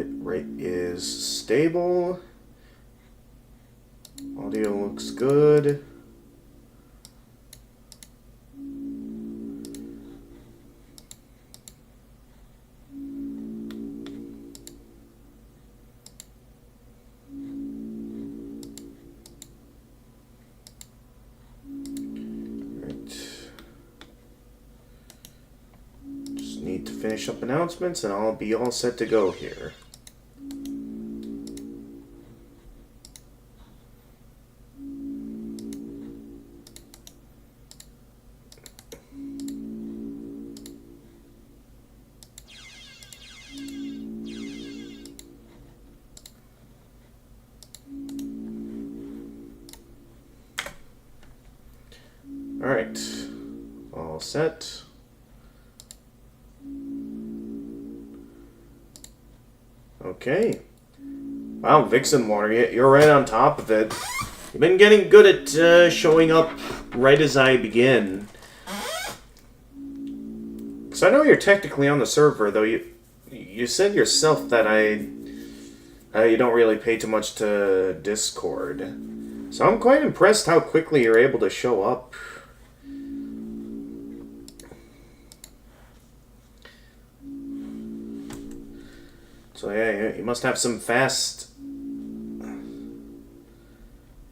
Bit rate is stable. Audio looks good. Need to finish up announcements and I'll be all set to go here. All right, all set. Okay. Wow, Vixen Water, you're right on top of it. You've been getting good at showing up right as I begin. Because I know you're technically on the server, though you said yourself that you don't really pay too much to Discord. So I'm quite impressed how quickly you're able to show up. So yeah, you must have some fast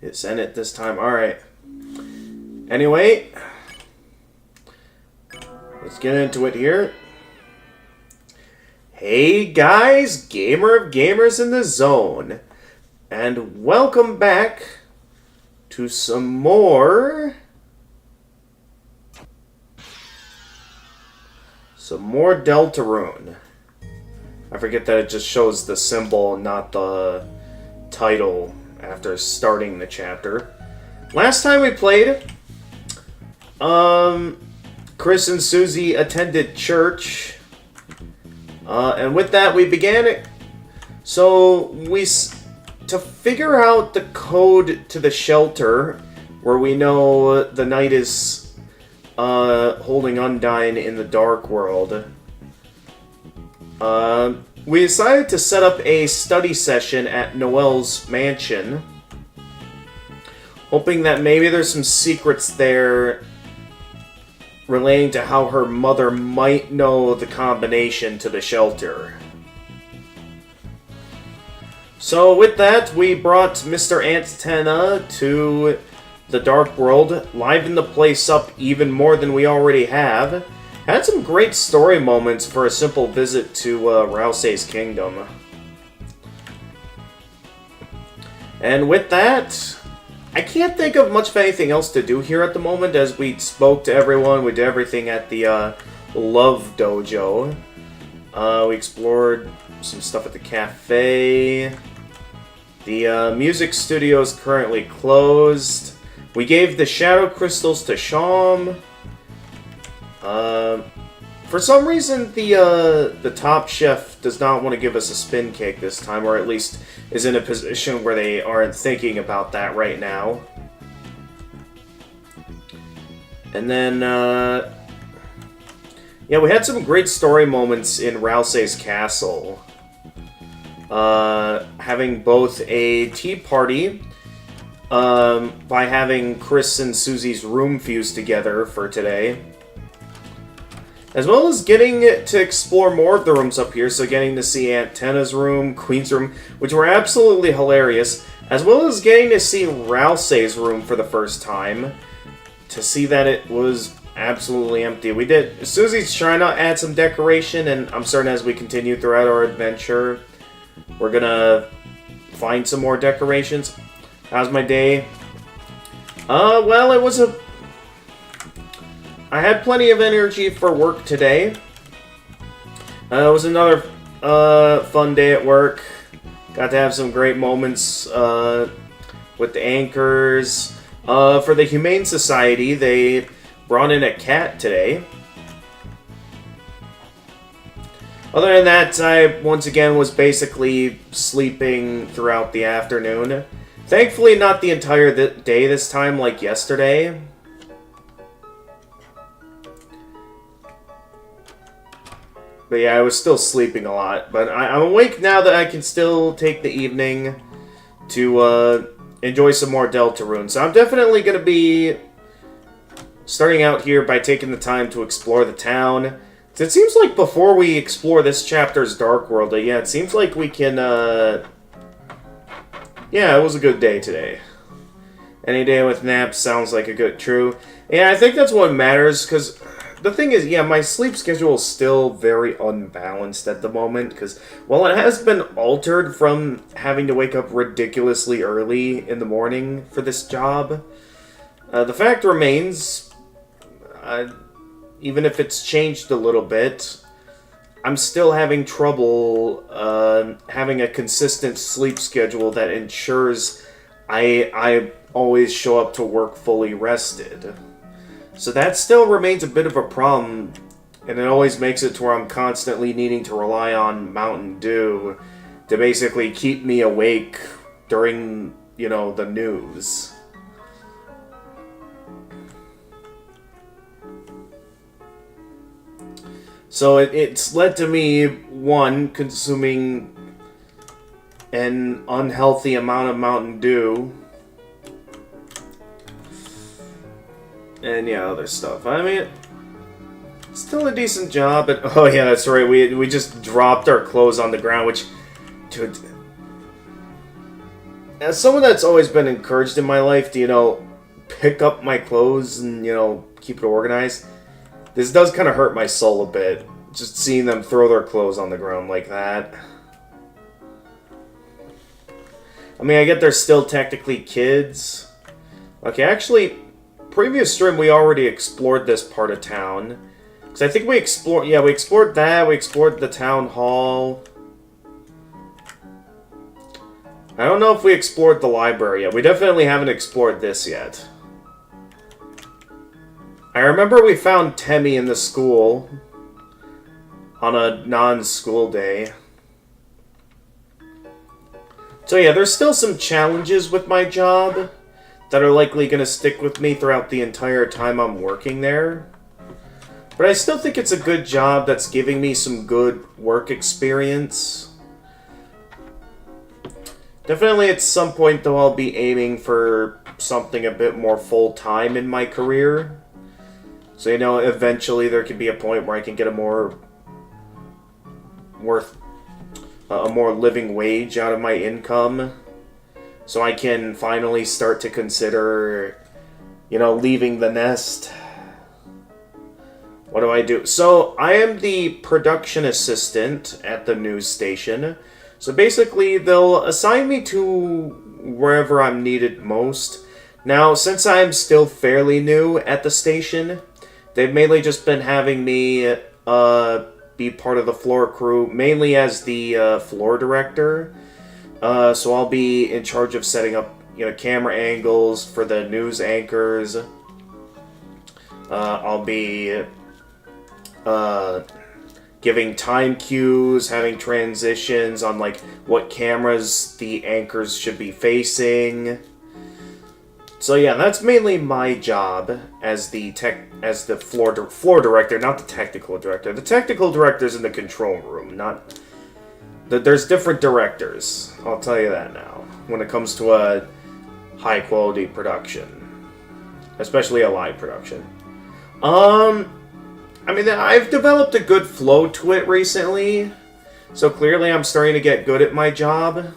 hit send it this time. Alright. Anyway, let's get into it here. Hey guys, Gamer of Gamers in the Zone. And welcome back to some more Deltarune. I forget that it just shows the symbol, not the title, after starting the chapter. Last time we played, Chris and Susie attended church, and with that we began it. So to figure out the code to the shelter, where we know the knight is holding Undyne in the Dark World. We decided to set up a study session at Noelle's mansion, hoping that maybe there's some secrets there relating to how her mother might know the combination to the shelter. So with that, we brought Mr. Antenna to the Dark World, livened the place up even more than we already have. Had some great story moments for a simple visit to Rousey's kingdom. And with that, I can't think of much of anything else to do here at the moment, as we spoke to everyone, we did everything at the Love Dojo. We explored some stuff at the cafe. The music studio is currently closed. We gave the shadow crystals to Sham. For some reason, the Top Chef does not want to give us a spin cake this time, or at least is in a position where they aren't thinking about that right now. And then, yeah, we had some great story moments in Rousey's castle. Having both a tea party, by having Chris and Susie's room fused together for today. As well as getting to explore more of the rooms up here, so getting to see Antenna's room, Queen's room, which were absolutely hilarious, as well as getting to see Rousey's room for the first time, to see that it was absolutely empty. We did. Susie's trying to add some decoration, and I'm certain as we continue throughout our adventure, we're gonna find some more decorations. How's my day? Well, it was I had plenty of energy for work today. It was another fun day at work. Got to have some great moments with the anchors. For the Humane Society, they brought in a cat today. Other than that, I once again was basically sleeping throughout the afternoon. Thankfully, not the entire day this time like yesterday. But yeah, I was still sleeping a lot. But I'm awake now that I can still take the evening to enjoy some more Deltarune. So I'm definitely going to be starting out here by taking the time to explore the town. It seems like before we explore this chapter's Dark World, yeah, it seems like we can, yeah, it was a good day today. Any day with naps sounds like a good, true. Yeah, I think that's what matters, because the thing is, yeah, my sleep schedule is still very unbalanced at the moment, because while it has been altered from having to wake up ridiculously early in the morning for this job, the fact remains, even if it's changed a little bit, I'm still having trouble having a consistent sleep schedule that ensures I always show up to work fully rested. So that still remains a bit of a problem, and it always makes it to where I'm constantly needing to rely on Mountain Dew to basically keep me awake during, you know, the news. So it's led to me, one, consuming an unhealthy amount of Mountain Dew. And yeah, other stuff. I mean, still a decent job, but oh yeah, that's right. We just dropped our clothes on the ground, which, dude, as someone that's always been encouraged in my life to, you know, pick up my clothes and, you know, keep it organized, this does kind of hurt my soul a bit, just seeing them throw their clothes on the ground like that. I mean, I get they're still technically kids. Okay, actually, previous stream we already explored this part of town. Because I think we explored, yeah, we explored that, we explored the town hall. I don't know if we explored the library yet. We definitely haven't explored this yet. I remember we found Temmie in the school on a non-school day. So yeah, there's still some challenges with my job that are likely going to stick with me throughout the entire time I'm working there. But I still think it's a good job that's giving me some good work experience. Definitely at some point, though, I'll be aiming for something a bit more full-time in my career. So, you know, eventually there could be a point where I can get a more living wage out of my income. So I can finally start to consider, you know, leaving the nest. What do I do? So I am the production assistant at the news station. So basically they'll assign me to wherever I'm needed most. Now, since I'm still fairly new at the station, they've mainly just been having me be part of the floor crew, mainly as the floor director. So I'll be in charge of setting up, you know, camera angles for the news anchors. I'll be giving time cues, having transitions on like what cameras the anchors should be facing. So yeah, that's mainly my job as the floor director, not the technical director. The technical director's in the control room, not. There's different directors. I'll tell you that now. When it comes to a high quality production, especially a live production. I mean, I've developed a good flow to it recently, so clearly I'm starting to get good at my job.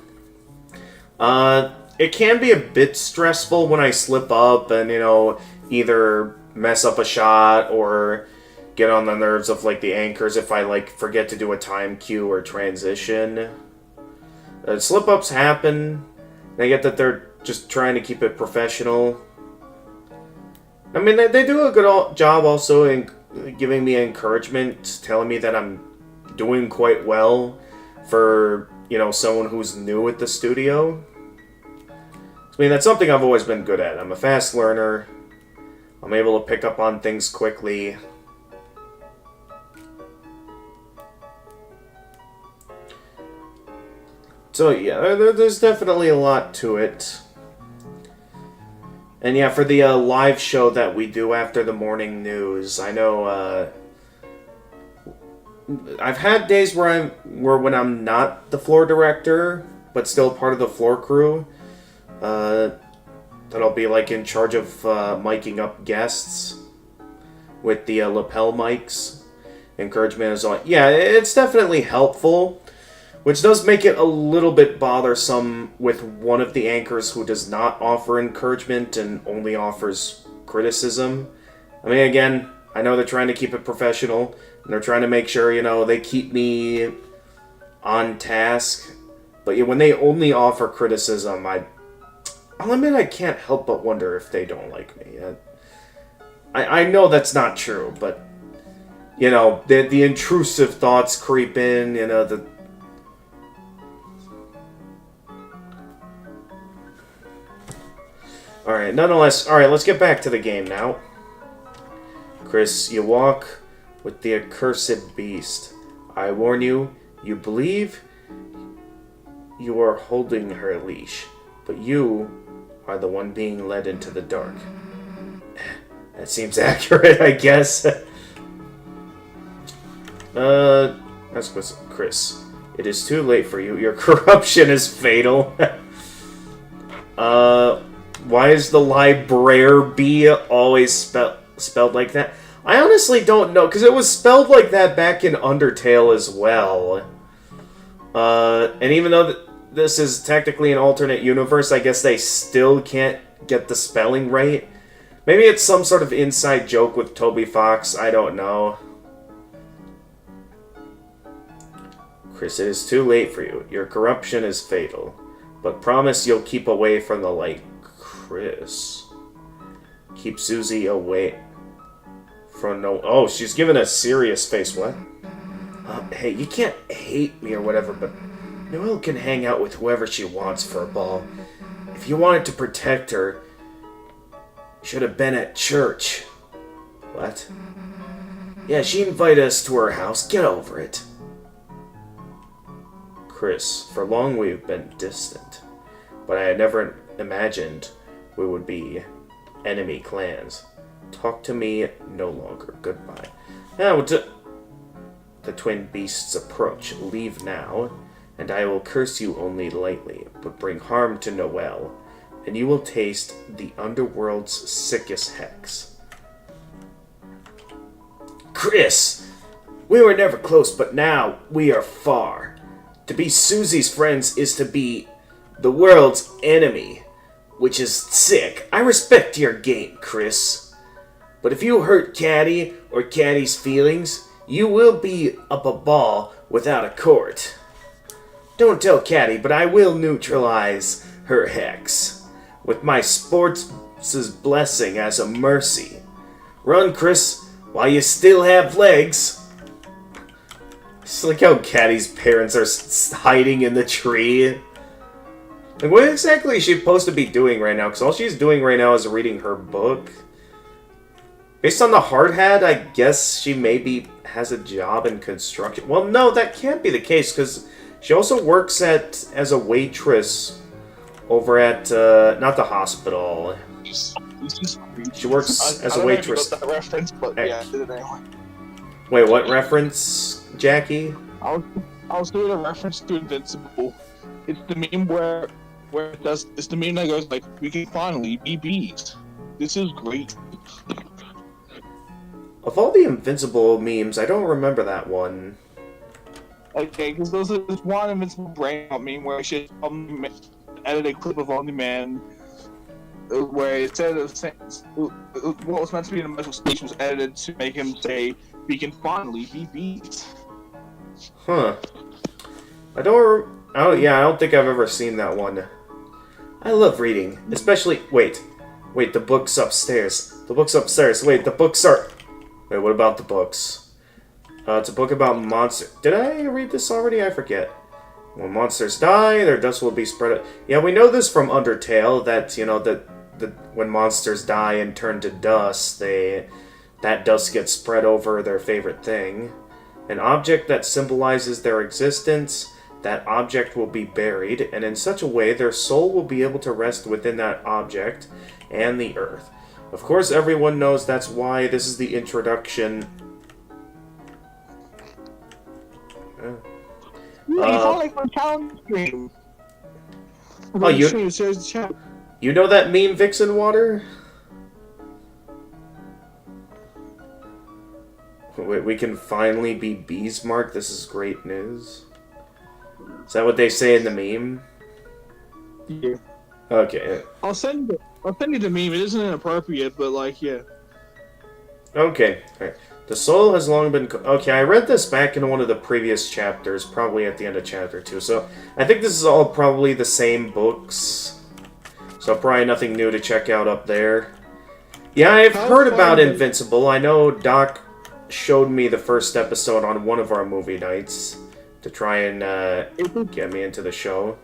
It can be a bit stressful when I slip up and, you know, either mess up a shot or get on the nerves of, like, the anchors if I, like, forget to do a time cue or transition. Slip-ups happen. I get that they're just trying to keep it professional. I mean, they do a good job also in giving me encouragement, telling me that I'm doing quite well for, you know, someone who's new at the studio. I mean, that's something I've always been good at. I'm a fast learner. I'm able to pick up on things quickly. So yeah, there's definitely a lot to it. And yeah, for the live show that we do after the morning news, I know I've had days where when I'm not the floor director, but still part of the floor crew, that I'll be like in charge of miking up guests with the lapel mics. Encouragement is on. Yeah, it's definitely helpful, which does make it a little bit bothersome with one of the anchors who does not offer encouragement and only offers criticism. I mean, again, I know they're trying to keep it professional, and they're trying to make sure, they keep me on task. But when they only offer criticism, I'll admit I can't help but wonder if they don't like me. I know that's not true, but, the intrusive thoughts creep in, Alright, nonetheless, let's get back to the game now. Chris, you walk with the accursed beast. I warn you, you believe you are holding her leash, but you are the one being led into the dark. That seems accurate, I guess. That's Chris. It is too late for you. Your corruption is fatal. Why is the library always spelled like that? I honestly don't know, because it was spelled like that back in Undertale as well. And even though this is technically an alternate universe, I guess they still can't get the spelling right. Maybe it's some sort of inside joke with Toby Fox, I don't know. Chris, it is too late for you. Your corruption is fatal. But promise you'll keep away from the light. Chris. Keep Susie away from no... Oh, she's giving a serious face. What? Hey, you can't hate me or whatever, but Noelle can hang out with whoever she wants for a ball. If you wanted to protect her, you should have been at church. What? Yeah, she invited us to her house. Get over it. Chris, for long we've been distant, but I had never imagined we would be enemy clans. Talk to me no longer. Goodbye. Now, the twin beasts approach. Leave now, and I will curse you only lightly, but bring harm to Noelle, and you will taste the underworld's sickest hex. Chris! We were never close, but now we are far. To be Susie's friends is to be the world's enemy, which is sick. I respect your game, Chris. But if you hurt Caddy or Caddy's feelings, you will be up a ball without a court. Don't tell Caddy, but I will neutralize her hex with my sports' blessing as a mercy. Run, Chris, while you still have legs. Just like how Caddy's parents are hiding in the tree. Like, what exactly is she supposed to be doing right now? Because all she's doing right now is reading her book. Based on the hard hat, I guess she maybe has a job in construction. Well, no, that can't be the case, because she also works as a waitress over at, not the hospital. She works as a waitress. I don't know if you got that reference, but yeah, I did it anyway. Wait, what reference, Jackie? I was doing a reference to Invincible. It's the meme where it's the meme that goes like, we can finally be bees. This is great. Of all the Invincible memes, I don't remember that one. Okay, because there's one Invincible brain meme where she edited a clip of Omni-Man where it said what was meant to be an emotional speech was edited to make him say, we can finally be bees. Huh. I don't think I've ever seen that one. I love reading, especially... Wait, the book's upstairs. Wait, the books are... Wait, what about the books? It's a book about monsters. Did I read this already? I forget. When monsters die, their dust will be spread out. Yeah, we know this from Undertale, that, when monsters die and turn to dust, that dust gets spread over their favorite thing. An object that symbolizes their existence, that object will be buried, and in such a way their soul will be able to rest within that object and the earth. Of course, everyone knows that's why this is the introduction Yeah, you found like my challenge stream. Oh, you know that meme, Vixen Water? Wait, we can finally be Beesmark? This is great news. Is that what they say in the meme? Yeah. Okay. I'll send you the meme. It isn't inappropriate, but like, yeah. Okay. Alright. The soul has long been... Okay, I read this back in one of the previous chapters, probably at the end of chapter 2, so I think this is all probably the same books. So probably nothing new to check out up there. Yeah, I've heard about Invincible. I know Doc showed me the first episode on one of our movie nights to try and get me into the show.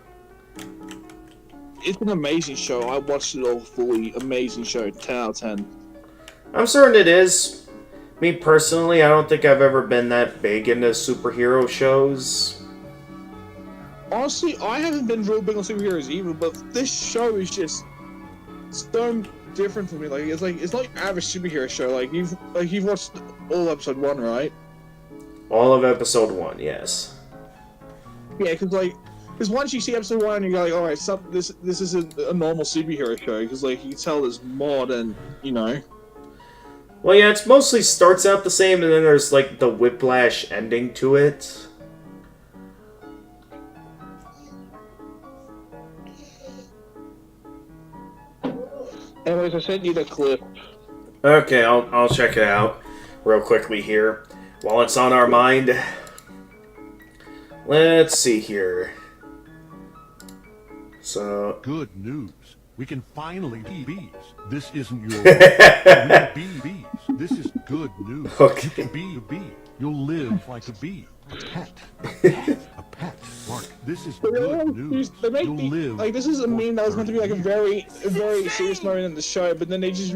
It's an amazing show. I watched it all fully. Amazing show. 10 out of 10. I'm certain it is. Me personally, I don't think I've ever been that big into superhero shows. Honestly, I haven't been real big on superheroes either, but this show is just so different for me. Like it's not your average superhero show. Like you've watched all episode 1, right? All of episode 1, yes. Yeah, because once you see episode 1, you're like, all right, this isn't a normal superhero show. Because like you can tell there's more than Well, yeah, it mostly starts out the same, and then there's like the whiplash ending to it. Anyways, I sent you the clip. Okay, I'll check it out real quickly here while it's on our mind. Let's see here. So good news. We can finally be bees. This isn't your we'll be bees. This is good news. Okay. You can be a bee. You'll live like a bee. A pet. A pet. Mark, this is good news. You'll live. Like this is a meme that was meant to be like a very serious moment in the show, but then they just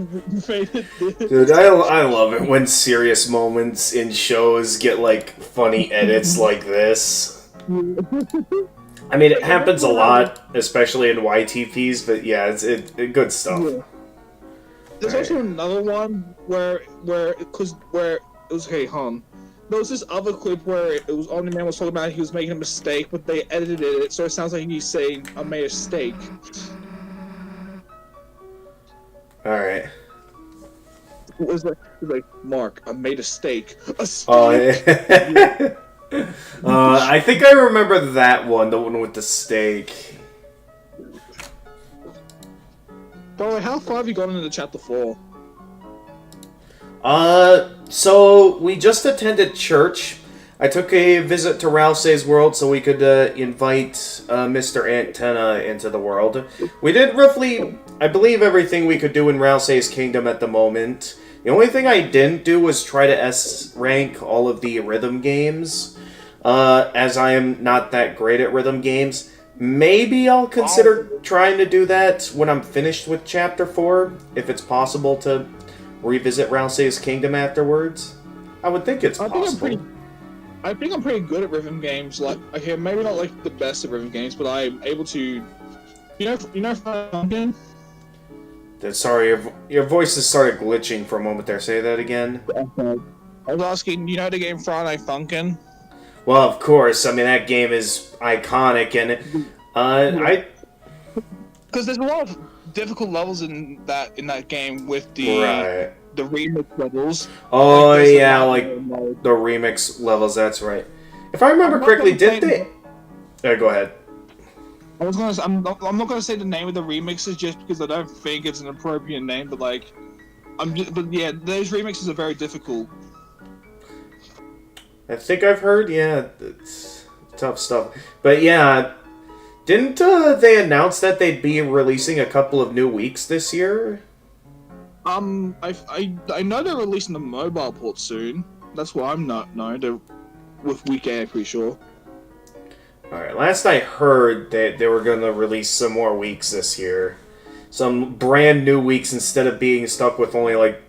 made it. Dude, I love it when serious moments in shows get like funny edits like this. I mean, it happens a lot, especially in YTPs, but yeah, it's good stuff. Yeah. There's also another one where it was hey Han. There was this other clip where it was Omni-Man was talking about he was making a mistake, but they edited it so it sounds like he's saying I made a steak. All right. It was like Mark, I made a steak. A steak. Oh, yeah. I think I remember that one, the one with the steak. Bro, how far have you gone into chapter 4? So we just attended church. I took a visit to Rousey's world so we could invite Mr. Antenna into the world. We did roughly, I believe, everything we could do in Rousey's kingdom at the moment. The only thing I didn't do was try to S-rank all of the rhythm games, as I am not that great at rhythm games. Maybe I'll consider trying to do that when I'm finished with Chapter 4, if it's possible to revisit Rousey's kingdom afterwards. I would think it's possible. I think I'm pretty good at rhythm games. Like, okay, maybe not like the best at rhythm games, but I'm able to. You know, Funkin'? Sorry, your voice has started glitching for a moment there. Say that again. I was asking, you know the game Friday Funkin'? Well, of course. I mean, that game is iconic, and because there's a lot of difficult levels in that game with the remix levels. Oh, like yeah, like the remix levels. That's right. If I remember correctly, did they? Go ahead. I'm not gonna say the name of the remixes just because I don't think it's an appropriate name, but like, but yeah, those remixes are very difficult. I think I've heard, yeah, it's tough stuff. But yeah, didn't they announce that they'd be releasing a couple of new weeks this year? I know they're releasing the mobile port soon. That's why I'm not. No, they're with week 8, I'm pretty sure. Alright, last I heard that they were going to release some more weeks this year. Some brand new weeks instead of being stuck with only like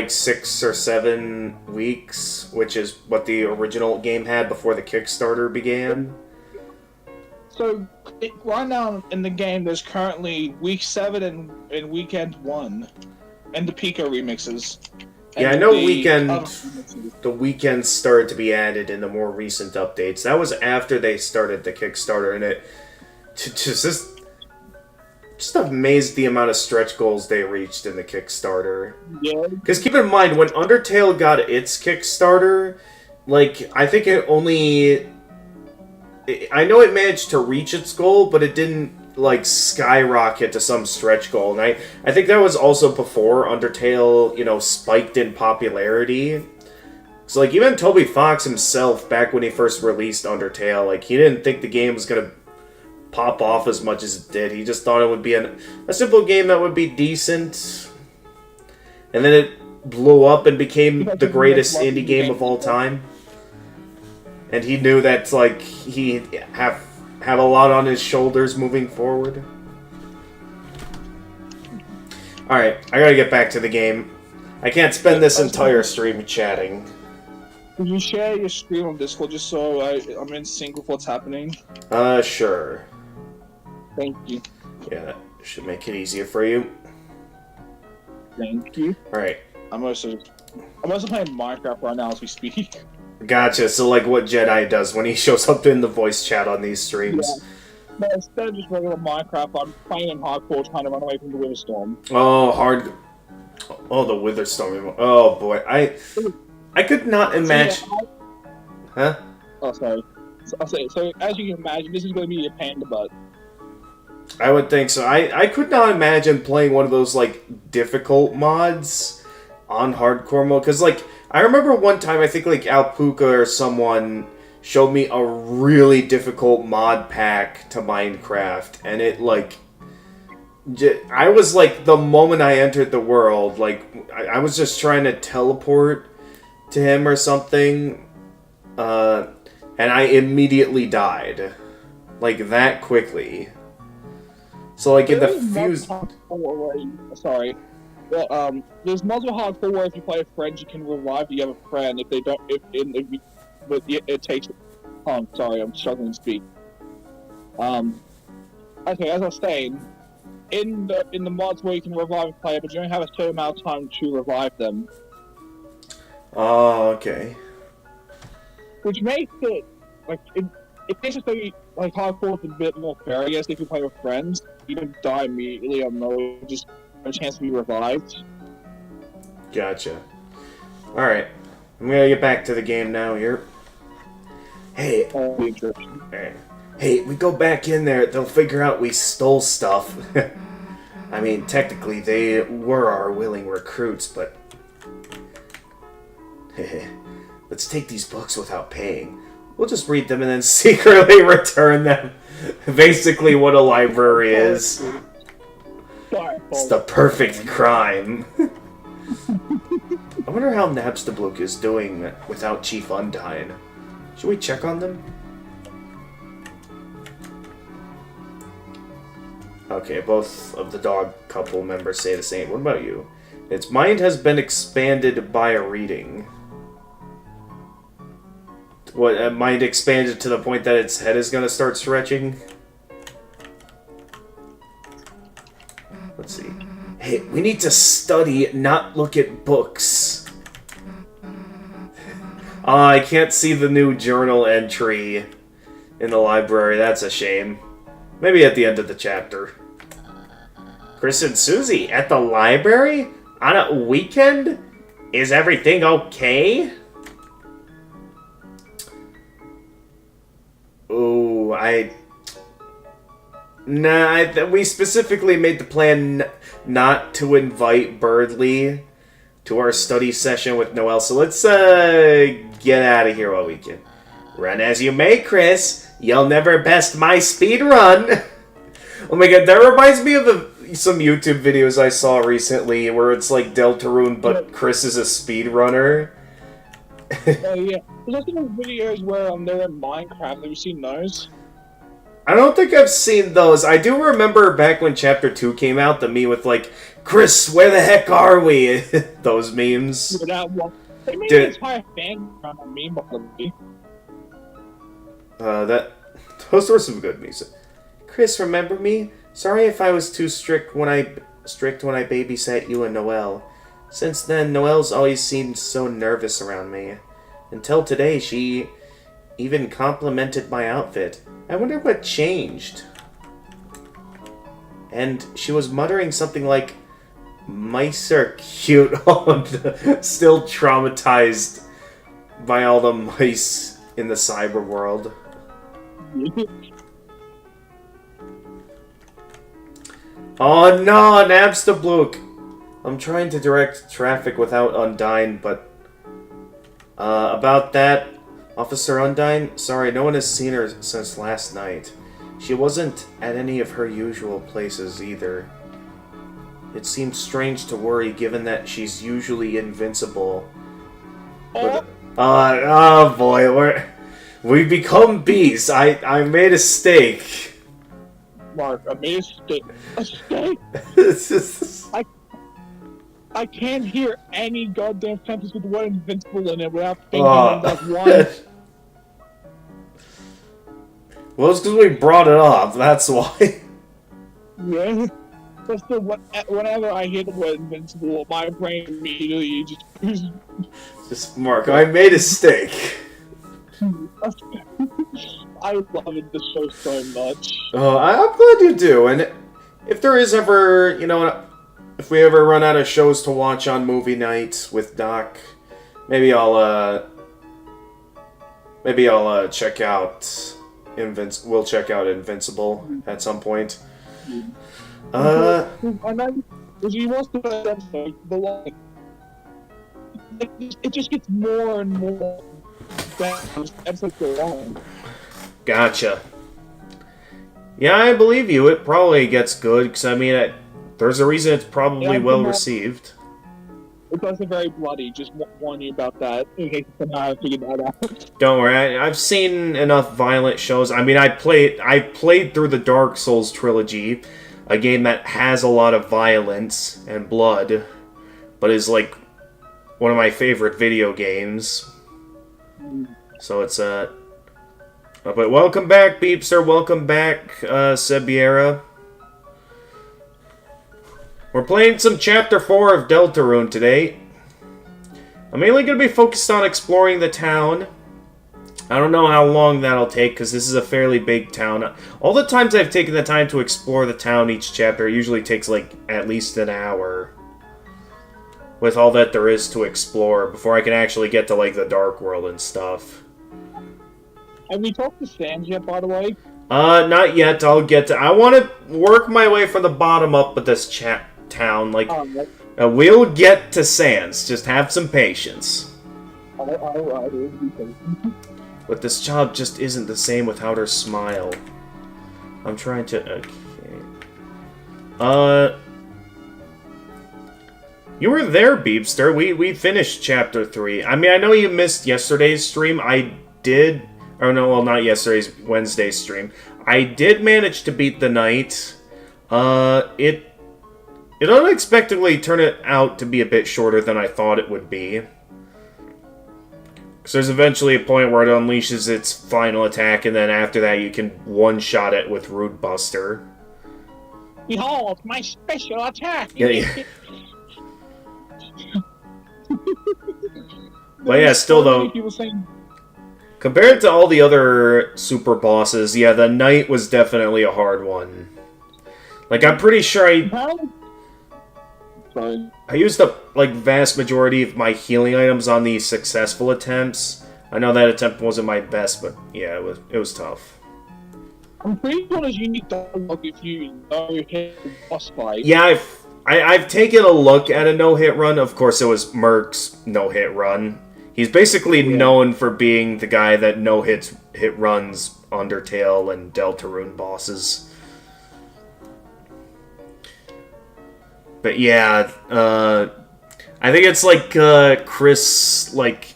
6 or 7 weeks, which is what the original game had before the Kickstarter began. So, right now in the game, there's currently week 7 and weekend 1, and the Pico remixes. Yeah, I know the weekends started to be added in the more recent updates. That was after they started the Kickstarter, and it just amazed the amount of stretch goals they reached in the Kickstarter. Yeah. Because keep in mind, when Undertale got its Kickstarter, like, I think it only... I know it managed to reach its goal, but it didn't, like, skyrocket to some stretch goal. And I think that was also before Undertale, you know, spiked in popularity. So, like, even Toby Fox himself, back when he first released Undertale, like, he didn't think the game was gonna pop off as much as it did. He just thought it would be a simple game that would be decent. And then it blew up and became the greatest indie game of all time. And he knew that, like, he'd have a lot on his shoulders moving forward. Alright, I gotta get back to the game. I can't spend this entire stream chatting. Could you share your stream on Discord just so I'm in sync with what's happening? Sure. Thank you. Yeah, that should make it easier for you. Thank you. Alright. I'm also playing Minecraft right now as we speak. Gotcha, so like what Jedi does when he shows up in the voice chat on these streams. Yeah. But instead of just regular Minecraft, I'm playing in hardcore trying to run away from the Witherstorm. Oh, the Witherstorm. Oh boy, I could not imagine... Huh? Oh, sorry. So as you can imagine, this is going to be a pain in the butt. I would think so. I could not imagine playing one of those, like, difficult mods on hardcore mode. Because, like, I remember one time, I think, like, Alpuka or someone showed me a really difficult mod pack to Minecraft. And it, like... I was, like, the moment I entered the world, like, I was just trying to teleport to him or something. And I immediately died. Like, that quickly. So, like, in the fuse... Sorry. Well, there's mods with hardcore where if you play a friend, you can revive the other friend if they don't... But it takes... Oh, I'm sorry, I'm struggling to speak. Okay, as I was saying, in the mods where you can revive a player, but you only have a certain amount of time to revive them. Oh, okay. Which makes it... Like, it makes it so you... Like, hardcore is a bit more fair, I guess, if you play with friends. You don't die immediately, or no, just have a chance to be revived. Gotcha. Alright. I'm gonna get back to the game now here. Hey. Alright. Hey, we go back in there, they'll figure out we stole stuff. I mean, technically, they were our willing recruits, but... Let's take these books without paying. We'll just read them and then secretly return them. Basically what a library is. It's the perfect crime. I wonder how Nabstablook is doing without Chief Undyne. Should we check on them? Okay, both of the dog couple members say the same. What about you? Its mind has been expanded by a reading. What, mind expanded to the point that its head is going to start stretching? Let's see. Hey, we need to study, not look at books. I can't see the new journal entry in the library. That's a shame. Maybe at the end of the chapter. Chris and Susie, at the library? On a weekend? Is everything okay? Oh, we specifically made the plan not to invite Birdley to our study session with Noelle, so let's, get out of here while we can. Run as you may, Chris. You'll never best my speed run. Oh my god, that reminds me of some YouTube videos I saw recently where it's like Deltarune, but Chris is a speedrunner. Oh, yeah. There's also those videos where they're in Minecraft. Have you seen those? I don't think I've seen those. I do remember back when Chapter 2 came out, the meme with, like, Chris, where the heck are we? Those memes. Yeah, that one. They made an entire fan around a meme probably. Those were some good music. Chris, remember me? Sorry if I was too strict when I babysat you and Noelle. Since then, Noelle's always seemed so nervous around me. Until today, she even complimented my outfit. I wonder what changed. And she was muttering something like, "Mice are cute." Oh, I'm still traumatized by all the mice in the cyber world. Oh no, Nabstablook! I'm trying to direct traffic without Undyne, but... about that, Officer Undyne, sorry, no one has seen her since last night. She wasn't at any of her usual places either. It seems strange to worry, given that she's usually invincible. But, oh boy, we've become beasts. I made a mistake. Mark, I made a mistake. A mistake? I can't hear any goddamn sentence with the word invincible in it without thinking of that one. Well, it's because we brought it up, that's why. Yeah. That's the whenever I hear the word invincible, my brain immediately just Mark, I made a mistake. I love it, this show so much. Oh, I'm glad you do, and if there is ever, you know, if we ever run out of shows to watch on movie night with Doc, maybe I'll check out we'll check out Invincible at some point. And then, if you watch the episode, it just gets more and more as episodes go on. Gotcha. Yeah, I believe you. It probably gets good, because, I mean, there's a reason it's probably well received. It's also very bloody, just warn you about that, in case you haven't figured that out. Don't worry, I've seen enough violent shows. I mean, I played through the Dark Souls trilogy, a game that has a lot of violence and blood, but is, like, one of my favorite video games. So it's, but welcome back, Beepster, welcome back, Sebiera. We're playing some Chapter 4 of Deltarune today. I'm mainly going to be focused on exploring the town. I don't know how long that'll take, because this is a fairly big town. All the times I've taken the time to explore the town each chapter, it usually takes, like, at least an hour. With all that there is to explore, before I can actually get to, like, the Dark World and stuff. Have we talked to Sans yet, by the way? Not yet. I'll get to... I want to work my way from the bottom up with this town. Like, we'll get to Sans. Just have some patience. But this job just isn't the same without her smile. I'm trying to... Okay. You were there, Beepster. We finished Chapter 3. I mean, I know you missed yesterday's stream. I did... Oh, no, well, not yesterday's, Wednesday's stream. I did manage to beat the night. It unexpectedly turned out to be a bit shorter than I thought it would be. Because there's eventually a point where it unleashes its final attack, and then after that you can one-shot it with Root Buster. Behold, my special attack! Yeah. But yeah, still though... Compared to all the other super bosses, yeah, the Knight was definitely a hard one. Like, I'm pretty sure I used the, like, vast majority of my healing items on these successful attempts. I know that attempt wasn't my best, but yeah, it was tough. I'm pretty sure you need to look if you hit the boss fight. Yeah, I've taken a look at a no-hit run. Of course, it was Merc's no-hit run. He's basically known for being the guy that hit runs Undertale and Deltarune bosses. But yeah, I think it's like Chris is like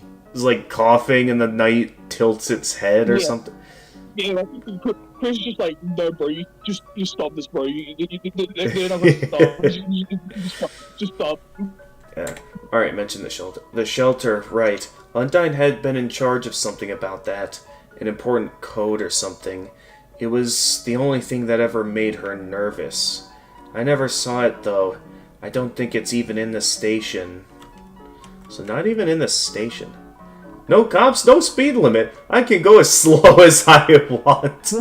coughing and the Knight tilts its head or something. Yeah, Chris is just like, no, bro, you stop this, bro. You're not gonna stop. Just stop. Yeah. Alright, mention the shelter. The shelter, right. Undyne had been in charge of something about that. An important code or something. It was the only thing that ever made her nervous. I never saw it, though. I don't think it's even in the station. So not even in the station. No cops, no speed limit. I can go as slow as I want.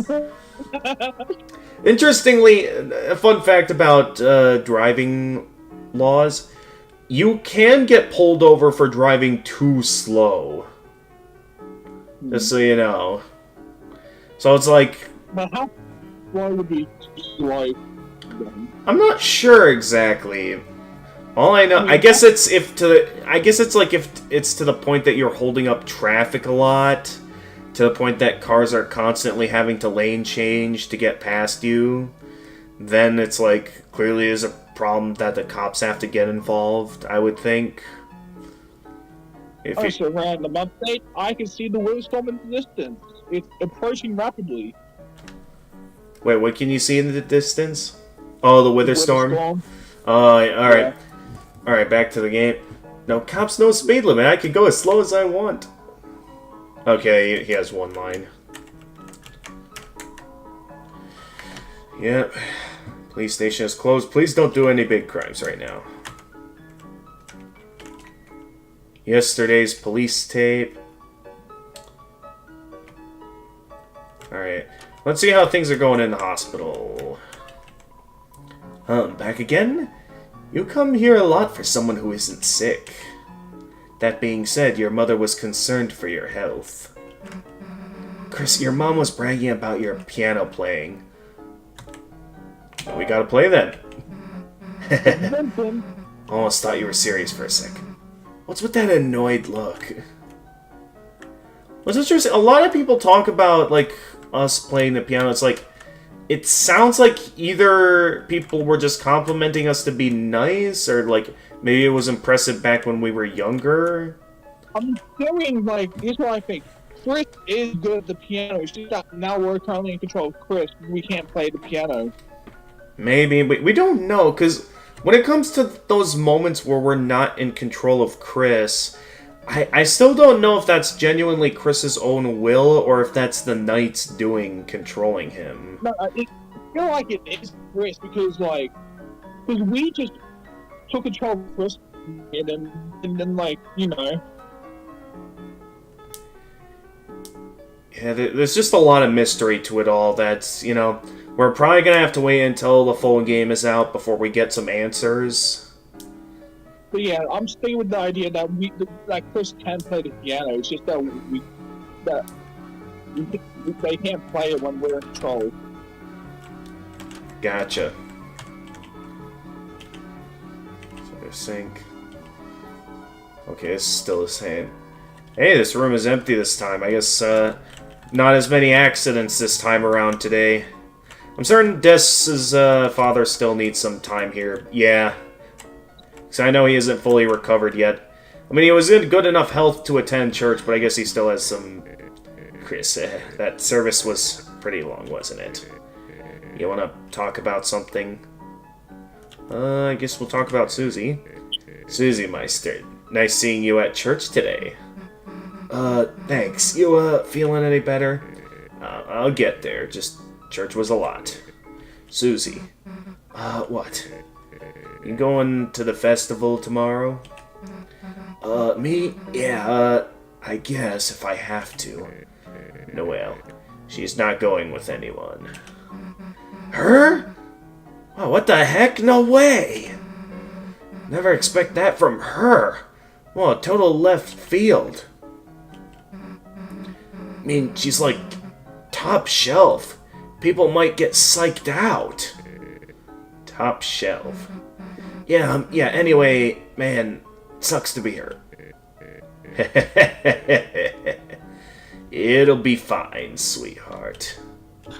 Interestingly, a fun fact about driving laws. You can get pulled over for driving too slow. Just so you know. So it's like... But how slow would be slow? I'm not sure exactly. All I know, I guess it's if it's to the point that you're holding up traffic a lot, to the point that cars are constantly having to lane change to get past you, then it's like clearly is a problem that the cops have to get involved, I would think. If It's a random update. I can see the windstorm in the distance. It's approaching rapidly. Wait, what can you see in the distance? Oh, the wither storm? Alright. Yeah. Alright, back to the game. No cops, no speed limit. I can go as slow as I want. Okay, he has one line. Yep. Police station is closed. Please don't do any big crimes right now. Yesterday's police tape. Alright. Let's see how things are going in the hospital. Back again? You come here a lot for someone who isn't sick. That being said, your mother was concerned for your health. Chris, your mom was bragging about your piano playing. Well, we gotta play then. Almost thought you were serious for a second. What's with that annoyed look? What's interesting, a lot of people talk about, like, us playing the piano. It's like, it sounds like either people were just complimenting us to be nice, or, like, maybe it was impressive back when we were younger. I'm feeling like, here's what I think. Chris is good at the piano. It's just that now we're currently in control of Chris. We can't play the piano. Maybe, but we don't know, because when it comes to those moments where we're not in control of Chris, I still don't know if that's genuinely Chris's own will, or if that's the knights controlling him. No, I feel like it is Chris, because we just took control of Chris, and then like, you know. Yeah, there's just a lot of mystery to it all. That's, you know, we're probably gonna have to wait until the full game is out before we get some answers. But yeah, I'm staying with the idea that Chris can play the piano. It's just that they can't play it when we're in control. Gotcha. So there's sync. Okay, it's still the same. Hey, this room is empty this time. I guess not as many accidents this time around today. I'm certain Des's father still needs some time here. Yeah. Because I know he isn't fully recovered yet. I mean, he was in good enough health to attend church, but I guess he still has some... Chris, that service was pretty long, wasn't it? You want to talk about something? I guess we'll talk about Susie. Susie Meister, nice seeing you at church today. Thanks. You, feeling any better? I'll get there. Just, church was a lot. Susie. What? You going to the festival tomorrow? Me? Yeah, I guess if I have to. Noelle. She's not going with anyone. Her? Oh, what the heck? No way! Never expect that from her. Well, total left field. I mean, she's like top shelf. People might get psyched out. Top shelf. Yeah, anyway, man, sucks to be her. It'll be fine, sweetheart. You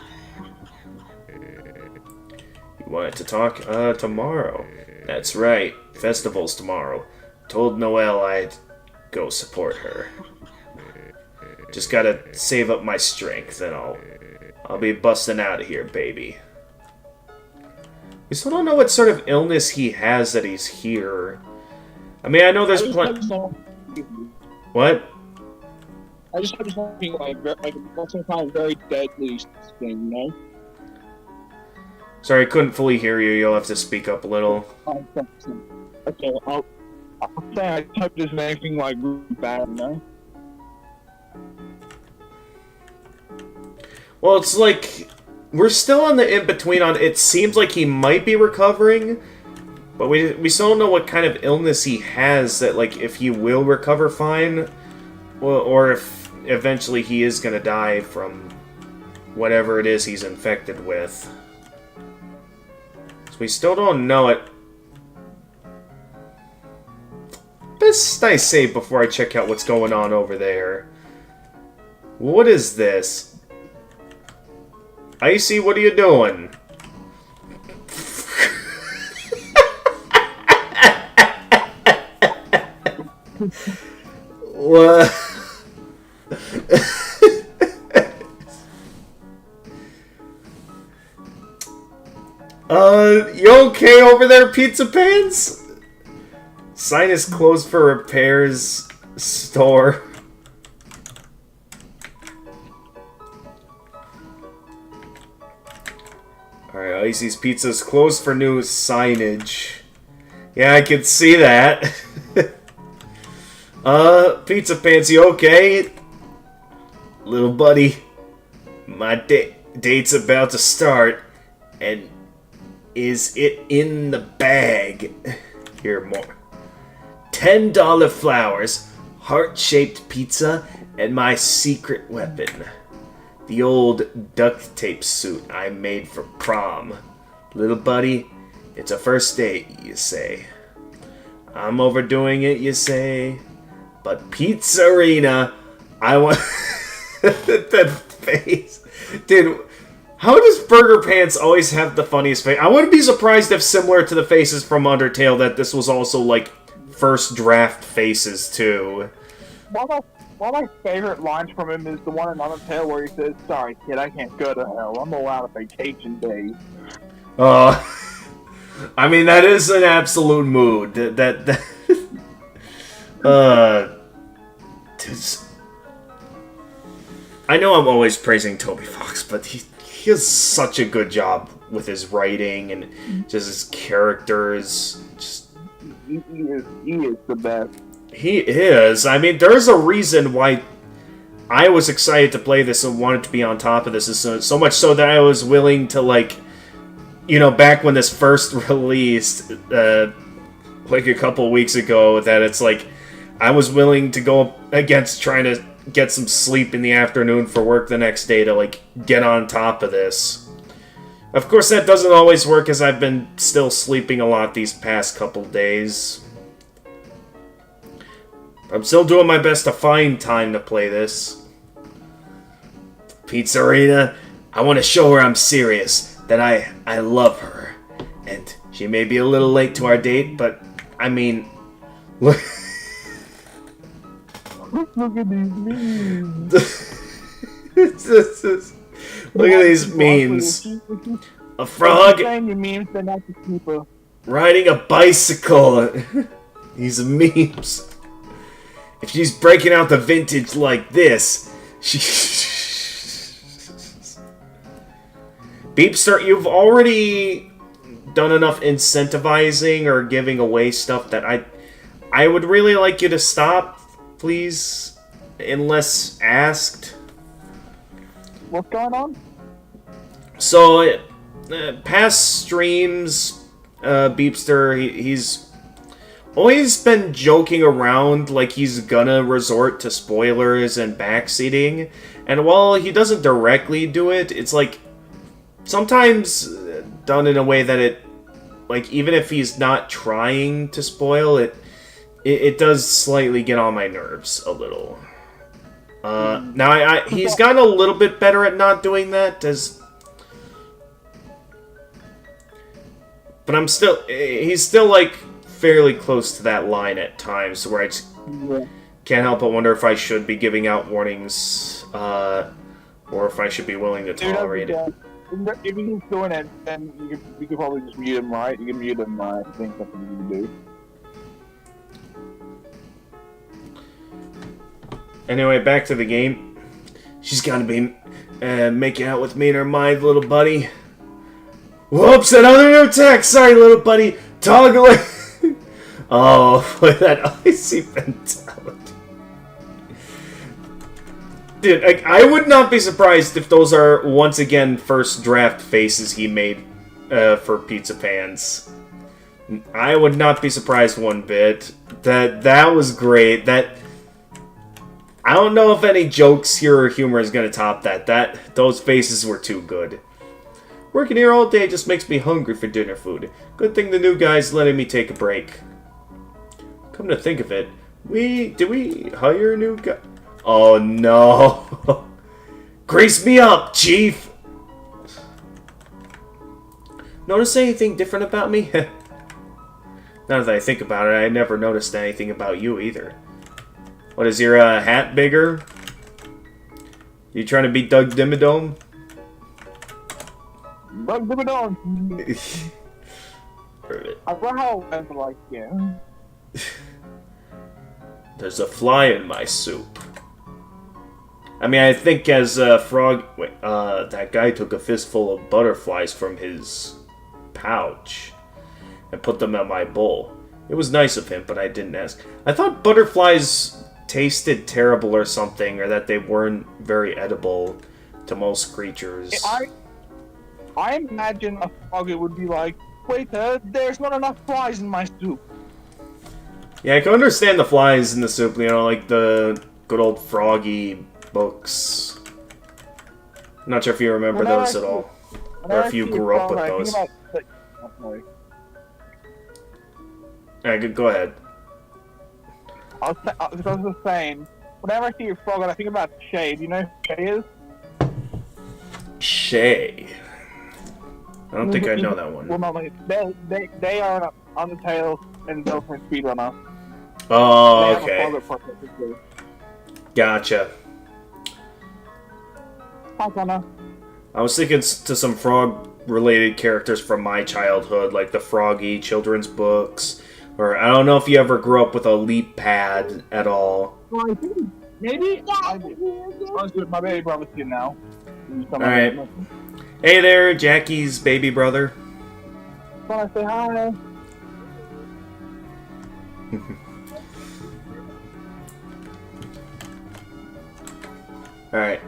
wanted to talk? Tomorrow. That's right, festival's tomorrow. Told Noelle I'd go support her. Just gotta save up my strength, and I'll be busting out of here, baby. We still don't know what sort of illness he has that he's here. I mean, I know there's plenty... What? I just have something like some kind of very deadly thing, you know? Sorry, I couldn't fully hear you. You'll have to speak up a little. Okay, I'll say I typed this in anything like really bad, no? Well, it's like we're still on the in-between on it seems like he might be recovering, but we still don't know what kind of illness he has that, like, if he will recover fine, or if eventually he is gonna die from whatever it is he's infected with. So we still don't know it. Best I save before I check out what's going on over there. What is this? Icy, what are you doing? What? You okay over there, Pizza Pants? Sign is closed for repairs. Store. Alright, Icy's Pizza's closed for new signage. Yeah, I can see that. Pizza Pants, you okay? Little buddy, my date's about to start, and is it in the bag? Here, more. $10 flowers, heart-shaped pizza, and my secret weapon. The old duct tape suit I made for prom. Little buddy, it's a first date, you say. I'm overdoing it, you say. But Pizzarina, I want... that face. Dude, how does Burger Pants always have the funniest face? I wouldn't be surprised if, similar to the faces from Undertale, that this was also, like, first draft faces, too. One of my favorite lines from him is the one in Undertale where he says, "Sorry, kid, I can't go to hell. I'm allowed a vacation day." I mean, that is an absolute mood. I know I'm always praising Toby Fox, but he does such a good job with his writing and just his characters. He is the best. He is. I mean, there's a reason why I was excited to play this and wanted to be on top of this. So much so that I was willing to, like, you know, back when this first released, like a couple weeks ago, that it's like, I was willing to go against trying to get some sleep in the afternoon for work the next day to, like, get on top of this. Of course, that doesn't always work, as I've been still sleeping a lot these past couple days. I'm still doing my best to find time to play this. Pizzarina, I want to show her I'm serious, that I love her. And she may be a little late to our date, but, I mean... Look, Look at these memes. Look at these memes. A frog riding a bicycle. These memes. If she's breaking out the vintage like this, she... Beepster, you've already done enough incentivizing or giving away stuff that I would really like you to stop, please, unless asked. What's going on? So, past streams, Beepster, he's always been joking around like he's gonna resort to spoilers and backseating, and while he doesn't directly do it, it's like sometimes done in a way that it, like, even if he's not trying to spoil it, it does slightly get on my nerves a little. Now he's gotten a little bit better at not doing that, but he's still like fairly close to that line at times where I just can't help but wonder if I should be giving out warnings, or if I should be willing to tolerate it. If he's doing it, then you could probably just mute him, right? You can mute him, I think something you can do. Anyway, back to the game. She's gotta be making out with me in her mind, little buddy. Whoops, another new text! Sorry, little buddy. Toggling. Oh, with that icy mentality. Dude, I would not be surprised if those are, once again, first draft faces he made for Pizza Pants. I would not be surprised one bit. That was great. I don't know if any jokes here or humor is gonna top that. Those faces were too good. Working here all day just makes me hungry for dinner food. Good thing the new guy's letting me take a break. Come to think of it, did we hire a new guy? Oh no! Grease me up, Chief! Notice anything different about me? Now that I think about it, I never noticed anything about you either. What, is your hat bigger? You trying to be Doug Dimmadome? Doug Dimmadome! I forgot how it went, like, yeah. There's a fly in my soup. I mean, I think as Frog... Wait, that guy took a fistful of butterflies from his pouch and put them in my bowl. It was nice of him, but I didn't ask. I thought butterflies tasted terrible or something, or that they weren't very edible to most creatures. I imagine a frog would be like, wait, there's not enough flies in my soup. Yeah, I can understand the flies in the soup, you know, like the good old Froggy books. I'm not sure if you remember those at all, or if you grew up with those. Alright, go ahead. I was saying, whenever I see a frog, I think about Shay. Do you know who Shay is? Shay? I don't think I know that one. Well, no, they are on the tail and Deltarune speedrunner. Oh, okay. Gotcha. I was thinking to some frog-related characters from my childhood, like the Froggy children's books. Or, I don't know if you ever grew up with a leap pad at all. Well, I think maybe? I was with my baby brother too now. Alright. Hey there, Jackie's baby brother. Want to say hi? Alright.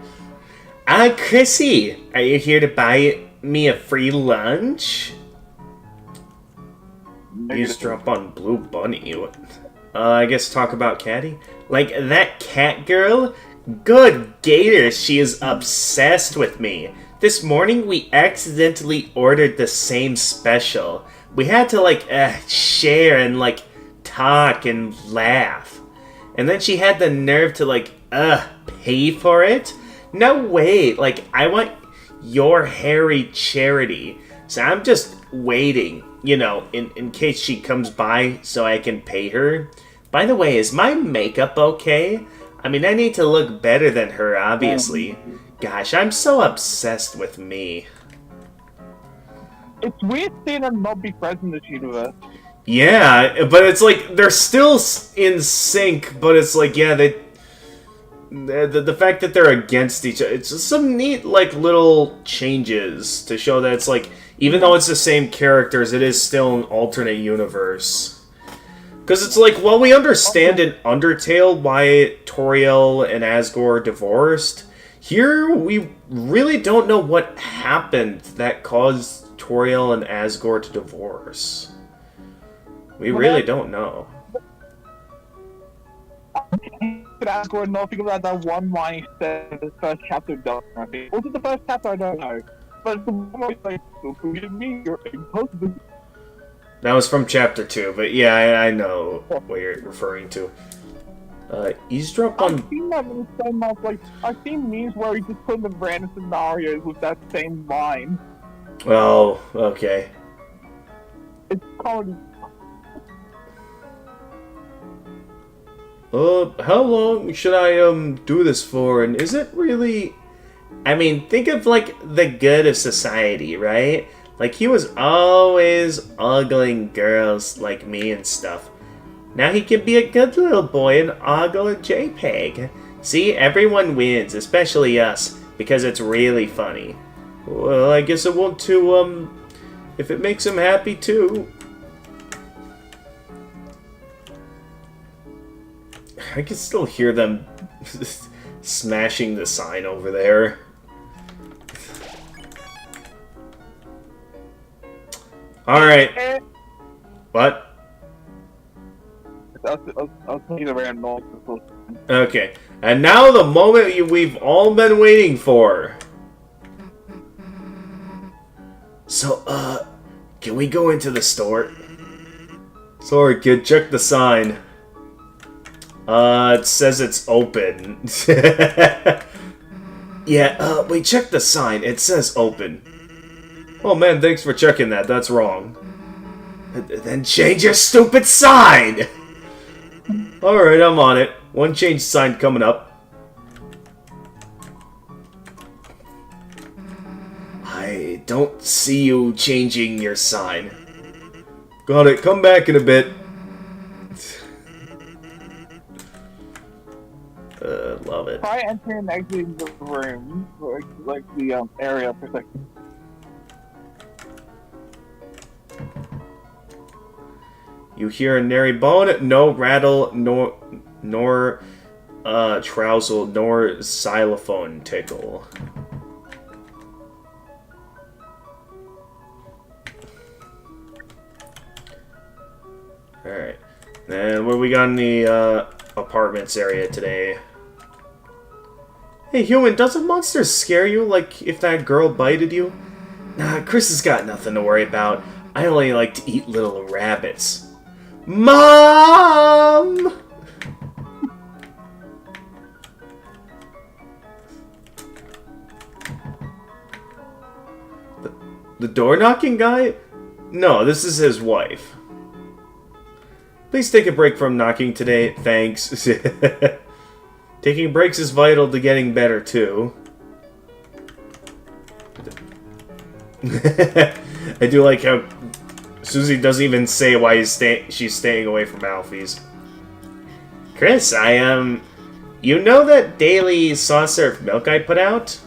Chrissy, are you here to buy me a free lunch? Eavesdrop on Blue Bunny. I guess talk about Caddy? Like that cat girl? Good gator, she is obsessed with me. This morning we accidentally ordered the same special. We had to share and talk and laugh. And then she had the nerve to pay for it? No way, I want your hairy charity. So I'm just waiting, you know, in case she comes by so I can pay her. By the way, is my makeup okay? I mean, I need to look better than her, obviously. Gosh, I'm so obsessed with me. It's weird seeing them not be friends in this universe. Yeah, but it's they're still in sync, but it's yeah, the fact that they're against each other, it's just some neat, little changes to show that it's even though it's the same characters, it is still an alternate universe. Because it's while we understand in Undertale why Toriel and Asgore divorced, here we really don't know what happened that caused Toriel and Asgore to divorce. We really don't know. Could Asgore not think about that one line he said in the first chapter of Deltarune? Was it the first chapter? I don't know. But the one where he's don't forgive me, you're impossible. That was from chapter 2, but yeah, I know what you're referring to. Eavesdrop on... I've seen that in so much, I've seen memes where he just put in the random scenarios with that same line. Oh, okay. It's comedy. How long should I, do this for, and is it really... I mean, think of, the good of society, right? He was always ogling girls like me and stuff. Now he can be a good little boy and ogle a JPEG. See, everyone wins, especially us, because it's really funny. Well, I guess I want to, If it makes him happy too. I can still hear them smashing the sign over there. Alright. What? I'll take the random. Okay. And now the moment we've all been waiting for. So, can we go into the store? Sorry, kid, check the sign. It says it's open. Yeah, wait, check the sign. It says open. Oh man, thanks for checking that. That's wrong. Then change your stupid sign! Alright, I'm on it. One change sign coming up. I don't see you changing your sign. Got it. Come back in a bit. Love it. Try entering and exiting the room, like the area for a second. You hear a nary bone, no rattle, nor trousel, nor xylophone tickle. Alright. And what we got in the apartments area today? Hey human, doesn't monsters scare you like if that girl bited you? Nah, Chris has got nothing to worry about. I only like to eat little rabbits. Mom! The door knocking guy? No, this is his wife. Please take a break from knocking today, thanks. Taking breaks is vital to getting better, too. I do like how Susie doesn't even say why she's staying away from Alfie's. Chris, you know that daily saucer of milk I put out?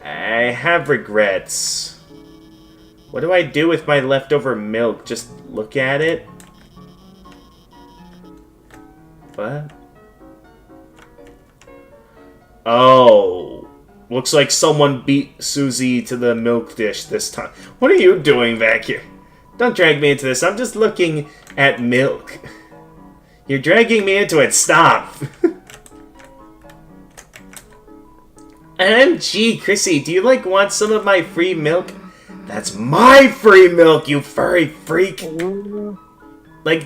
I have regrets. What do I do with my leftover milk? Just look at it? What? Oh. Looks like someone beat Susie to the milk dish this time. What are you doing back here? Don't drag me into this. I'm just looking at milk. You're dragging me into it. Stop. OMG, Chrissy, do you want some of my free milk? That's my free milk, you furry freak.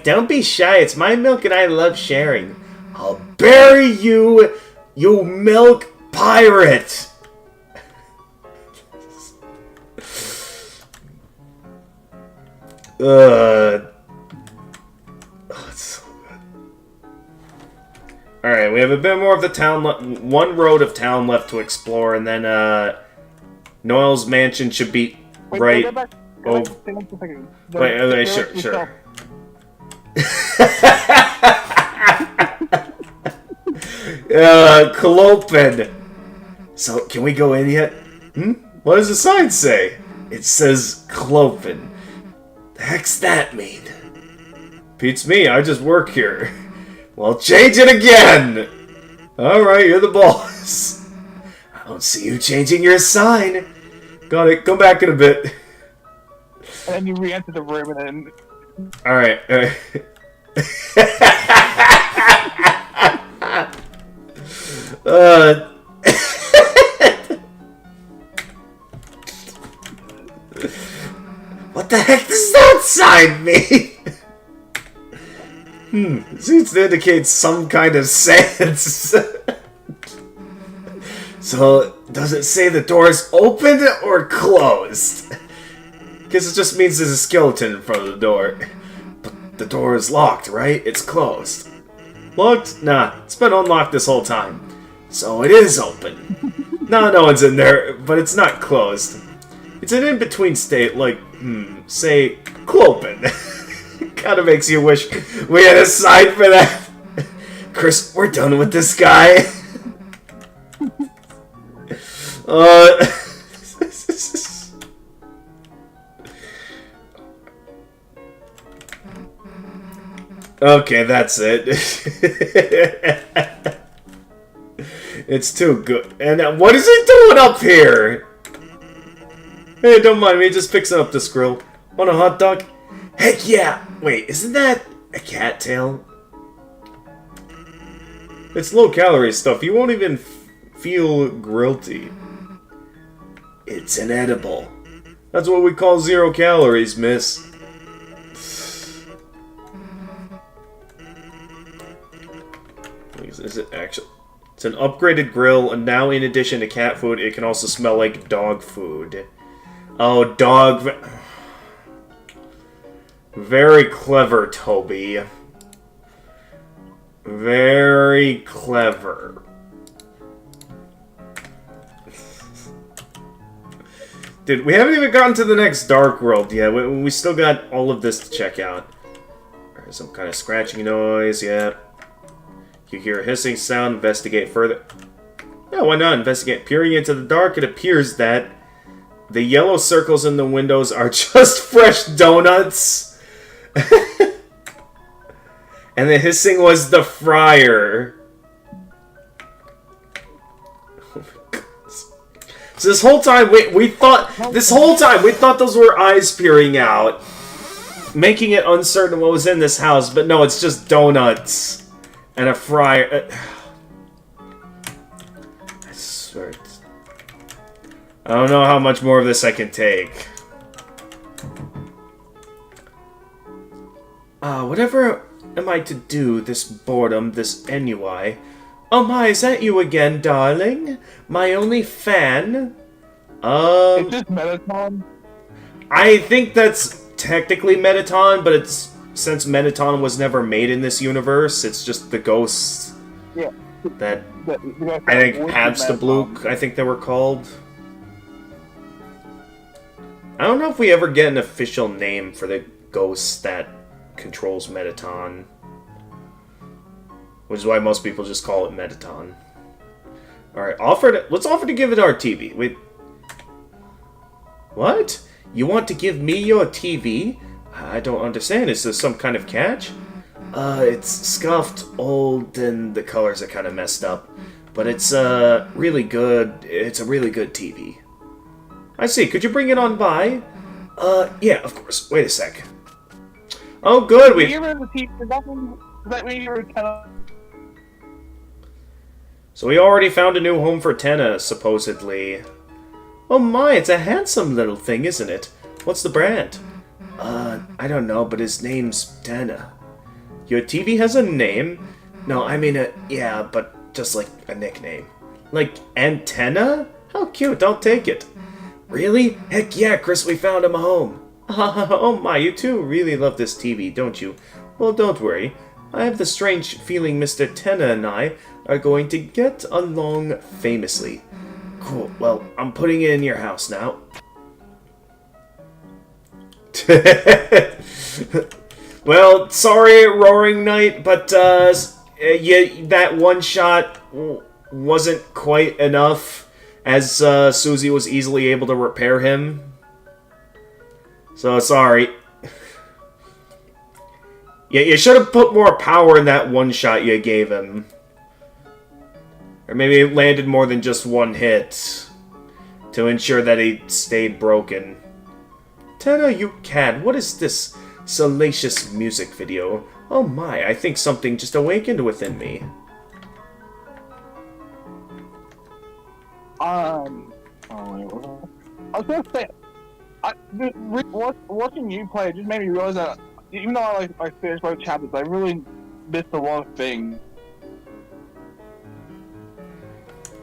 Don't be shy. It's my milk and I love sharing. I'll bury you, you milk pirate. Oh, it's so good. Alright, we have a bit more of the town one road of town left to explore, and then, Noel's mansion should be right... Wait, sure. Clopen. So, can we go in yet? What does the sign say? It says Clopen. The heck's that mean? Beats me, I just work here. Well, change it again! Alright, you're the boss. I don't see you changing your sign. Got it, come back in a bit. And then you re-enter the room and then... Alright. What the heck does that sign mean? Seems to indicate some kind of sense. So, does it say the door is open or closed? Guess it just means there's a skeleton in front of the door. But the door is locked, right? It's closed. Locked? Nah, it's been unlocked this whole time. So it is open. No one's in there, but it's not closed. It's an in-between state, say, Clopen. Kinda makes you wish we had a sign for that. Chris, we're done with this guy. Okay, that's it. It's too good. And what is it doing up here? Hey, don't mind me, just fixing up this grill. Want a hot dog? Heck yeah! Wait, isn't that a cattail? It's low-calorie stuff. You won't even feel guilty. It's inedible. That's what we call 0 calories, miss. Is it actually? It's an upgraded grill, and now in addition to cat food, it can also smell like dog food. Oh, dog... Very clever, Toby. Very clever. Dude, we haven't even gotten to the next Dark World yet. We still got all of this to check out. There's some kind of scratching noise, yeah. You hear a hissing sound, investigate further. Yeah, why not investigate? Peering into the dark, it appears that the yellow circles in the windows are just fresh donuts. And the hissing was the fryer. So this whole time we thought those were eyes peering out, making it uncertain what was in this house, but no, it's just donuts. And a fryer. I swear. I don't know how much more of this I can take. Whatever am I to do, this boredom, this ennui? Oh my, is that you again, darling? My only fan? Is this Metaton? I think that's technically Metaton, but it's... Since Metaton was never made in this universe, it's just the ghosts that I think Habstablook, I think they were called. I don't know if we ever get an official name for the ghost that controls Metaton. Which is why most people just call it Metaton. Alright, let's offer to give it our TV. Wait. What? You want to give me your TV? I don't understand. Is there some kind of catch? It's scuffed, old, and the colors are kind of messed up. But it's, really good. It's a really good TV. I see. Could you bring it on by? Yeah, of course. Wait a sec. Oh, good. So we already found a new home for Tenna, supposedly. Oh my, it's a handsome little thing, isn't it? What's the brand? I don't know, but his name's Tenna. Your TV has a name? No, I mean, yeah, but just like a nickname. Like, Antenna? How cute, I'll take it. Really? Heck yeah, Chris, we found him a home. Oh my, you two really love this TV, don't you? Well, don't worry. I have the strange feeling Mr. Tenna and I are going to get along famously. Cool, well, I'm putting it in your house now. Well, sorry, Roaring Knight, but yeah, that one shot wasn't quite enough, as Susie was easily able to repair him. So sorry. Yeah, you should have put more power in that one shot you gave him, or maybe it landed more than just one hit to ensure that he stayed broken. Tenna, you cat, what is this salacious music video? Oh my, I think something just awakened within me. Oh, I was gonna say, watching you play it just made me realize that even though I finished both chapters, I really missed a lot of things.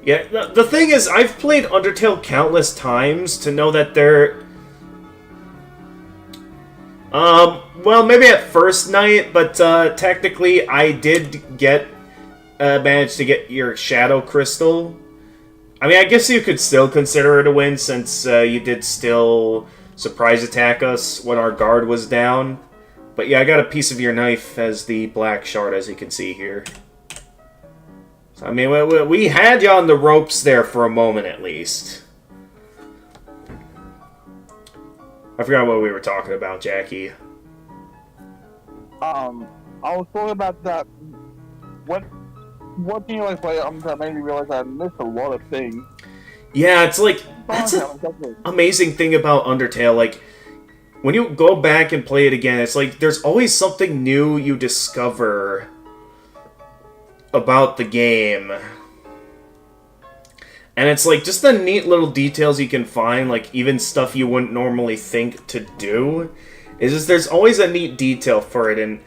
Yeah, the thing is, I've played Undertale countless times to know that there... well, maybe at first night, but technically I did get... manage to get your Shadow Crystal. I mean, I guess you could still consider it a win, since you did still surprise attack us when our guard was down. But yeah, I got a piece of your knife as the black shard, as you can see here. So, I mean, we had you on the ropes there for a moment, at least. I forgot what we were talking about, Jackie. I was talking about that. What do you like play? That made me realize I missed a lot of things. Yeah, it's like that's an amazing thing about Undertale. Like when you go back and play it again, it's like there's always something new you discover about the game. And it's like just the neat little details you can find, like even stuff you wouldn't normally think to do. It's just there's always a neat detail for it, and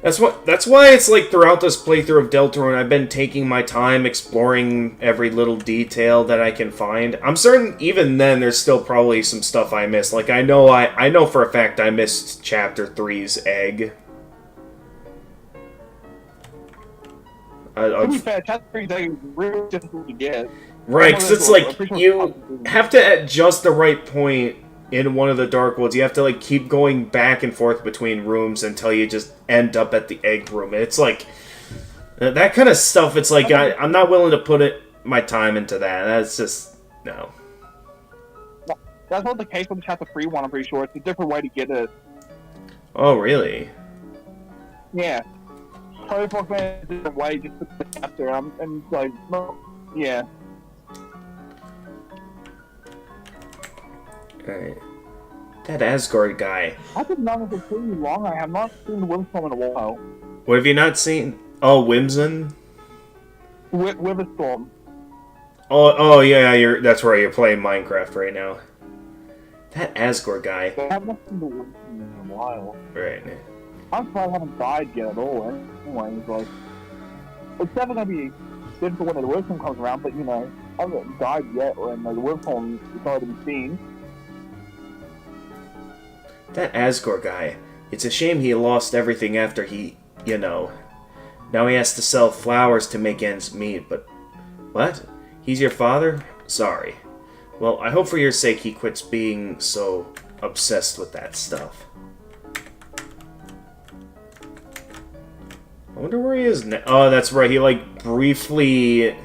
that's why it's like throughout this playthrough of Deltarune, I've been taking my time exploring every little detail that I can find. I'm certain even then there's still probably some stuff I missed. Like I know for a fact I missed Chapter 3's egg. To be fair, Chapter 3's egg is really difficult to get. Right, because it's like you have to adjust the right point in one of the Dark Worlds. You have to like keep going back and forth between rooms until you just end up at the egg room. And it's like that kind of stuff. It's like I'm not willing to put my time into that. That's just no. That's not the case with the Chapter 3 one. I'm pretty sure it's a different way to get it. Oh really? Yeah. Totally fuck man, a different way just to the chapter. And like no, yeah. Alright. That Asgard guy. I've been known for pretty long. I have not seen the Whimstorm in a while. What have you not seen? Oh, Whimsun? Whimstorm. Oh yeah, that's right, you're playing Minecraft right now. That Asgard guy. I have not seen the Whimstorm in a while. Right. I'm surprised I haven't died yet at all. Anyway, it's like... It's definitely going to be difficult when the Whimstorm comes around, but you know, I haven't died yet when the Whimstorm is already to be seen. That Asgore guy. It's a shame he lost everything after he, you know. Now he has to sell flowers to make ends meet, but... What? He's your father? Sorry. Well, I hope for your sake he quits being so obsessed with that stuff. I wonder where he is now. Oh, that's right. He, like, briefly...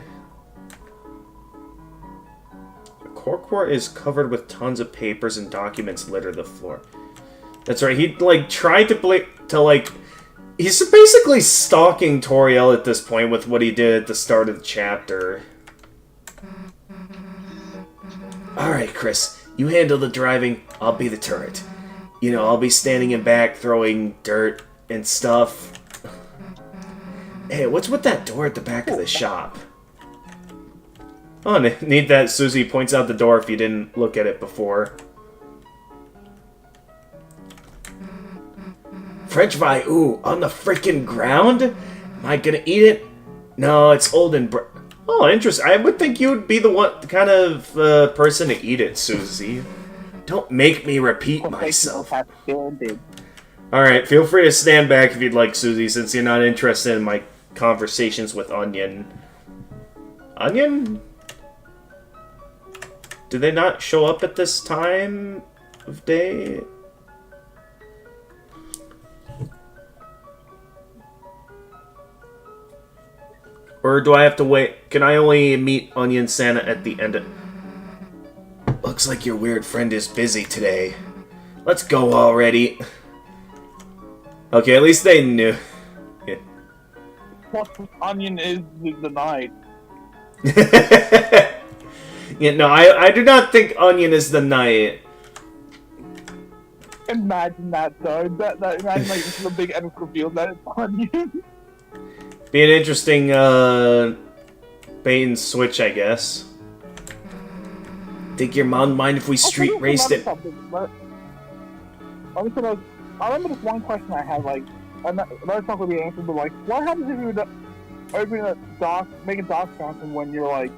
The Corkport is covered with tons of papers and documents litter the floor. That's right, he, like, tried to, like... He's basically stalking Toriel at this point with what he did at the start of the chapter. Alright, Chris, you handle the driving, I'll be the turret. You know, I'll be standing in back, throwing dirt and stuff. Hey, what's with that door at the back of the shop? Oh, neat that Susie points out the door if you didn't look at it before. French fry, ooh, on the freaking ground? Am I gonna eat it? No, it's old and oh, interesting. I would think you would be the kind of person to eat it, Susie. Don't make me repeat myself. Alright, feel free to stand back if you'd like, Susie, since you're not interested in my conversations with Onion. Onion? Do they not show up at this time of day? Or do I have to wait? Can I only meet Onion Santa at the end of... Looks like your weird friend is busy today. Let's go already. Okay, at least they knew. Yeah. What Onion is the knight? Yeah, no, I do not think Onion is the knight. Imagine that though. Imagine like this is a big end reveal that it's Onion. Be an interesting bait and switch, I guess. Think your mom mind if we street raced it? I remember this one question I had, like, and that's not going to be answered, but like, what happens if you would open make a dark fountain when you're like,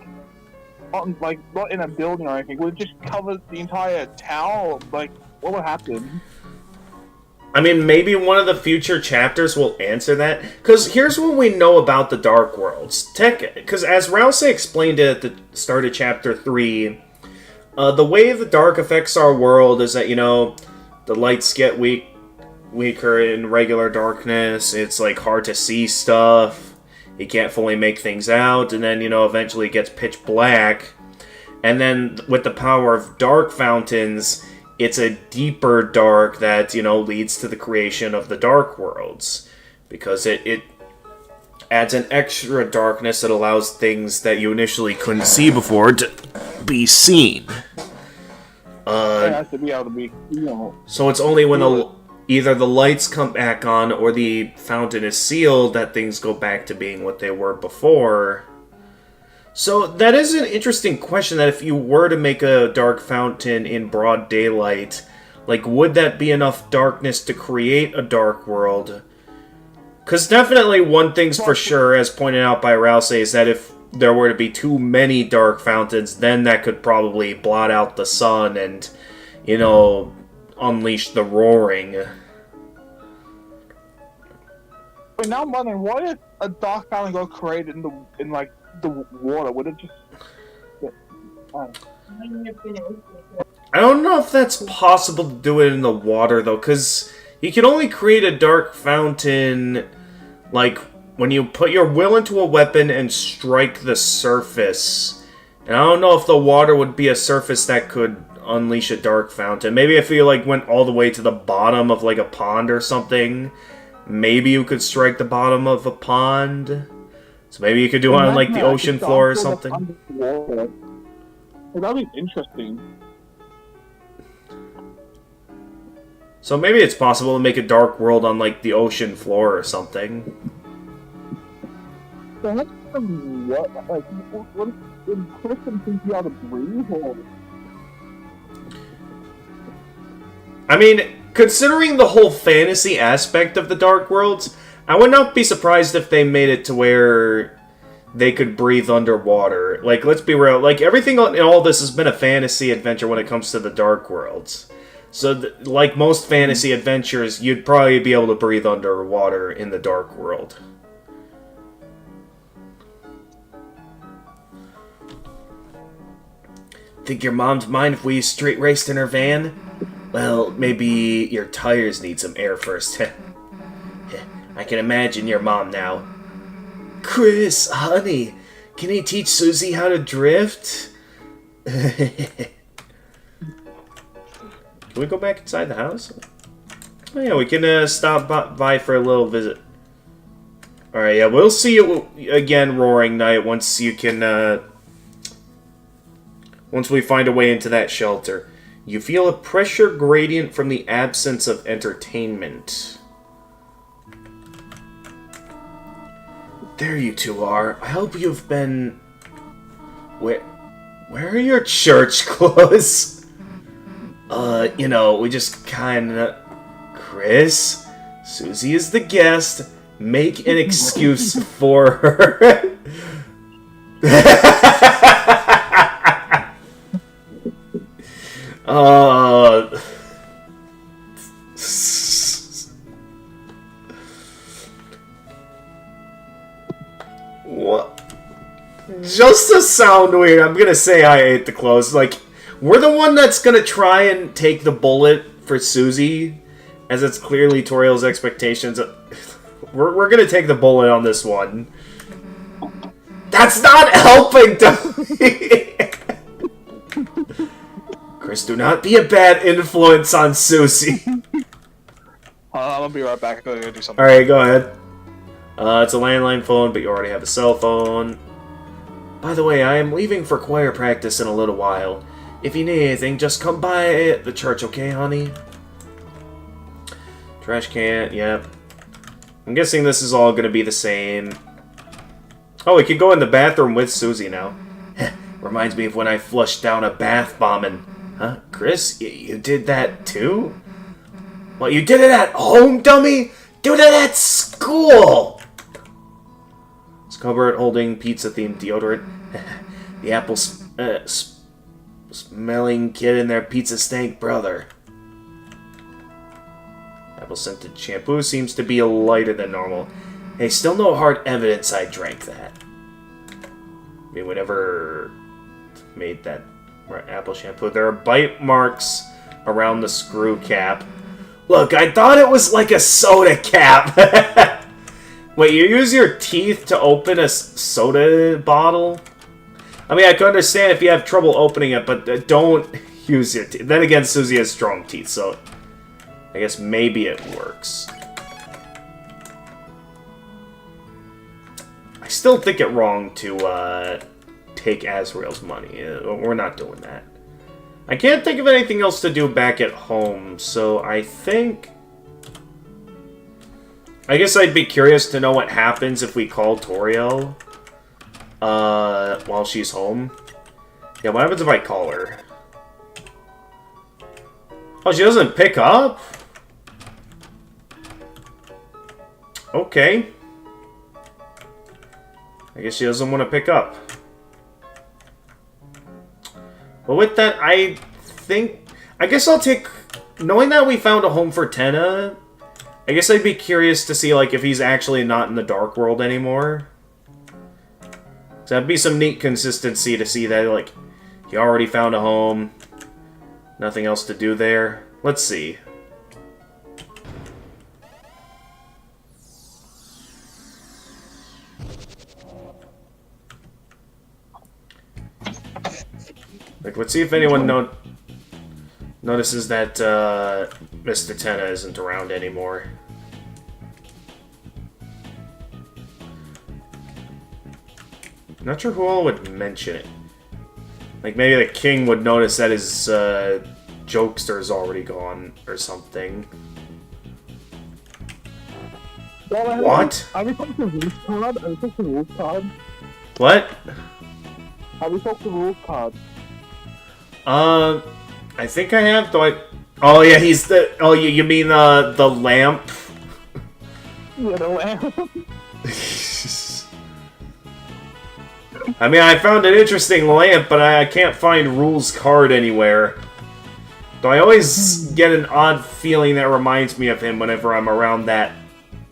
not in a building or anything? Would it just cover the entire town? Or, like, what would happen? I mean, maybe one of the future chapters will answer that. Because here's what we know about the Dark Worlds. Because as Rouse explained it at the start of Chapter 3, the way the dark affects our world is that, you know, the lights get weaker in regular darkness. It's, like, hard to see stuff. You can't fully make things out. And then, you know, eventually it gets pitch black. And then with the power of dark fountains... It's a deeper dark that, you know, leads to the creation of the Dark Worlds. because it adds an extra darkness that allows things that you initially couldn't see before to be seen. It has to be able to be, So it's only when either the lights come back on or the fountain is sealed that things go back to being what they were before. So that is an interesting question, that if you were to make a dark fountain in broad daylight, like, would that be enough darkness to create a dark world? Because definitely one thing's for sure, as pointed out by Rouse, is that if there were to be too many dark fountains, then that could probably blot out the sun and, unleash the roaring. But now I'm wondering, what if a dark fountain got created in the water? Would it just... I don't know if that's possible to do it in the water, though, because you can only create a dark fountain, like, when you put your will into a weapon and strike the surface. And I don't know if the water would be a surface that could unleash a dark fountain. Maybe if you, went all the way to the bottom of, a pond or something, maybe you could strike the bottom of a pond. So maybe you could do it on, the ocean floor or something. That'd be interesting. So maybe it's possible to make a dark world on, the ocean floor or something. So that's what? What would Kristen think you ought to breathe? Or... I mean, considering the whole fantasy aspect of the Dark Worlds, I would not be surprised if they made it to where they could breathe underwater. Let's be real. Everything in all this has been a fantasy adventure when it comes to the Dark Worlds. So, like most fantasy adventures, you'd probably be able to breathe underwater in the Dark World. Think your mom's mind if we straight raced in her van? Well, maybe your tires need some air first. I can imagine your mom now. Chris, honey, can you teach Susie how to drift? Can we go back inside the house? Oh yeah, we can stop by for a little visit. Alright, yeah, we'll see you again, Roaring Knight, once you can, once we find a way into that shelter. You feel a pressure gradient from the absence of entertainment. There you two are. I hope you've been... Where are your church clothes? We just kinda... Chris? Susie is the guest. Make an excuse for her. What? Just to sound weird, I'm gonna say I ate the clothes. We're the one that's gonna try and take the bullet for Susie, as it's clearly Toriel's expectations. We're gonna take the bullet on this one. That's not helping to Chris, do not be a bad influence on Susie. I'm gonna be right back. I'm gonna do something. Alright, go ahead. It's a landline phone, but you already have a cell phone. By the way, I am leaving for choir practice in a little while. If you need anything, just come by the church, okay, honey? Trash can, yep. I'm guessing this is all gonna be the same. Oh, we can go in the bathroom with Susie now. Reminds me of when I flushed down a bath bombing. Huh? Chris, you did that too? Well, you did it at home, dummy? Do it at school! It's cupboard holding pizza-themed deodorant. The apple smelling kid and their pizza stank brother. Apple-scented shampoo seems to be lighter than normal. Hey, still no hard evidence I drank that. I mean, we never made that apple shampoo. There are bite marks around the screw cap. Look, I thought it was like a soda cap. Wait, you use your teeth to open a soda bottle? I mean, I can understand if you have trouble opening it, but don't use your teeth. Then again, Susie has strong teeth, so I guess maybe it works. still think it wrong to take Azrael's money. We're not doing that. I can't think of anything else to do back at home, so I think... I guess I'd be curious to know what happens if we call Toriel while she's home. Yeah, what happens if I call her? Oh, she doesn't pick up? Okay. I guess she doesn't want to pick up. But with that, I guess I'll take... Knowing that we found a home for Tenna, I guess I'd be curious to see, like, if he's actually not in the Dark World anymore. So that'd be some neat consistency to see that, like, he already found a home. Nothing else to do there. Let's see. Like, let's see if anyone notices that Mr. Tenna isn't around anymore. Not sure who all would mention it. Like, maybe the king would notice that his jokester's already gone or something. What? Have we talked to Rules Card? Have we talked to Rules Card? What? Have we talked to Rules Card? I think I have, though Oh, yeah, he's the... Oh, you mean, the lamp? Yeah, the lamp. I mean, I found an interesting lamp, but I can't find Rules card anywhere. Though I always get an odd feeling that reminds me of him whenever I'm around that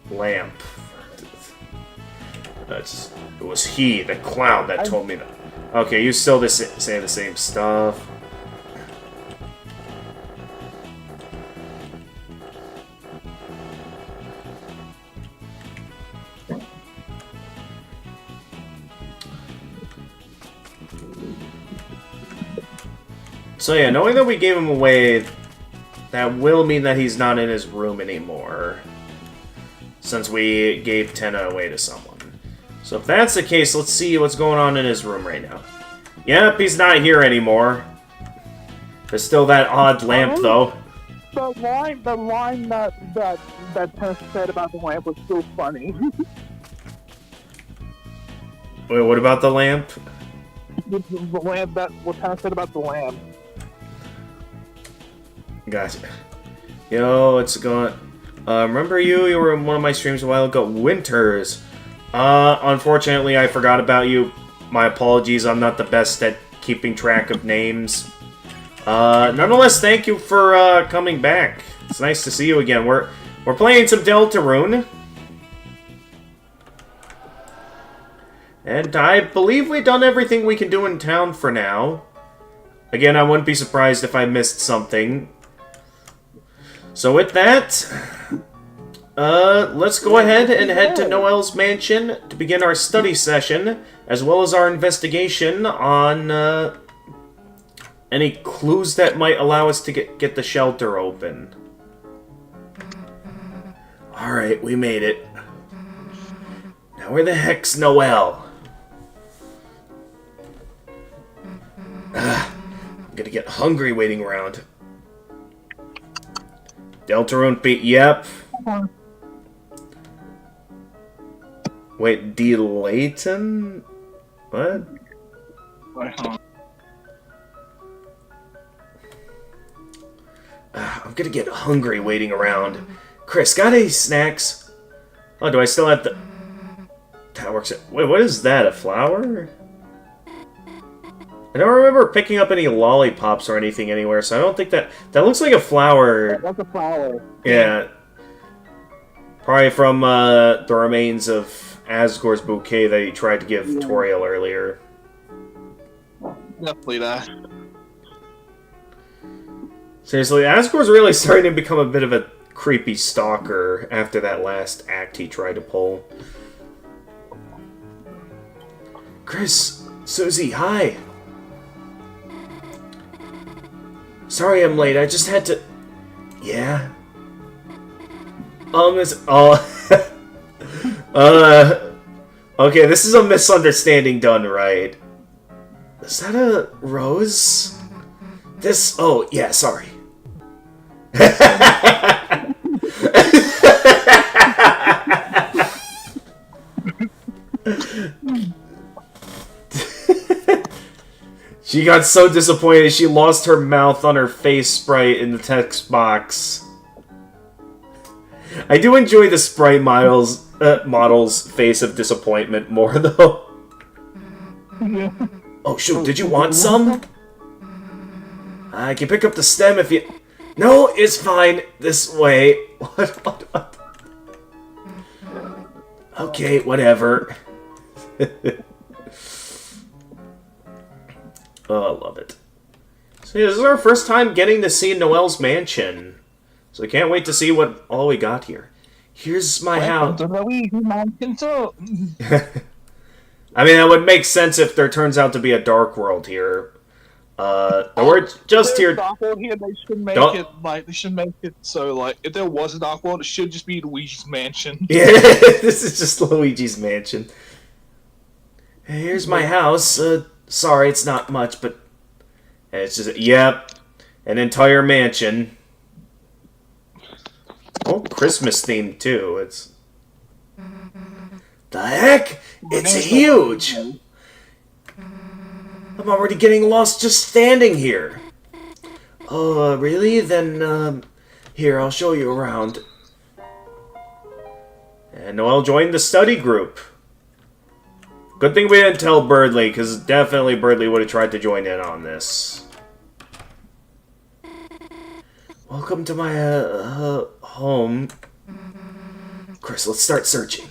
lamp. It was he, the clown, that told me that. Okay, you still say the same stuff. So yeah, knowing that we gave him away, that will mean that he's not in his room anymore. Since we gave Tenna away to someone. So if that's the case, let's see what's going on in his room right now. Yep, he's not here anymore. There's still that odd lamp, though. The line that Tenna said about the lamp was so funny. Wait, what about the lamp? The lamp, what Tenna said about the lamp. Gotcha. Yo, it's going... remember you? You were in one of my streams a while ago. Winters. Unfortunately, I forgot about you. My apologies, I'm not the best at keeping track of names. Nonetheless, thank you for, coming back. It's nice to see you again. We're playing some Deltarune. And I believe we've done everything we can do in town for now. Again, I wouldn't be surprised if I missed something. So with that, let's go ahead and head to Noel's mansion to begin our study session, as well as our investigation on any clues that might allow us to get the shelter open. Alright, we made it. Now where the heck's Noel? I'm gonna get hungry waiting around. Deltarune beat. Yep. Wait, Delayton? What? I'm gonna get hungry waiting around. Chris, got any snacks? Oh, do I still have the... That works. Wait, what is that? A flower? I don't remember picking up any lollipops or anything anywhere, so I don't think that... That looks like a flower. That's a flower. Yeah. Probably from the remains of Asgore's bouquet that he tried to give Toriel earlier. Definitely that. Seriously, Asgore's really starting to become a bit of a creepy stalker after that last act he tried to pull. Chris, Susie, hi. Sorry I'm late, I just had to... Yeah? Okay, this is a misunderstanding done right. Is that a rose? This... Oh, yeah, sorry. She got so disappointed she lost her mouth on her face sprite in the text box. I do enjoy the sprite model's face of disappointment more, though. Oh, shoot, did you want some? I can pick up the stem if you... No, it's fine. This way. What? Okay, whatever. Oh, I love it. So yeah, this is our first time getting to see Noelle's mansion. So I can't wait to see what all we got here. Here's my house. I mean, that would make sense if there turns out to be a dark world here. We're just here. Dark world here, they should make it like so like if there was a dark world, it should just be Luigi's mansion. Yeah, this is just Luigi's mansion. Here's my house. Sorry, it's not much, but it's just yep, an entire mansion. Oh, Christmas themed too. It's the heck. It's huge. I'm already getting lost just standing here. Oh, really? Then, here, I'll show you around. And Noelle joined the study group. Good thing we didn't tell Birdly, because definitely Birdly would have tried to join in on this. Welcome to my, home. Chris, let's start searching.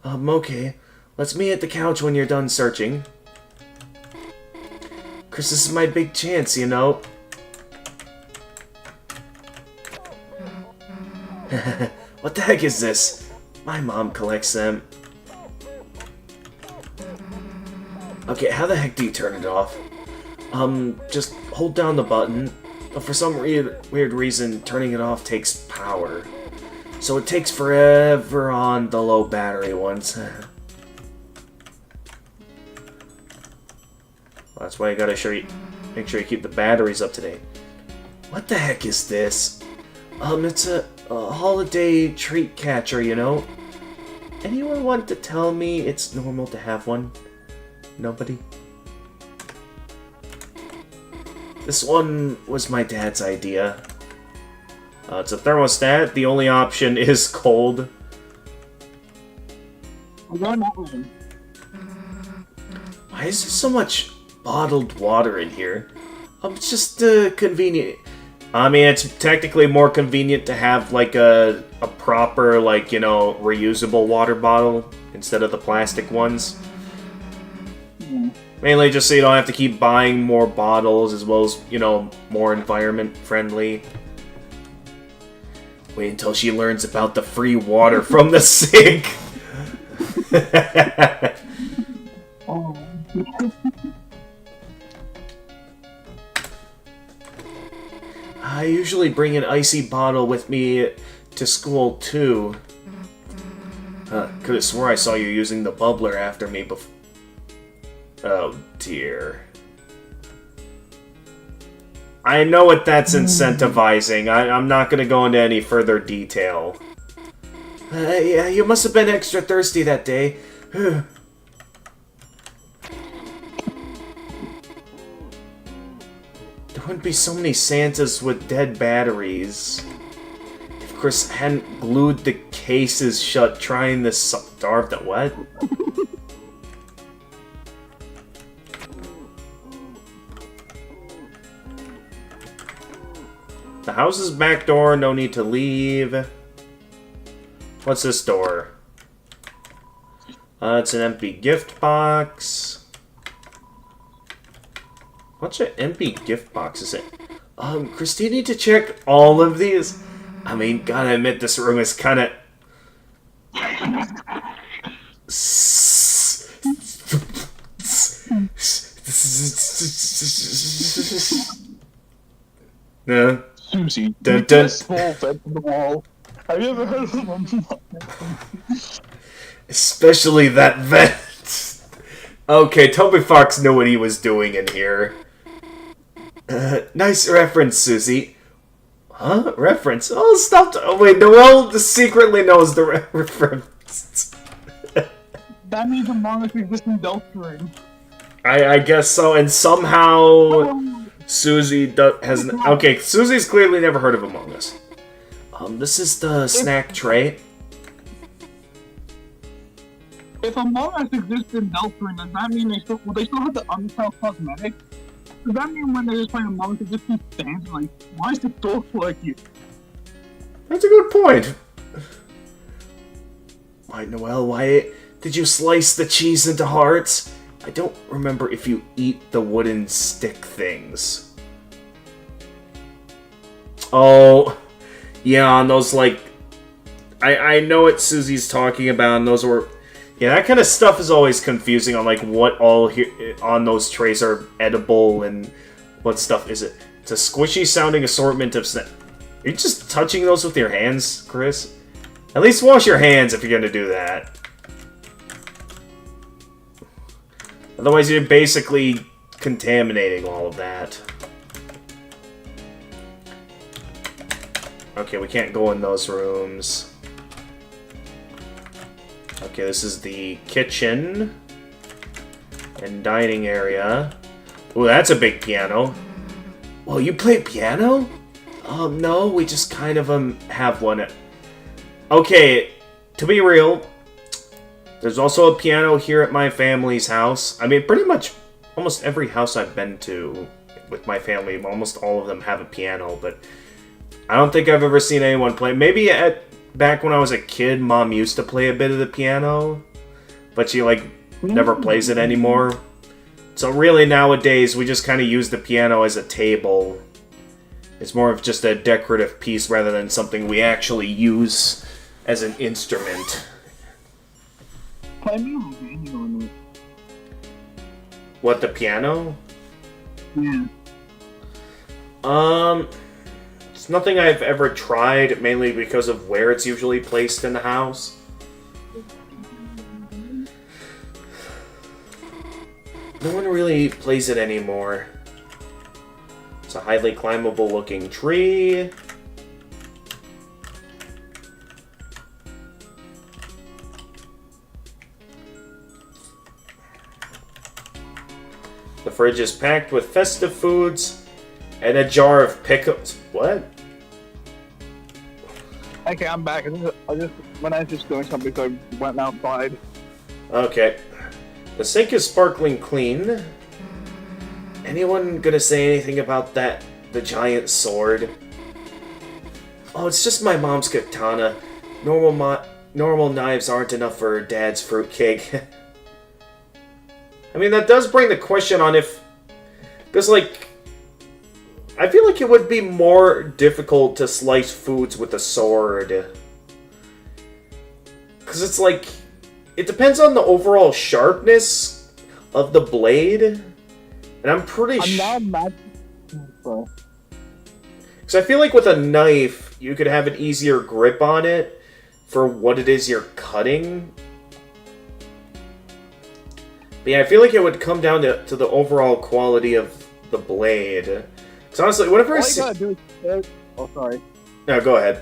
Okay. Let's meet at the couch when you're done searching. Chris, this is my big chance, you know. What the heck is this? My mom collects them. Okay, how the heck do you turn it off? Just hold down the button. But for some weird reason, turning it off takes power. So it takes forever on the low battery ones. That's why you gotta make sure you keep the batteries up to date. What the heck is this? It's a holiday treat catcher, you know? Anyone want to tell me it's normal to have one? Nobody? This one was my dad's idea. It's a thermostat. The only option is cold. I'm not one. Why is there so much bottled water in here? It's just convenient. I mean, it's technically more convenient to have like a proper, like, you know, reusable water bottle instead of the plastic ones. Mainly just so you don't have to keep buying more bottles, as well as, you know, more environment friendly. Wait until she learns about the free water from the sink. I usually bring an icy bottle with me to school too. Could have swore I saw you using the bubbler after me before. Oh dear. I know what that's incentivizing. I'm not gonna go into any further detail. Yeah, you must have been extra thirsty that day. There wouldn't be so many Santas with dead batteries. If Chris hadn't glued the cases shut trying to starve the what? The house's back door, no need to leave. What's this door? It's an empty gift box. What's an empty gift box? Is it? Chris, do you need to check all of these? I mean, gotta admit, this room is kind of... No. Susie, dun. small vent in the wall. Have you ever heard of them? Especially that vent. Okay, Toby Fox knew what he was doing in here. Nice reference, Susie. Huh? Reference? Oh, stop. Oh, wait, Noelle secretly knows the reference. That means Among Us exists in Deltarune. I guess so, and somehow Susie has... Okay, Susie's clearly never heard of Among Us. This is the snack tray. If Among Us exists in Deltarune, does that mean they still have the Unfell cosmetics? Does that mean when they're just playing Among Us, it just keeps dancing like, why is it so like you? That's a good point. Why, Noelle, why did you slice the cheese into hearts? I don't remember if you eat the wooden stick things. Oh, yeah, on those, like... I know what Susie's talking about, and those were... Yeah, that kind of stuff is always confusing on, like, what all here on those trays are edible and what stuff is it. It's a squishy-sounding assortment of snacks. Are you just touching those with your hands, Chris? At least wash your hands if you're gonna do that. Otherwise, you're basically contaminating all of that. Okay, we can't go in those rooms. Okay, this is the kitchen and dining area. Ooh, that's a big piano. Well, you play piano? No, we just kind of have one. Okay, to be real, there's also a piano here at my family's house. I mean, pretty much almost every house I've been to with my family, almost all of them have a piano, but I don't think I've ever seen anyone play. Maybe back when I was a kid, Mom used to play a bit of the piano, but she, like, never plays it anymore. So really, nowadays, we just kind of use the piano as a table. It's more of just a decorative piece rather than something we actually use as an instrument. What, the piano? Yeah. It's nothing I've ever tried, mainly because of where it's usually placed in the house. No one really plays it anymore. It's a highly climbable looking tree. The fridge is packed with festive foods and a jar of pickles. What? Okay, I'm back. When I was just doing something, so I went outside. Okay. The sink is sparkling clean. Anyone gonna say anything about that? The giant sword? Oh, it's just my mom's katana. Normal knives aren't enough for Dad's fruitcake. I mean, that does bring the question on if... Because, like... I feel like it would be more difficult to slice foods with a sword. Because it's like... It depends on the overall sharpness of the blade. And I'm pretty sure... I'm not mad. Because I feel like with a knife, you could have an easier grip on it for what it is you're cutting. But yeah, I feel like it would come down to the overall quality of the blade. Because honestly, whenever I see... All you gotta do is... Oh, sorry. No, go ahead.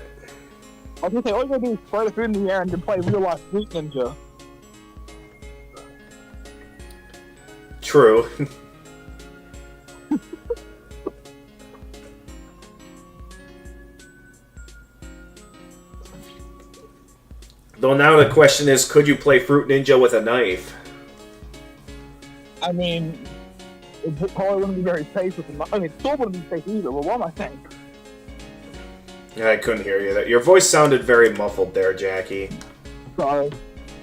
I was gonna say, all you gotta do is fly the food in the air and then play real life Fruit Ninja. True. Though now the question is, could you play Fruit Ninja with a knife? I mean, it probably wouldn't be very safe with a knife. I mean, it still wouldn't be safe either, but what am I saying? Yeah, I couldn't hear you. Your voice sounded very muffled there, Jackie. Sorry.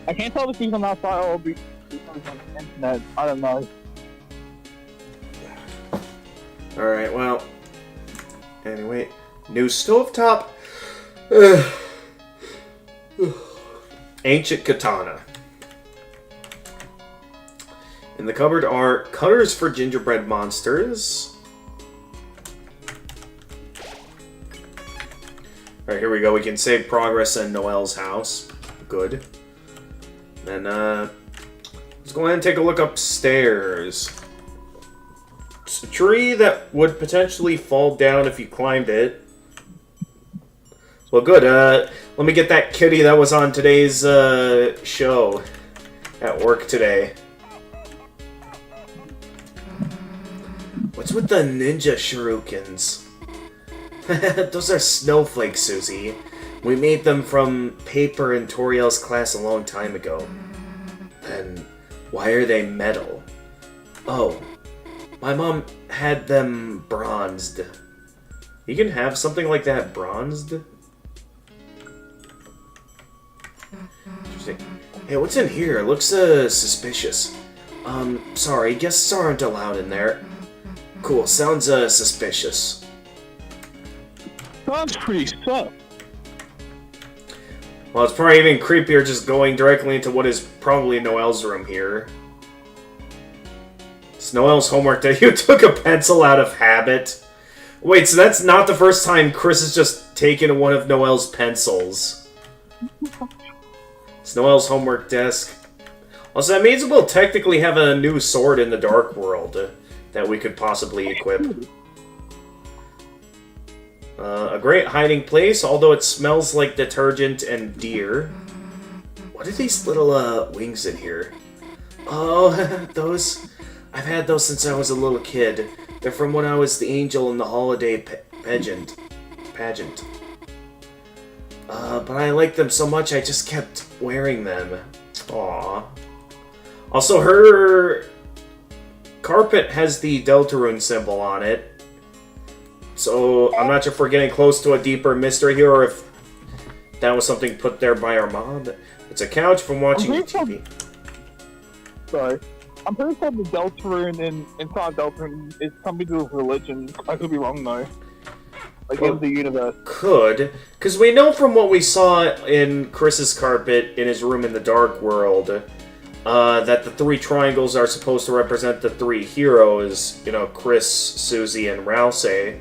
I can't tell if he's on outside or be on the internet. I don't know. Alright, well... Anyway, new stovetop. Ancient katana. In the cupboard are cutters for gingerbread monsters. Alright, here we go. We can save progress in Noelle's house. Good. And, let's go ahead and take a look upstairs. It's a tree that would potentially fall down if you climbed it. Well, good. Let me get that kitty that was on today's, show at work today. What's with the ninja shurikens? Those are snowflakes, Susie. We made them from paper in Toriel's class a long time ago. Then, why are they metal? Oh, my mom had them bronzed. You can have something like that bronzed? Interesting. Hey, what's in here? It looks, suspicious. Sorry, guests aren't allowed in there. Cool, sounds, suspicious. Sounds pretty sus. Well, it's probably even creepier just going directly into what is probably Noelle's room here. It's Noelle's homework day. You took a pencil out of habit. Wait, so that's not the first time Chris has just taken one of Noelle's pencils. It's Noelle's homework desk. Also, that means we'll technically have a new sword in the Dark World that we could possibly equip. A great hiding place, although it smells like detergent and deer. What are these little, wings in here? Oh, those... I've had those since I was a little kid. They're from when I was the angel in the holiday pageant. But I liked them so much I just kept wearing them. Aww. Also, her carpet has the Deltarune symbol on it. So, I'm not sure if we're getting close to a deeper mystery here, or if that was something put there by our mom. It's a couch from watching TV. Sorry. I'm pretty sure the Deltarune inside Deltarune is something to do with religion. I could be wrong, though. Like, in the universe. Could. Because we know from what we saw in Chris's carpet in his room in the Dark World, that the three triangles are supposed to represent the three heroes, you know, Chris, Susie, and Rousey.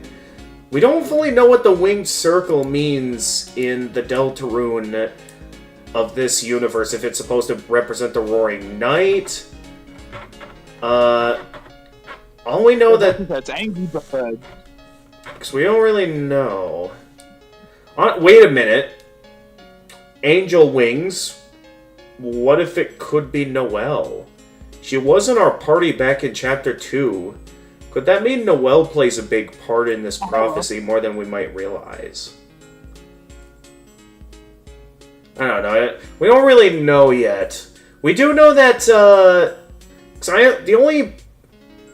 We don't fully know what the winged circle means in the Deltarune of this universe, if it's supposed to represent the Roaring Night. All we know that's Angry Bird. Because we don't really know. Wait a minute. Angel Wings. What if it could be Noelle? She was in our party back in Chapter 2. Could that mean Noelle plays a big part in this prophecy more than we might realize? I don't know. We don't really know yet. We do know that, the only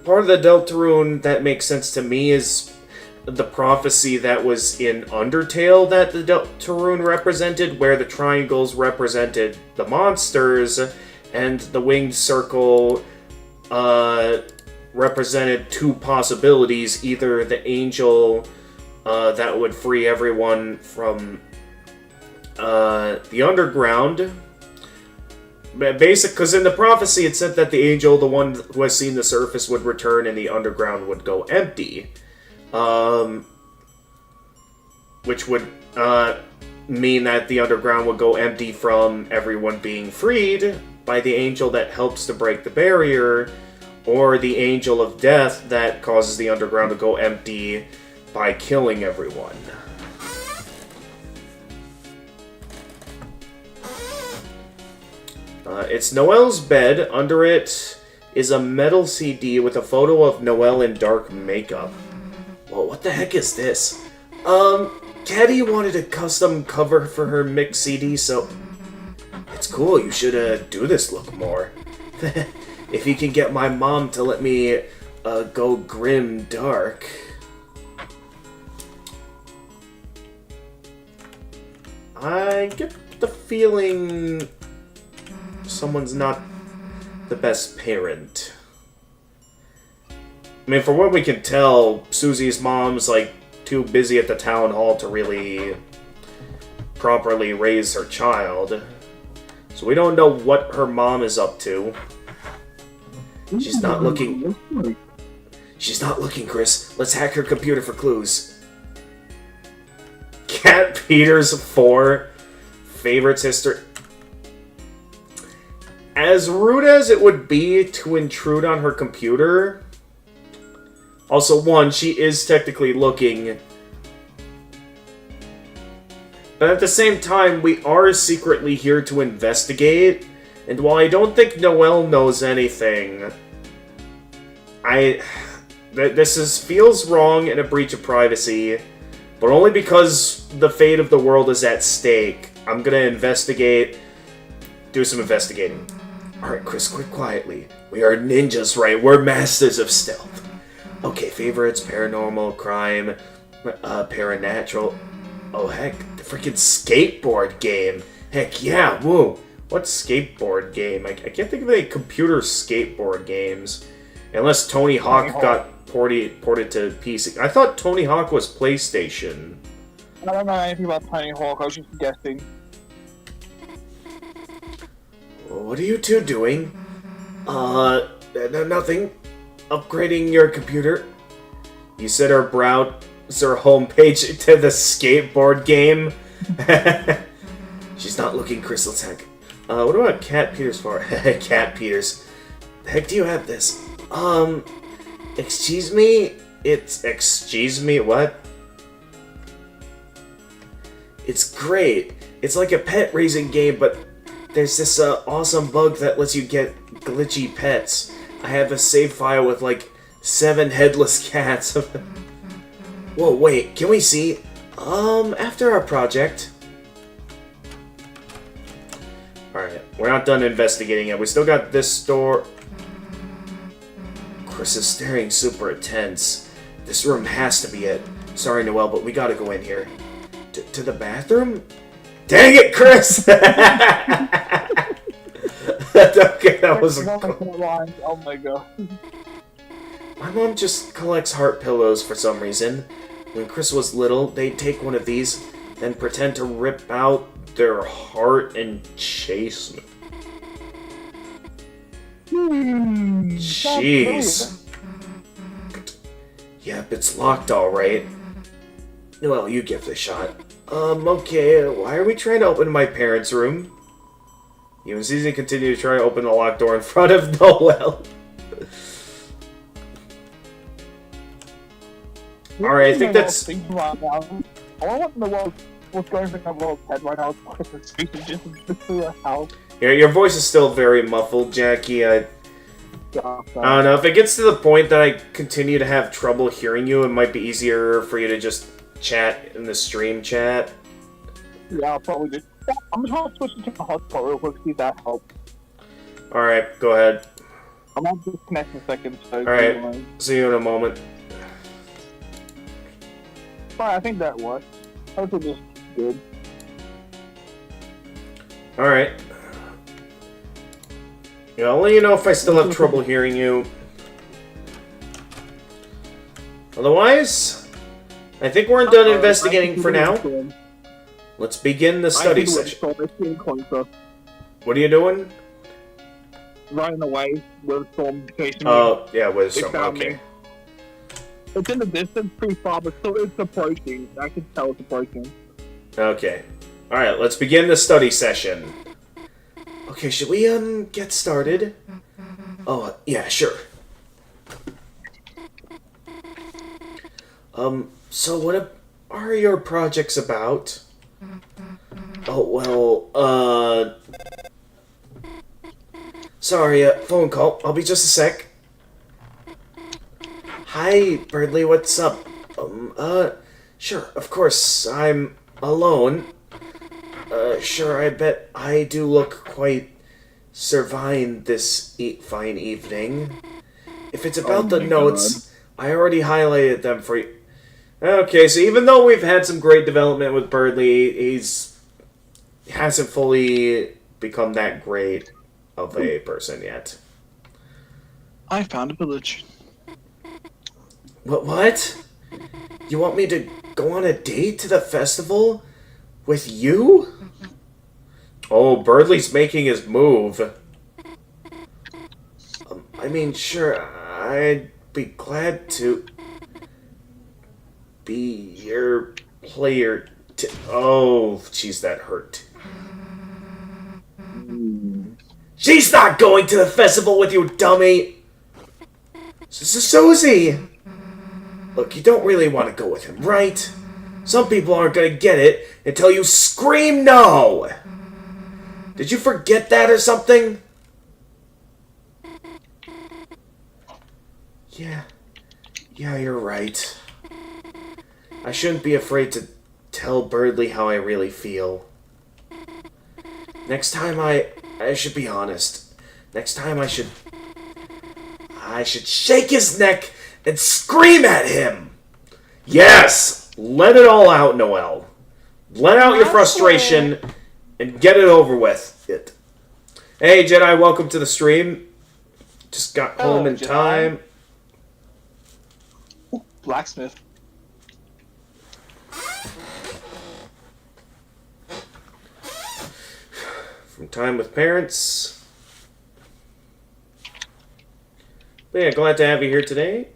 part of the Deltarune that makes sense to me is the prophecy that was in Undertale that the Deltarune represented, where the triangles represented the monsters, and the winged circle represented two possibilities, either the angel that would free everyone from the underground. Because in the prophecy it said that the angel, the one who has seen the surface, would return and the underground would go empty. Which would mean that the underground would go empty from everyone being freed by the angel that helps to break the barrier, or the angel of death that causes the underground to go empty by killing everyone. It's Noelle's bed. Under it is a metal CD with a photo of Noelle in dark makeup. Well, what the heck is this? Caddy wanted a custom cover for her mix CD, so... It's cool, you should, do this look more. If you can get my mom to let me, go grim dark. I get the feeling someone's not the best parent. I mean, for what we can tell, Susie's mom's, like, too busy at the town hall to really properly raise her child. So we don't know what her mom is up to. She's not looking... She's not looking, Chris. Let's hack her computer for clues. Cat Peters 4 favorites history. as rude as it would be to intrude on her computer, also, one, she is technically looking, but at the same time, we are secretly here to investigate, and while I don't think Noelle knows anything, this feels wrong and a breach of privacy, but only because the fate of the world is at stake. I'm gonna investigate, do some investigating. Alright, Chris, quit quietly. We are ninjas, right? We're masters of stealth. Okay, favorites, paranormal, crime, paranatural. Oh, heck, the freaking skateboard game. Heck yeah, woo. What skateboard game? I can't think of any computer skateboard games. Unless Tony Hawk got ported to PC. I thought Tony Hawk was PlayStation. I don't know anything about Tony Hawk, I was just guessing. What are you two doing? Nothing. Upgrading your computer. You said our browser homepage to the skateboard game. She's not looking crystal tech. What about Cat Peters for? Cat Peters. The heck do you have this? Excuse me? Excuse me, what? It's great. It's like a pet raising game, but there's this awesome bug that lets you get glitchy pets. I have a save file with like 7 headless cats. Whoa, wait, can we see? After our project. Alright, we're not done investigating yet. We still got this door. Chris is staring super intense. This room has to be it. Sorry, Noelle, but we gotta go in here. To the bathroom? Dang it, Chris! Okay, that was oh my god. My mom just collects heart pillows for some reason. When Chris was little, they'd take one of these and pretend to rip out their heart and chase me. Jeez. Yep, it's locked alright. Well, you give it a shot. Okay, why are we trying to open my parents' room? You and Zizi continue to try to open the locked door in front of Noelle. Alright, I think that's... I want to know what's going through Noelle's head right now. Your voice is still very muffled, Jackie. I don't know. If it gets to the point that I continue to have trouble hearing you, it might be easier for you to just chat in the stream chat. Yeah, I'll probably just... I'm just going to switch to the hotspot real quick, see if that helps. Alright, go ahead. I'm going to disconnect in a second, so... Alright, see you in a moment. Alright, I think that worked. Hopefully this is good. Alright. Yeah, I'll let you know if I still have trouble hearing you. Otherwise, I think we're done investigating for now. Let's begin the study session. What are you doing? Running away with storm. Oh, yeah, with storm. Okay. It's in the distance, pretty far, but still it's approaching. I can tell it's approaching. Okay. Alright, let's begin the study session. Okay, should we, get started? Oh, yeah, sure. So what are your projects about? Oh, well, sorry, phone call. I'll be just a sec. Hi, Birdley, what's up? Sure, of course, I'm alone. Sure, I bet I do look quite servine this fine evening. If it's about the notes, I already highlighted them for you. Okay, so even though we've had some great development with Birdley, he hasn't fully become that great of a person yet. I found a village. What? You want me to go on a date to the festival? With you? Oh, Birdley's making his move. I mean, sure, I'd be glad to be your player. Oh, jeez, that hurt. She's not going to the festival with you, dummy! Susie! Look, you don't really want to go with him, right? Some people aren't going to get it until you scream no! Did you forget that or something? Yeah, you're right. I shouldn't be afraid to tell Birdley how I really feel. Next time I should be honest. Next time I should shake his neck and scream at him. Yes! Let it all out, Noelle. Let out your frustration and get it over with. Hey, Jedi, welcome to the stream. Just got home in time. Ooh, blacksmith. From time with parents. But yeah, glad to have you here today.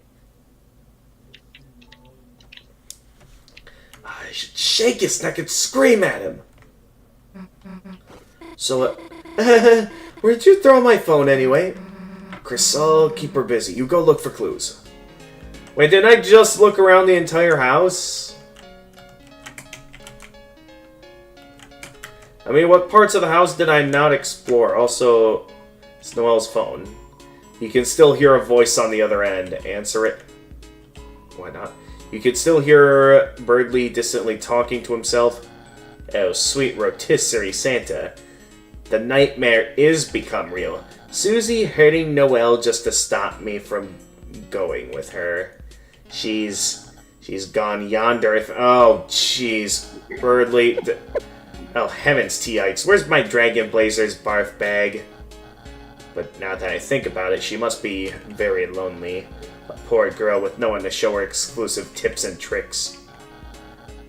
I should shake his neck and scream at him. So, where'd you throw my phone anyway? Chris, I'll keep her busy. You go look for clues. Wait, didn't I just look around the entire house? I mean, what parts of the house did I not explore? Also, it's Noelle's phone. You can still hear a voice on the other end. Answer it. Why not? You can still hear Birdley distantly talking to himself. Oh, sweet rotisserie Santa. The nightmare is become real. Susie hurting Noelle just to stop me from going with her. She's gone yonder. Oh, jeez. Birdley... Oh, heavens, T-ites. Where's my Dragon Blazer's barf bag? But now that I think about it, she must be very lonely. A poor girl with no one to show her exclusive tips and tricks.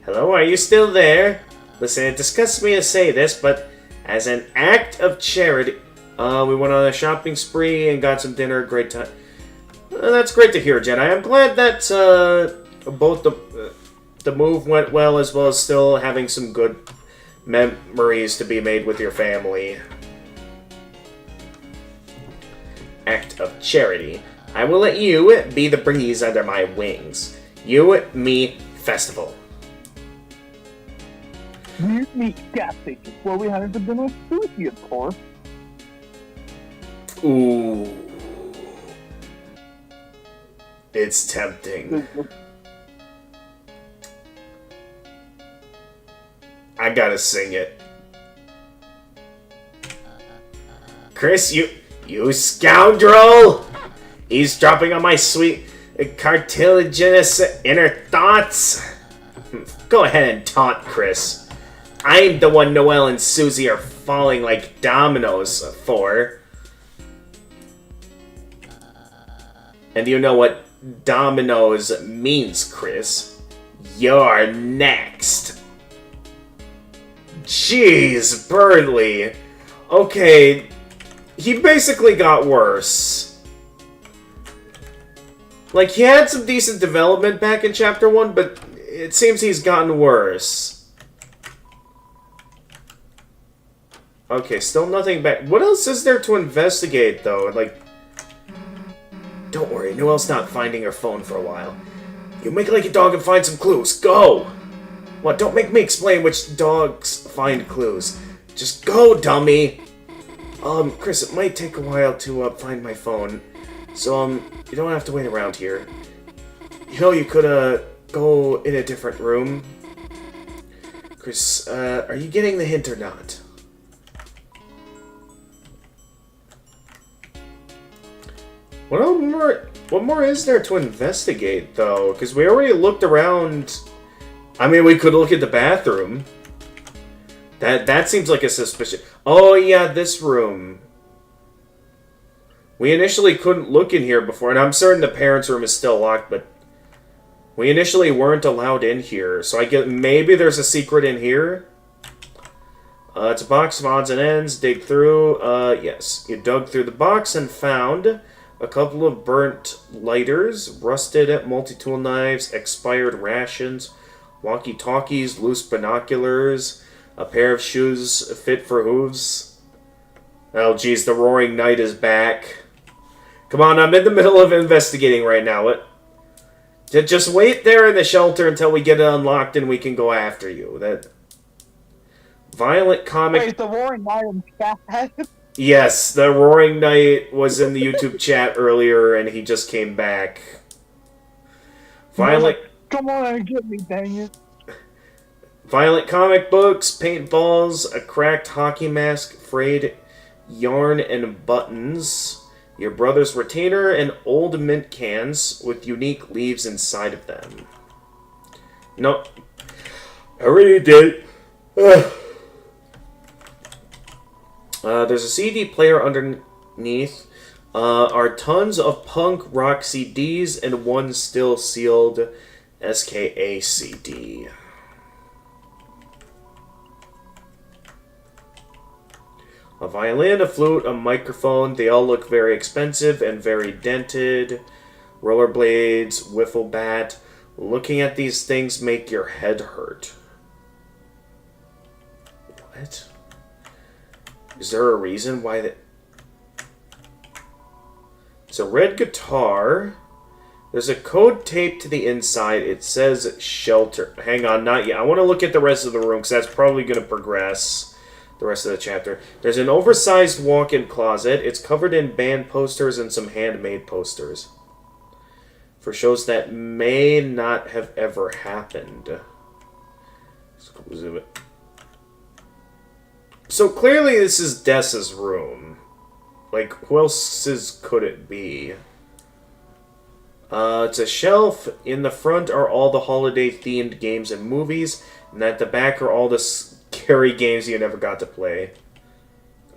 Hello, are you still there? Listen, it disgusts me to say this, but as an act of charity... we went on a shopping spree and got some dinner. Great time. That's great to hear, Jedi. I'm glad that both the move went well as still having some good memories to be made with your family. Act of charity. I will let you be the breeze under my wings. You, me, festival. You meet gas station. Well, we had to dinner with Susie, of course. Ooh. It's tempting. I gotta sing it. Chris, you scoundrel! Eavesdropping on my sweet, cartilaginous inner thoughts? Go ahead and taunt, Chris. I'm the one Noelle and Susie are falling like dominoes for. And you know what dominoes means, Chris. You're next. Jeez, Birdley. Okay, he basically got worse. Like, he had some decent development back in Chapter 1, but it seems he's gotten worse. Okay, still nothing back. What else is there to investigate, though? Like, don't worry, Noelle's not finding her phone for a while. You make like a dog and find some clues. Go! What, don't make me explain which dogs find clues. Just go, dummy! Chris, it might take a while to find my phone. So, you don't have to wait around here. You know, you could, go in a different room. Chris, are you getting the hint or not? What more is there to investigate, though? Because we already looked around. I mean, we could look at the bathroom. That seems like a suspicion. Oh, yeah, this room. We initially couldn't look in here before, and I'm certain the parents' room is still locked, but we initially weren't allowed in here. So I get maybe there's a secret in here. It's a box of odds and ends. Dig through. Yes. You dug through the box and found a couple of burnt lighters, rusted multi-tool knives, expired rations, walkie-talkies, loose binoculars, a pair of shoes fit for hooves. Oh, geez, the Roaring Knight is back. Come on, I'm in the middle of investigating right now. What? Just wait there in the shelter until we get it unlocked and we can go after you. That violent comic. Wait, the Roaring Knight in chat? Yes, the Roaring Knight was in the YouTube chat earlier and he just came back. Violent. Come on and get me, dang it. Violent comic books, paintballs, a cracked hockey mask, frayed yarn and buttons, your brother's retainer, and old mint cans with unique leaves inside of them. No, I already did. There's a CD player underneath. Are tons of punk rock CDs and one still sealed SKA CD. A violin, a flute, a microphone. They all look very expensive and very dented. Rollerblades, wiffle bat. Looking at these things make your head hurt. What? Is there a reason why that... It's a red guitar. There's a code taped to the inside. It says shelter. Hang on, not yet. I want to look at the rest of the room because that's probably going to progress the rest of the chapter. There's an oversized walk-in closet. It's covered in band posters and some handmade posters for shows that may not have ever happened. So clearly this is Dessa's room. Like, who else's could it be? It's a shelf. In the front are all the holiday-themed games and movies, and at the back are all the scary games you never got to play.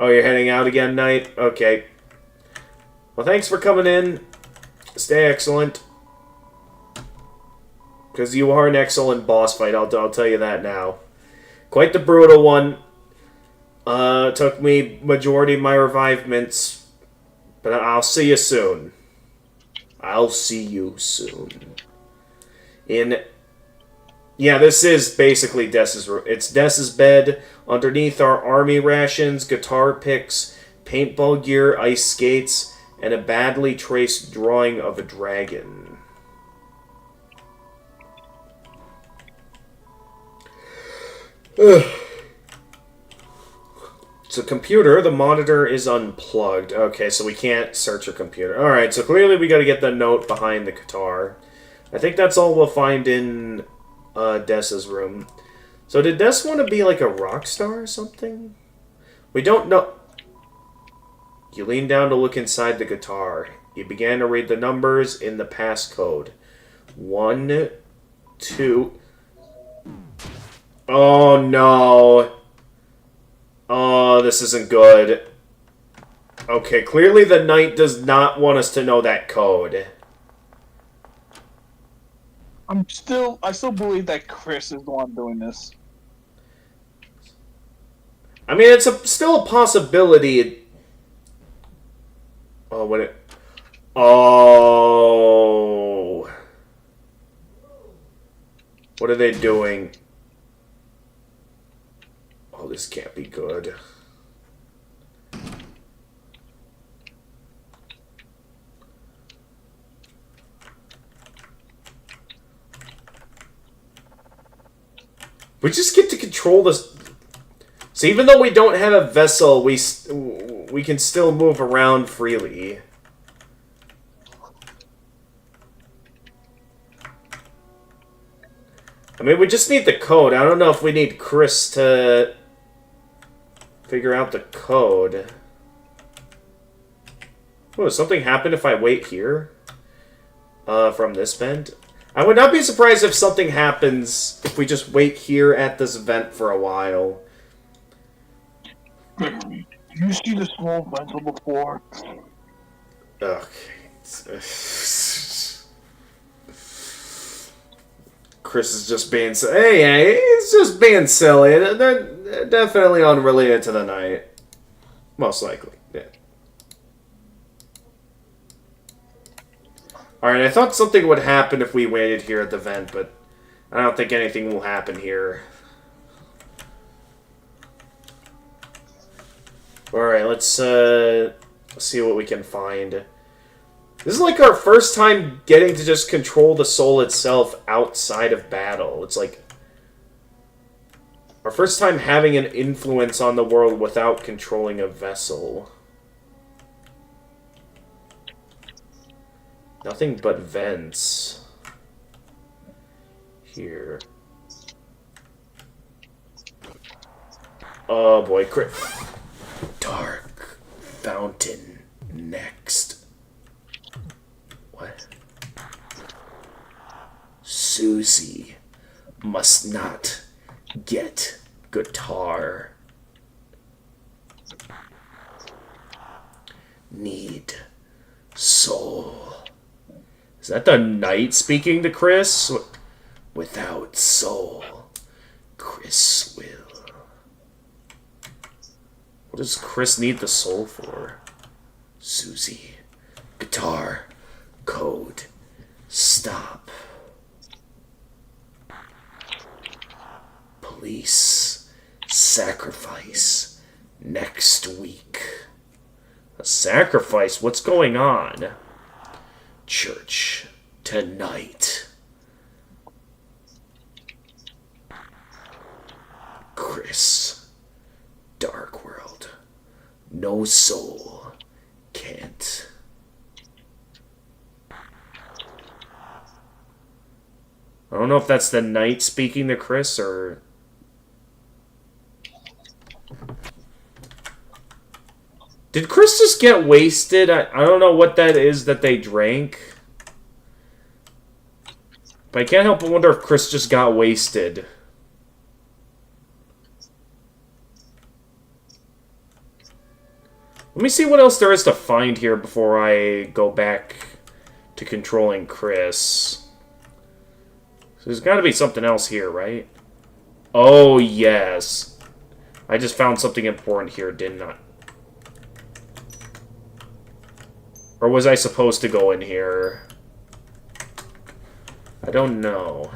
Oh, you're heading out again, Knight? Okay. Well, thanks for coming in. Stay excellent. Because you are an excellent boss fight, I'll tell you that now. Quite the brutal one. Took me majority of my revivements, but I'll see you soon. I'll see you soon. Yeah, this is basically Dessa's room. It's Dessa's bed. Underneath are army rations, guitar picks, paintball gear, ice skates, and a badly traced drawing of a dragon. It's a computer. The monitor is unplugged. Okay, so we can't search your computer. Alright, so clearly we gotta get the note behind the guitar. I think that's all we'll find in Dessa's room. So did Des want to be like a rock star or something? We don't know. You lean down to look inside the guitar. You began to read the numbers in the passcode. 1, 2... Oh no. Oh, this isn't good. Okay, clearly the knight does not want us to know that code. I still believe that Chris is the one doing this. I mean, it's still a possibility. Oh, what it... Oh. What are they doing? Oh, this can't be good. We just get to control this. So even though we don't have a vessel, we can still move around freely. I mean, we just need the code. I don't know if we need Chris to figure out the code. Oh, does something happen if I wait here? From this vent? I would not be surprised if something happens if we just wait here at this vent for a while. Did you see the small vessel before? Okay. Chris is just being silly. Hey, he's just being silly. They're definitely unrelated to the night. Most likely, yeah. Alright, I thought something would happen if we waited here at the vent, but I don't think anything will happen here. Alright, let's see what we can find. This is like our first time getting to just control the soul itself outside of battle. It's like our first time having an influence on the world without controlling a vessel. Nothing but vents. Here. Oh boy, Dark fountain next. What? Susie must not get guitar. Need soul. Is that the knight speaking to Chris? Without soul, Chris will. What does Chris need the soul for? Susie. Guitar. Code. Stop. Police. Sacrifice. Next week. A sacrifice? What's going on? Church. Tonight. Chris. Dark world. No soul. Can't. I don't know if that's the knight speaking to Chris or... Did Chris just get wasted? I don't know what that is that they drank. But I can't help but wonder if Chris just got wasted. Let me see what else there is to find here before I go back to controlling Chris. So there's got to be something else here, right? Oh, yes. I just found something important here, didn't I? Or was I supposed to go in here? I don't know.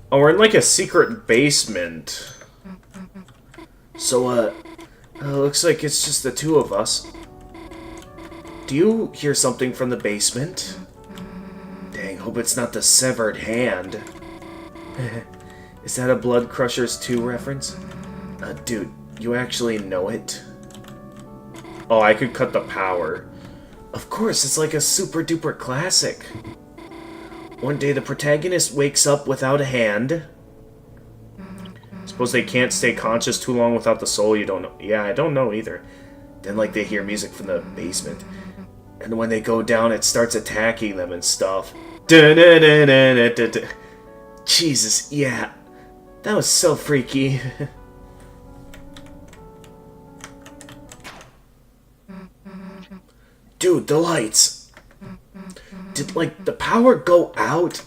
Oh, we're in like a secret basement. So, looks like it's just the two of us. Do you hear something from the basement? Dang, hope it's not the severed hand. Is that a Blood Crushers 2 reference? Dude, you actually know it? Oh, I could cut the power. Of course, it's like a super duper classic. One day the protagonist wakes up without a hand. Suppose they can't stay conscious too long without the soul, you don't know. Yeah, I don't know either. Then, like, they hear music from the basement. And when they go down, it starts attacking them and stuff. Jesus, yeah. That was so freaky. Dude, the lights. Did, like, the power go out?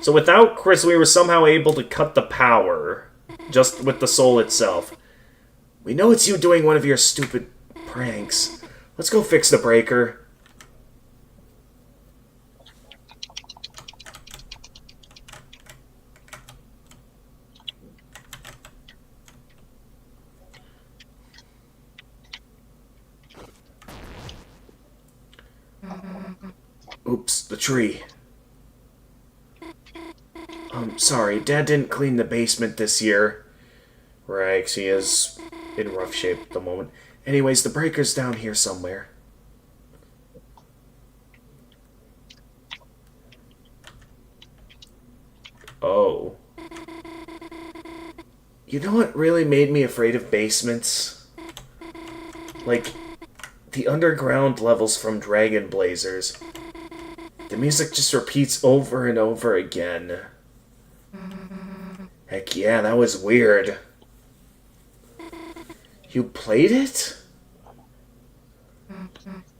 So without Chris, we were somehow able to cut the power. Just with the soul itself. We know it's you doing one of your stupid pranks. Let's go fix the breaker. Oops, the tree. Sorry, Dad didn't clean the basement this year. Right, 'cause he is in rough shape at the moment. Anyways, the breaker's down here somewhere. Oh. You know what really made me afraid of basements? Like, the underground levels from Dragon Blazers. The music just repeats over and over again. Heck yeah, that was weird. You played it?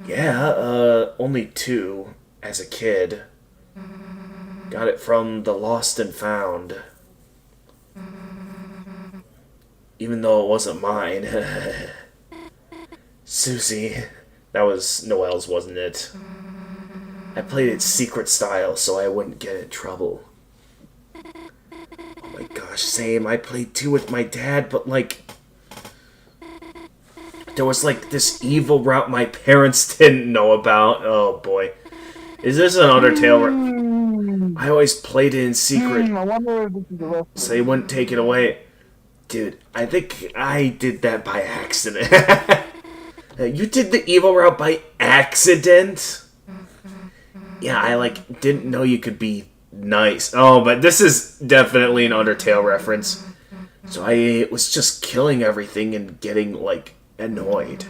Yeah, only 2 as a kid. Got it from the Lost and Found. Even though it wasn't mine. Susie. That was Noelle's, wasn't it? I played it secret style so I wouldn't get in trouble. Oh my gosh, same. I played 2 with my dad, but like... There was like this evil route my parents didn't know about. Oh boy. Is this an Undertale? I always played it in secret, I wonder if this is a reference. so they wouldn't take it away. Dude, I think I did that by accident. You did the evil route by accident? Yeah, I like didn't know you could be nice. Oh, but this is definitely an Undertale reference. So I was just killing everything and getting, like, annoyed.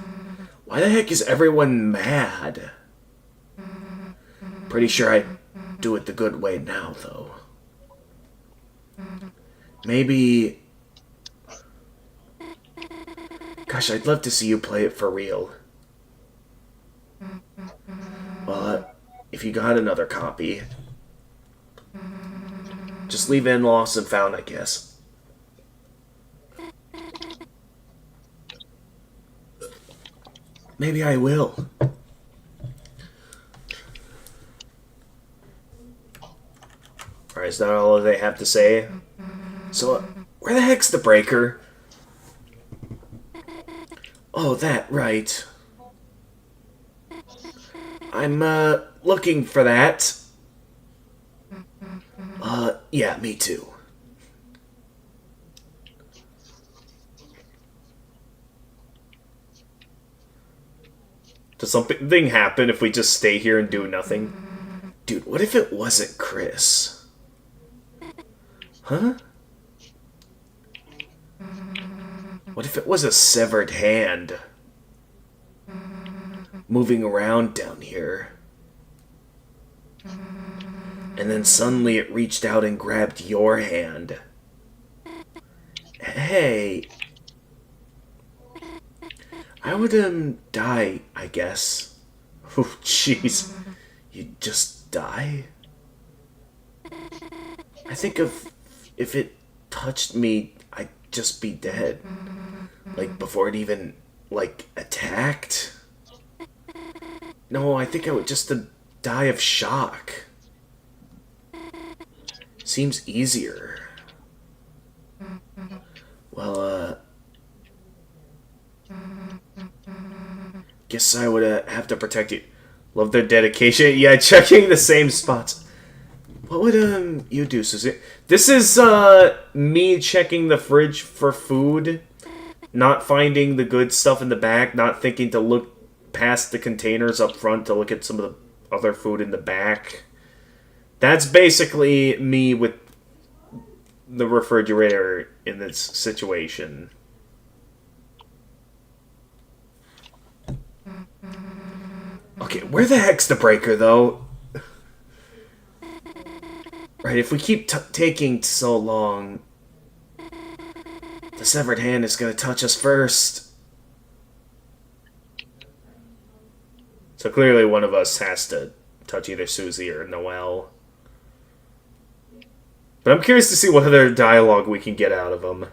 Why the heck is everyone mad? Pretty sure I do it the good way now, though. Maybe... Gosh, I'd love to see you play it for real. Well, if you got another copy, just leave in lost and found, I guess. Maybe I will. Alright, is that all they have to say? So, where the heck's the breaker? Oh, that, right. I'm, looking for that. Yeah, me too. Does something happen if we just stay here and do nothing? Dude, what if it wasn't Chris? Huh? What if it was a severed hand? Moving around down here. And then suddenly it reached out and grabbed your hand. Hey. I would, die, I guess. Oh, jeez. You'd just die? I think if it touched me, I'd just be dead. Like, before it even, like, attacked? No, I think I would just die of shock. Seems easier. Well, guess I would have to protect you. Love their dedication. Yeah, checking the same spots. What would you do, Susie? This is me checking the fridge for food, not finding the good stuff in the back, not thinking to look past the containers up front to look at some of the other food in the back. That's basically me with the refrigerator in this situation. Okay, where the heck's the breaker, though? Right, if we keep taking so long, the severed hand is going to touch us first. So clearly one of us has to touch either Susie or Noelle. But I'm curious to see what other dialogue we can get out of them.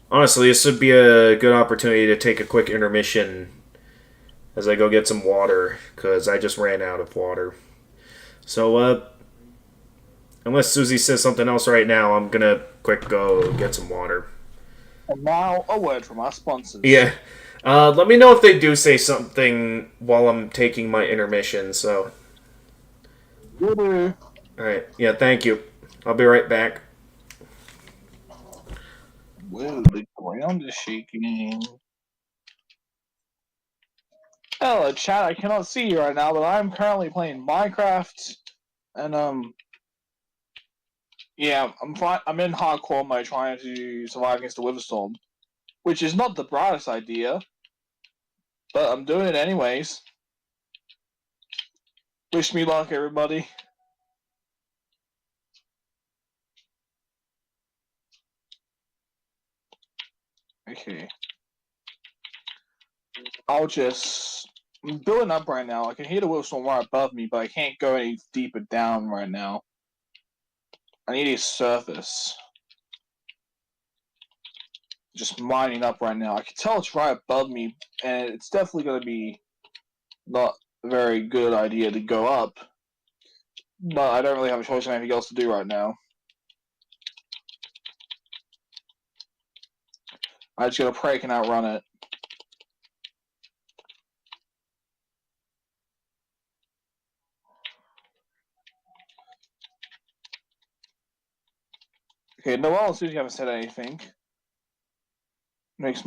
Honestly, this would be a good opportunity to take a quick intermission as I go get some water, because I just ran out of water. So, unless Susie says something else right now, I'm gonna quick go get some water. And now, a word from our sponsors. Yeah. Let me know if they do say something while I'm taking my intermission, so... Alright, yeah, thank you. I'll be right back. Whoa, the ground is shaking. Hello, chat. I cannot see you right now, but I'm currently playing Minecraft, and yeah, I'm in hardcore mode trying to survive against the Witherstorm, which is not the brightest idea, but I'm doing it anyways. Wish me luck, everybody. Okay. I'm building up right now. I can hear the Witherstorm right above me, but I can't go any deeper down right now. I need a surface. Just mining up right now. I can tell it's right above me, and it's definitely going to be not a very good idea to go up. But I don't really have a choice of anything else to do right now. I just gotta pray I can outrun it. Okay, Noel and Susie haven't said anything. Makes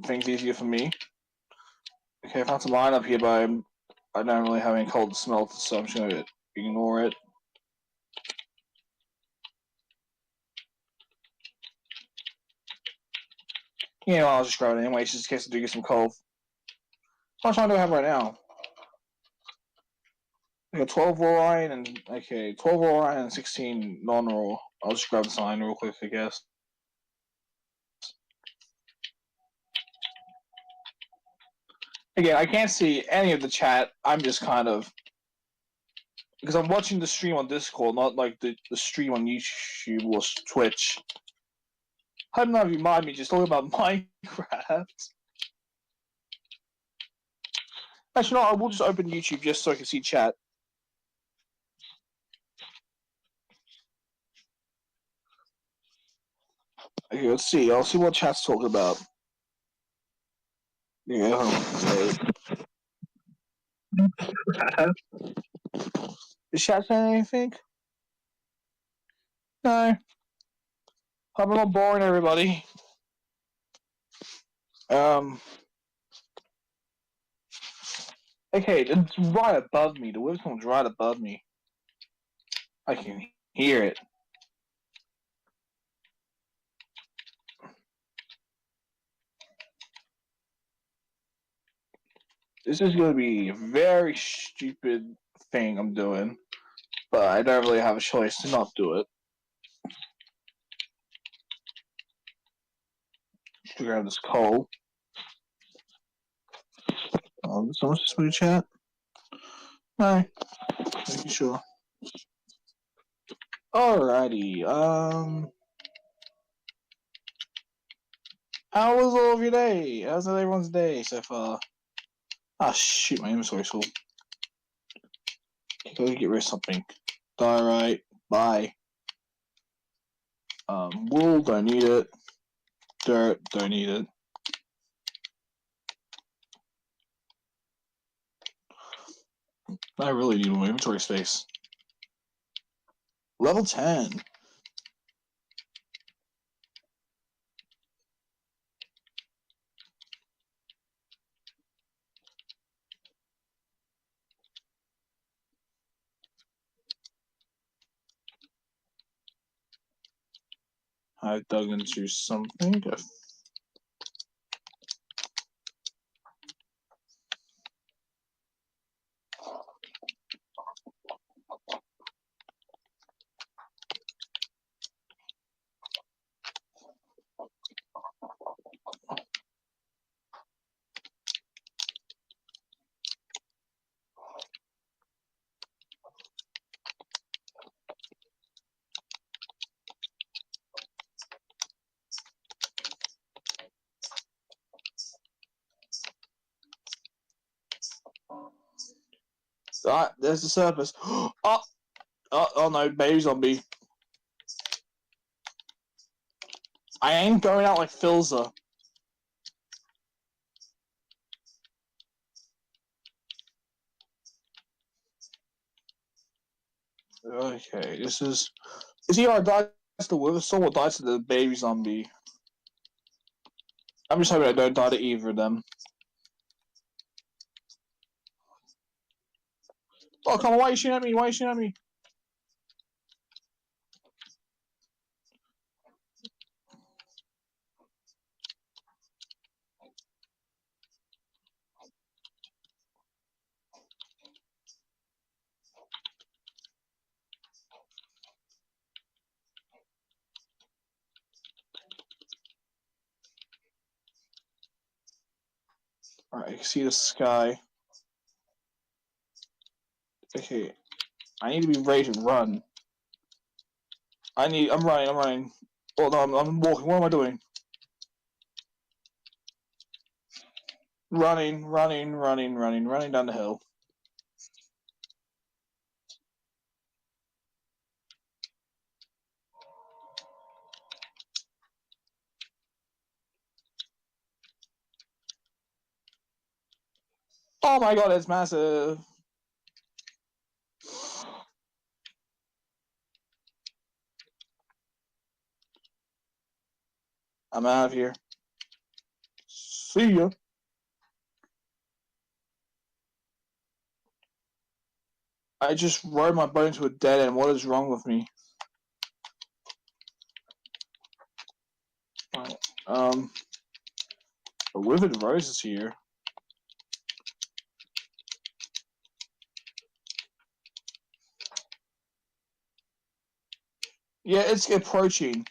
things easier for me. Okay, I found some line up here, but I don't really have any cold smell, so I'm just gonna ignore it. You know, I'll just grab it anyway, just in case I do get some cold. How much time do I have right now? I got 12 raw iron and, okay, 12 raw iron and 16 non-raw. I'll just grab this iron real quick, I guess. Again, I can't see any of the chat. I'm just kind of... Because I'm watching the stream on Discord, not like the stream on YouTube or Twitch. I don't know if you mind me just talking about Minecraft. Actually, no, I will just open YouTube just so I can see chat. Okay, let's see. I'll see what chat's talking about. Yeah, is chat saying anything? No. I'm not boring everybody. Okay, it's right above me. The website's right above me. I can hear it. This is going to be a very stupid thing I'm doing, but I don't really have a choice to not do it. Just grab this coal. Someone's just going to chat? No. Making sure. Alrighty, how was all of your day? How's everyone's day so far? Ah, shoot, my inventory's full. Gotta get rid of something. Diorite, bye. Wool, don't need it. Dirt, don't need it. I really need more inventory space. Level 10. I dug into something. Ah, there's the surface. Oh no, baby zombie. I ain't going out like Filza. Okay, this is... Is he died to the wolf? Someone died to the baby zombie. I'm just hoping I don't die to either of them. Oh, come on, why are you shooting at me? Why are you shooting at me? Alright, I can see the sky. Okay, I need to be ready to run. I'm running. Oh no, I'm walking. What am I doing? Running down the hill. Oh my god, it's massive. I'm out of here. See ya. I just rode my boat into a dead end. What is wrong with me? Right. A withered rose is here. Yeah, it's approaching.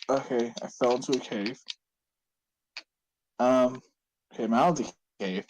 Okay, I fell into a cave. Okay, I'm out of the cave.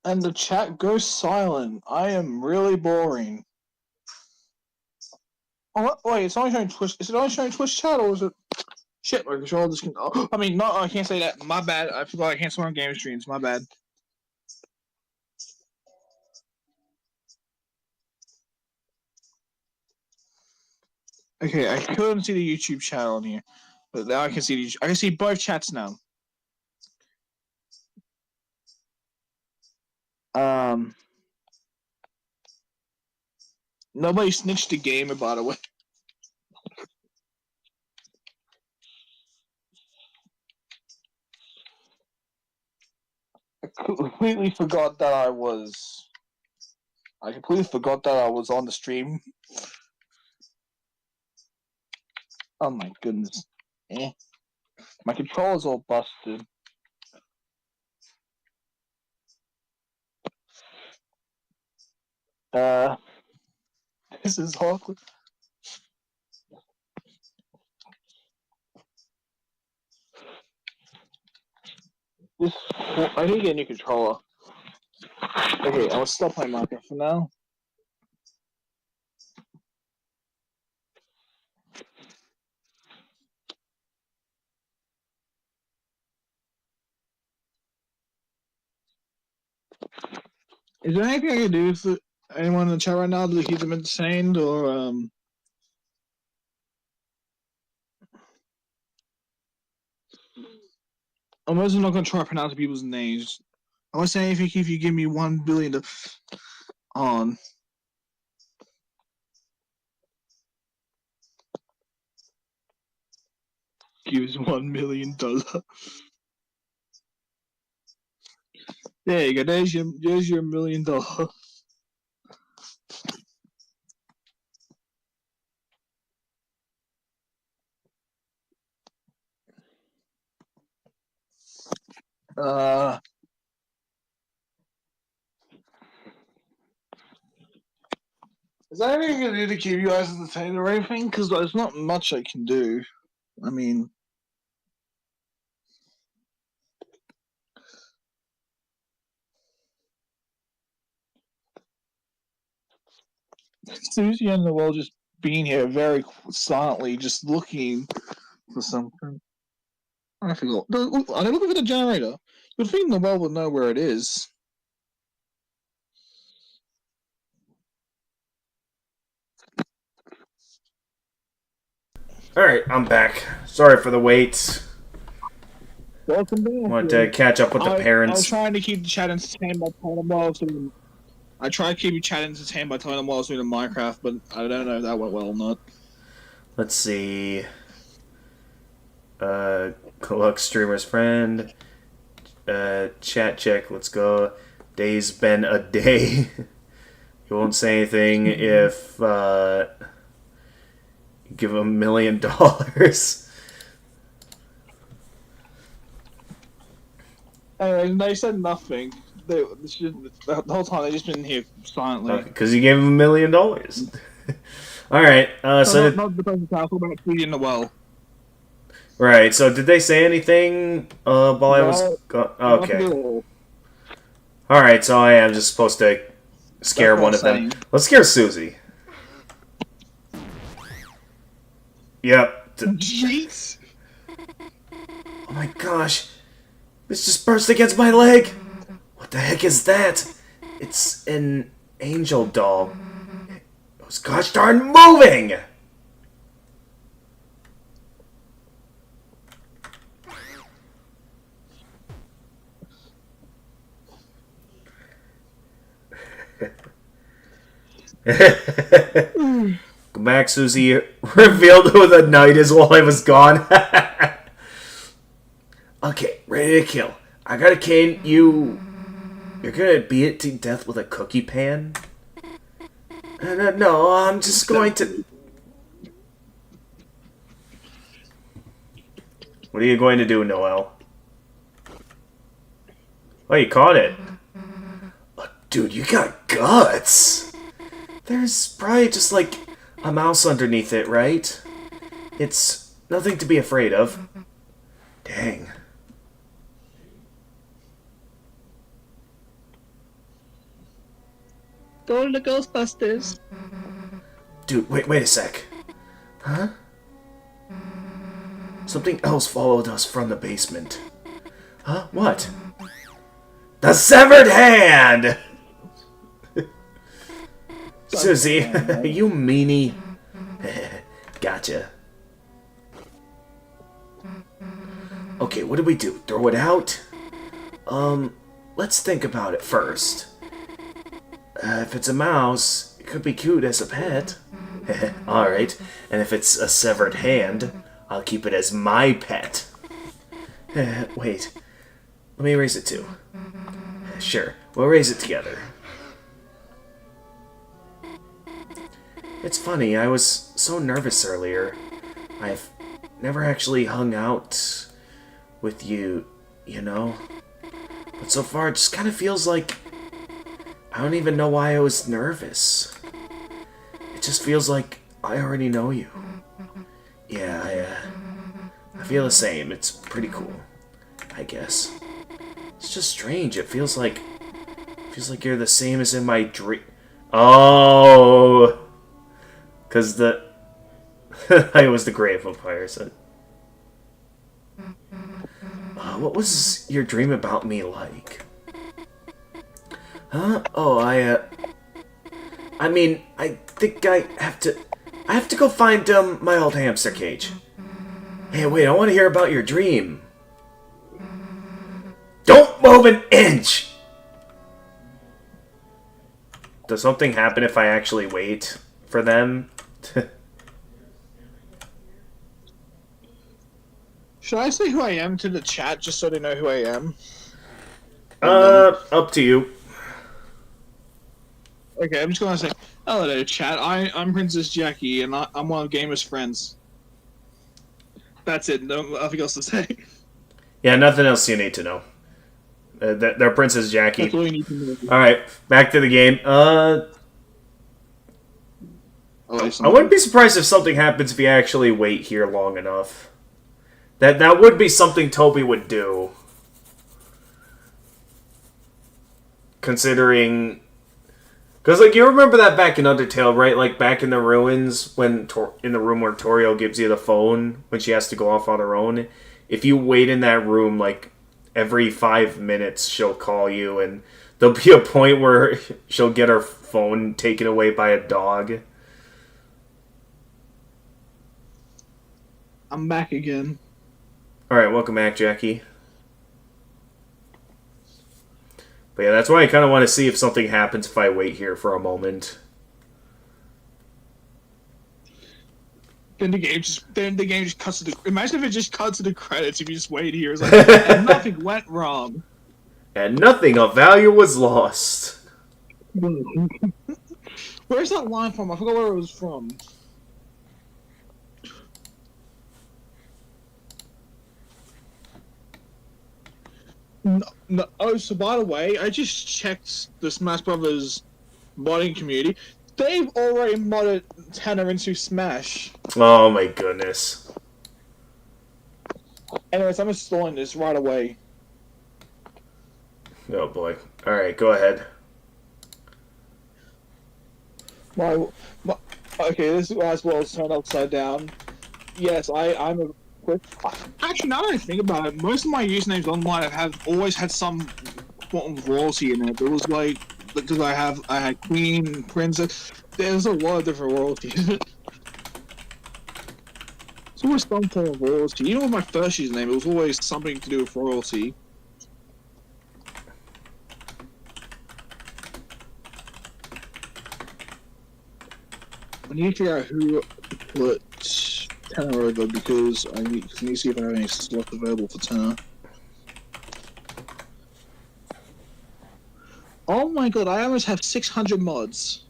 And the chat goes silent. I am really boring. Oh, wait, it's only showing Twitch. Is it only showing Twitch chat or is it? Shit, my control just can. Oh, I mean, no, I can't say that. My bad. I forgot I can't swear on game streams. My bad. Okay, I couldn't see the YouTube chat on here, but now I can see I can see both chats now. Nobody snitched the gamer, by the way. I completely forgot that I was. I completely forgot that I was on the stream. Oh my goodness. My controller's all busted. This is awkward. I need to get a new controller. Okay, I'll stop my marker for now. Is there anything I can do for anyone in the chat right now to keep them entertained, or I'm also not gonna try to pronounce people's names. I won't say anything if you give me 1 billion to on. Give us $1 million. There you go. There's your $1 million. Is there anything I can do to keep you guys entertained or anything? Because there's not much I can do. I mean, Susie and Noel just being here very silently, just looking for something. I forgot. Are they looking for the generator? You'd think Noel would know where it is. Alright, I'm back. Sorry for the wait. Welcome back. Wanted to catch up with the parents. I was trying to keep the chat entertained by telling them while I was doing. I tried to keep the chat entertained by telling them while I was doing Minecraft, but I don't know if that went well or not. Let's see. Look, streamer's friend. Chat check, let's go. Day's been a day. You won't say anything if you give him $1 million. They said nothing. The whole time they just been here silently. Because you gave him $1 million. Alright, so... Not the person talking about feeding the well. Right, so did they say anything while I was gone? Okay. Alright, so I am just supposed to scare one of them. Let's scare Susie. Yep. Jeez! Oh my gosh. This just burst against my leg! What the heck is that? It's an angel doll. It was gosh darn moving! Come back, Susie. Revealed who the knight is while I was gone. Okay, ready to kill. I got a cane. You're gonna beat it to death with a cookie pan? No, I'm just going to... What are you going to do, Noel? Oh, you caught it. Oh, dude, you got guts. There's probably just like a mouse underneath it, right? It's nothing to be afraid of. Dang. Go to the Ghostbusters. Dude, wait a sec. Huh? Something else followed us from the basement. Huh? What? The severed hand! Susie, you meanie. Gotcha. Okay, what do we do? Throw it out? Let's think about it first. If it's a mouse, it could be cute as a pet. Alright, and if it's a severed hand, I'll keep it as my pet. Wait, let me raise it too. Sure, we'll raise it together. It's funny, I was so nervous earlier. I've never actually hung out with you, you know? But so far, it just kind of feels like I don't even know why I was nervous. It just feels like I already know you. Yeah, I feel the same. It's pretty cool, I guess. It's just strange. It feels like you're the same as in my dream. Oh, because I was the grave vampire. So, what was your dream about me like? Huh? Oh, I mean, I think I have to go find my old hamster cage. Hey, wait, I want to hear about your dream. Don't move an inch! Does something happen if I actually wait for them? Should I say who I am to the chat just so they know who I am? Up to you. Okay, I'm just gonna say, hello there, chat. I'm Princess Jackie, and I'm one of Gamer's friends. That's it. Nothing else to say. Yeah, nothing else you need to know. They're Princess Jackie. That's all you need to know. Alright, back to the game. I wouldn't be surprised if something happens if you actually wait here long enough. That would be something Toby would do. Considering Because, like, you remember that back in Undertale, right? Like, back in the ruins, when in the room where Toriel gives you the phone when she has to go off on her own. If you wait in that room, like, every 5 minutes she'll call you, and there'll be a point where she'll get her phone taken away by a dog. I'm back again. Alright, welcome back, Jackie. But yeah, that's why I kind of want to see if something happens if I wait here for a moment. Then the game just cuts to the. Imagine if it just cuts to the credits if you just wait here. It's like, and nothing went wrong. And nothing of value was lost. Where's that line from? I forgot where it was from. No, oh, so by the way, I just checked the Smash Brothers modding community. They've already modded Tanner into Smash. Oh my goodness. Anyways, I'm installing this right away. Oh boy. Alright, go ahead. Okay, this as well as turned upside down. Yes, I'm a. Actually, now that I think about it, most of my usernames online have always had some form of royalty in it. It was like because I had Queen, Princess. There's a lot of different royalties. It's always some form of royalty. Even with my first username, it was always something to do with royalty. I need to figure out who put Tenor over because I need to see if I have any slots available for Tenor. Oh my god, I almost have 600 mods.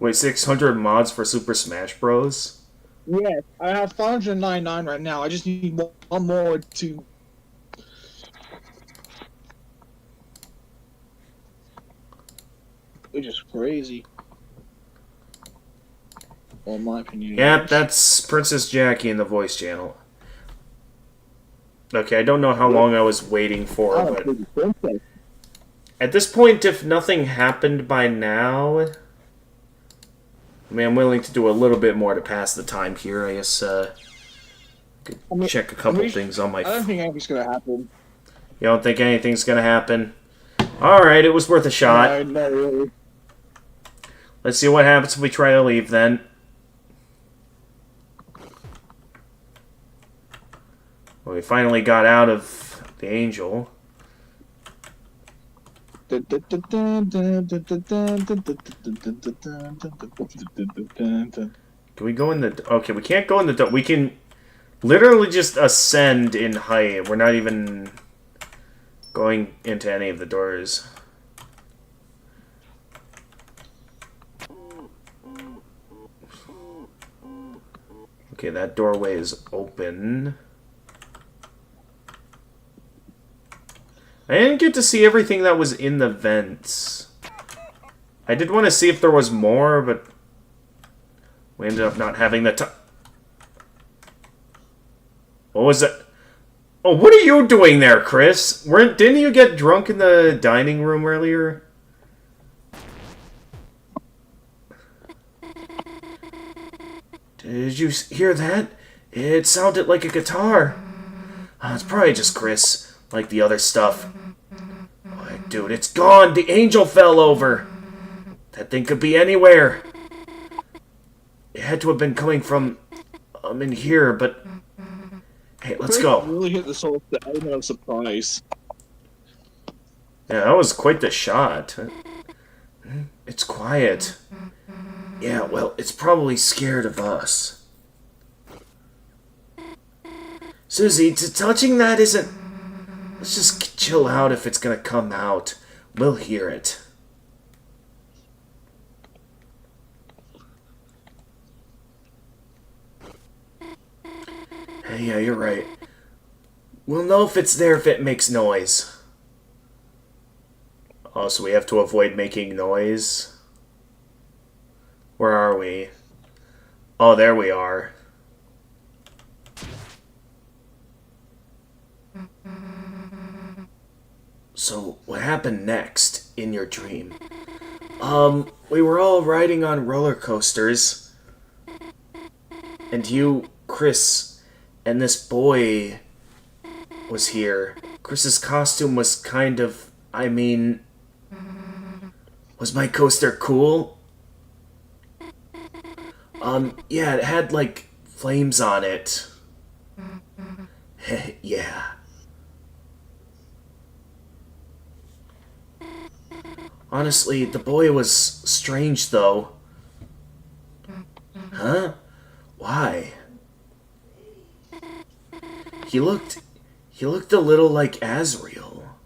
Wait, 600 mods for Super Smash Bros? Yes, I have 599 right now. I just need one more to. Which is crazy. Well, in my opinion. Yep, that's Princess Jackie in the voice channel. Okay, I don't know how long I was waiting for, but at this point, if nothing happened by now, I mean, I'm willing to do a little bit more to pass the time here. I guess could check a couple things on my. I don't think anything's gonna happen. You don't think anything's gonna happen? All right, it was worth a shot. No, not really. Let's see what happens if we try to leave then. Well, we finally got out of the angel. Can we go in the... Okay, we can't go in the... We can literally just ascend in height. We're not even going into any of the doors. Okay, that doorway is open. I didn't get to see everything that was in the vents. I did want to see if there was more, but we ended up not having the time. What was that? Oh, what are you doing there, Chris? Didn't you get drunk in the dining room earlier? Did you hear that? It sounded like a guitar. It's probably just Chris, like the other stuff. Oh, dude, it's gone! The angel fell over! That thing could be anywhere. It had to have been coming from in here, but hey, let's go. Really hit the element of surprise. Yeah, that was quite the shot. It's quiet. Yeah, well, it's probably scared of us. Susie, touching that isn't... Let's just chill out if it's gonna come out. We'll hear it. Hey, yeah, you're right. We'll know if it's there if it makes noise. Oh, so we have to avoid making noise? Where are we? Oh, there we are. So, what happened next in your dream? We were all riding on roller coasters. And you, Chris, and this boy was here. Chris's costume was kind of... I mean... Was my coaster cool? Yeah, it had, like, flames on it. Yeah. Honestly, the boy was strange, though. Huh? Why? He looked a little like Azrael.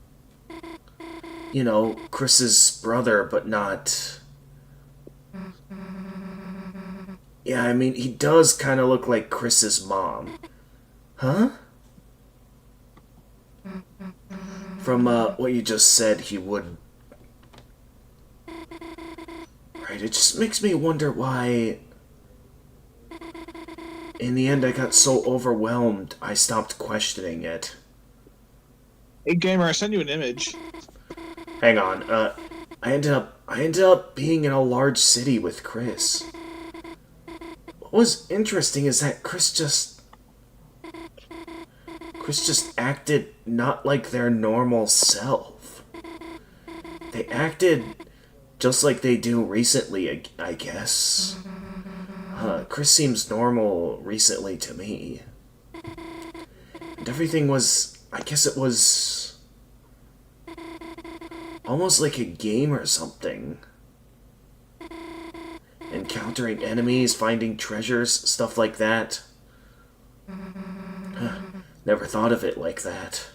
You know, Chris's brother, but not... Yeah, I mean, he does kind of look like Chris's mom. Huh? From, what you just said, he would... Right, it just makes me wonder why... In the end, I got so overwhelmed, I stopped questioning it. Hey, gamer, I sent you an image. Hang on, I ended up being in a large city with Chris. What was interesting is that Chris just acted not like their normal self. They acted just like they do recently, I guess. Chris seems normal recently to me. And everything was... I guess it was... almost like a game or something. Encountering enemies, finding treasures, stuff like that. Never thought of it like that.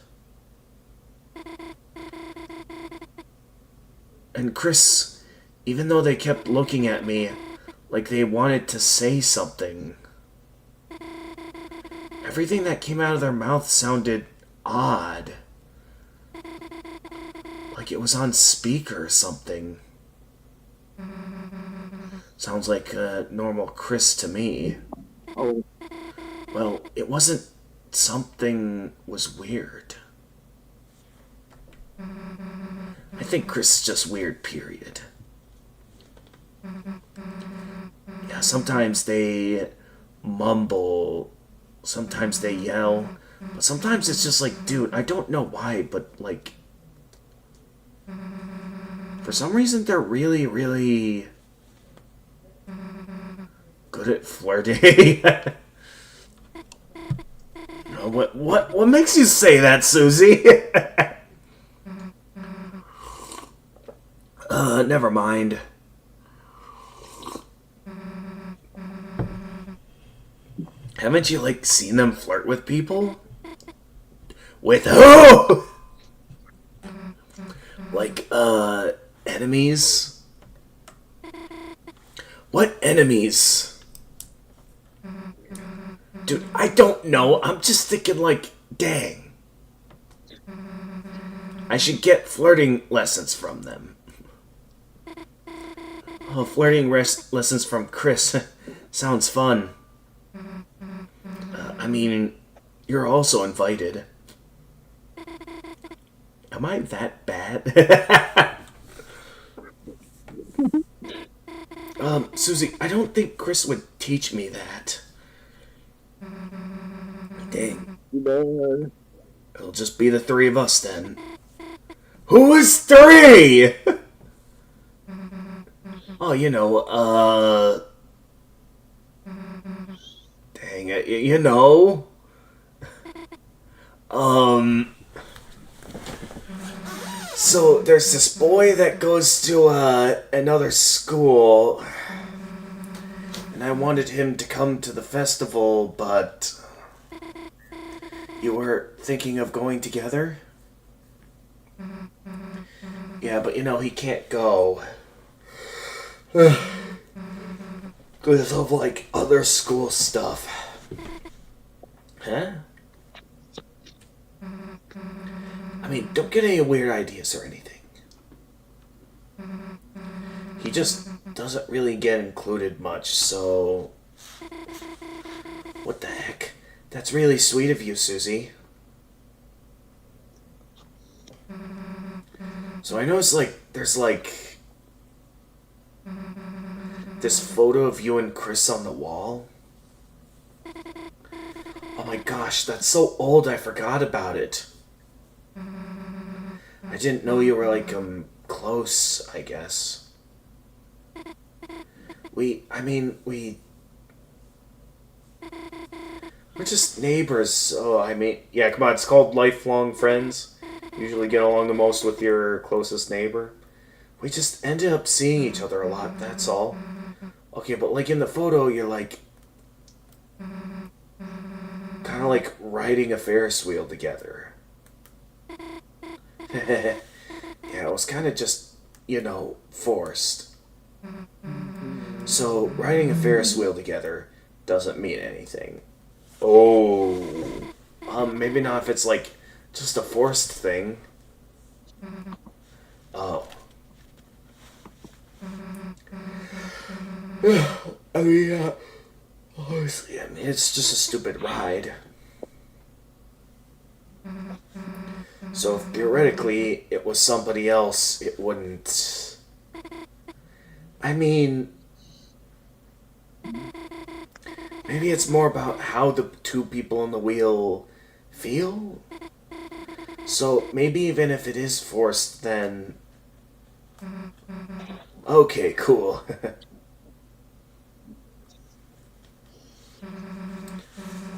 And Chris, even though they kept looking at me like they wanted to say something, everything that came out of their mouth sounded odd. Like it was on speaker or something. Sounds like normal Chris to me. Oh. Well, it wasn't something was weird. I think Chris is just weird, period. Yeah, sometimes they mumble, sometimes they yell, but sometimes it's just like, dude, I don't know why, but like, for some reason they're really, really good at flirting. No, what makes you say that, Susie? Never mind. Haven't you, like, seen them flirt with people? With who? Like, enemies? What enemies? Dude, I don't know. I'm just thinking, like, dang. I should get flirting lessons from them. Oh, flirting lessons from Chris. Sounds fun. I mean, you're also invited. Am I that bad? Susie, I don't think Chris would teach me that. Dang. It'll just be the three of us then. Who is three? Oh, you know, dang it, you know. So there's this boy that goes to, another school. And I wanted him to come to the festival, but... You were thinking of going together? Yeah, but you know, he can't go. Because of, like, other school stuff. Huh? I mean, don't get any weird ideas or anything. He just doesn't really get included much, so... What the heck? That's really sweet of you, Susie. So I noticed, like, there's, like, this photo of you and Chris on the wall. Oh my gosh, that's so old, I forgot about it. I didn't know you were, like, close, I guess. We're just neighbors, so, I mean, yeah, come on, it's called lifelong friends. Usually get along the most with your closest neighbor. We just ended up seeing each other a lot, that's all. Okay, but, like, in the photo, you're, like, kind of like riding a Ferris wheel together. Yeah, it was kind of just, forced. So, riding a Ferris wheel together doesn't mean anything. Oh. Maybe not if it's, like, just a forced thing. Oh. Honestly, it's just a stupid ride. So, theoretically, it was somebody else, it wouldn't... I mean... Maybe it's more about how the two people on the wheel feel? So, maybe even if it is forced, then... Okay, cool.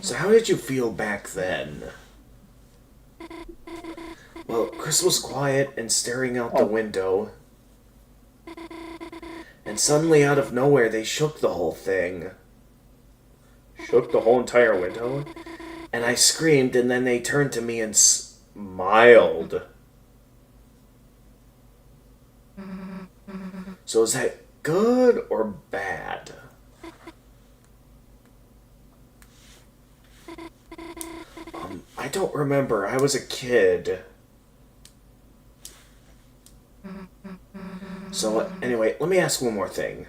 So how did you feel back then? Well, Chris was quiet and staring out the window. And suddenly, out of nowhere, they shook the whole thing. Shook the whole entire window? And I screamed, and then they turned to me and smiled. So is that good or bad? I don't remember. I was a kid. So, anyway, let me ask one more thing.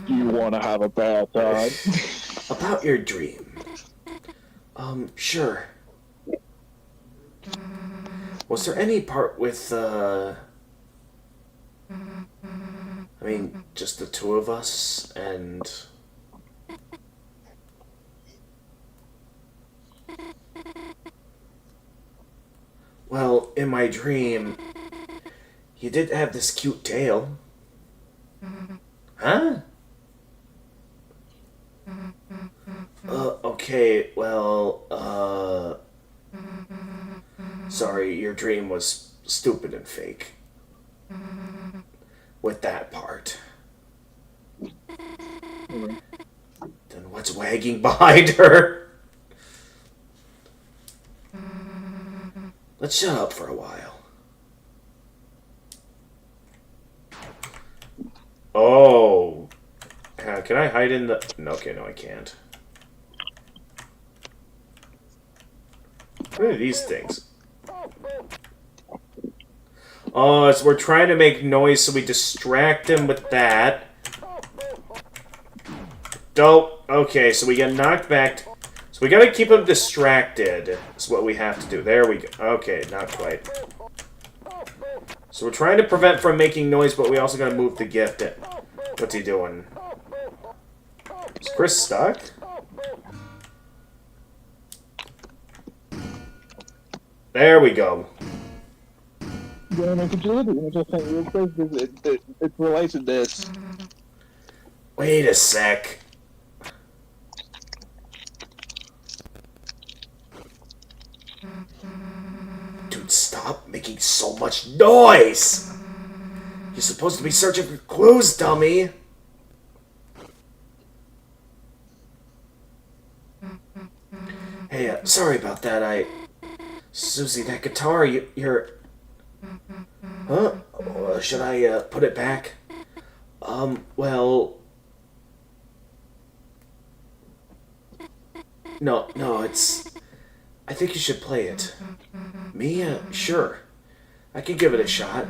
Do you want to have a bad time? About your dream. Sure. Was there any part with, just the two of us, and... Well, in my dream, you did have this cute tail. Huh? Okay, well, sorry, your dream was stupid and fake. With that part. Then what's wagging behind her? Let's shut up for a while. Oh. Can I hide in the... No, okay, no, I can't. What are these things? Oh, so we're trying to make noise, so we distract him with that. Dope. Okay, so we get knocked back. So we gotta keep him distracted. That's what we have to do. There we go. Okay, not quite. So we're trying to prevent from making noise, but we also gotta move the gift. What's he doing? Is Chris stuck? There we go. Yeah, I could do it. Just saying, real quick, it relates to this. Wait a sec. Dude, stop making so much noise! You're supposed to be searching for clues, dummy! Hey, sorry about that, Susie, that guitar, you're... Huh? Should I, put it back? Well... No, it's... I think you should play it. Me? Sure. I can give it a shot.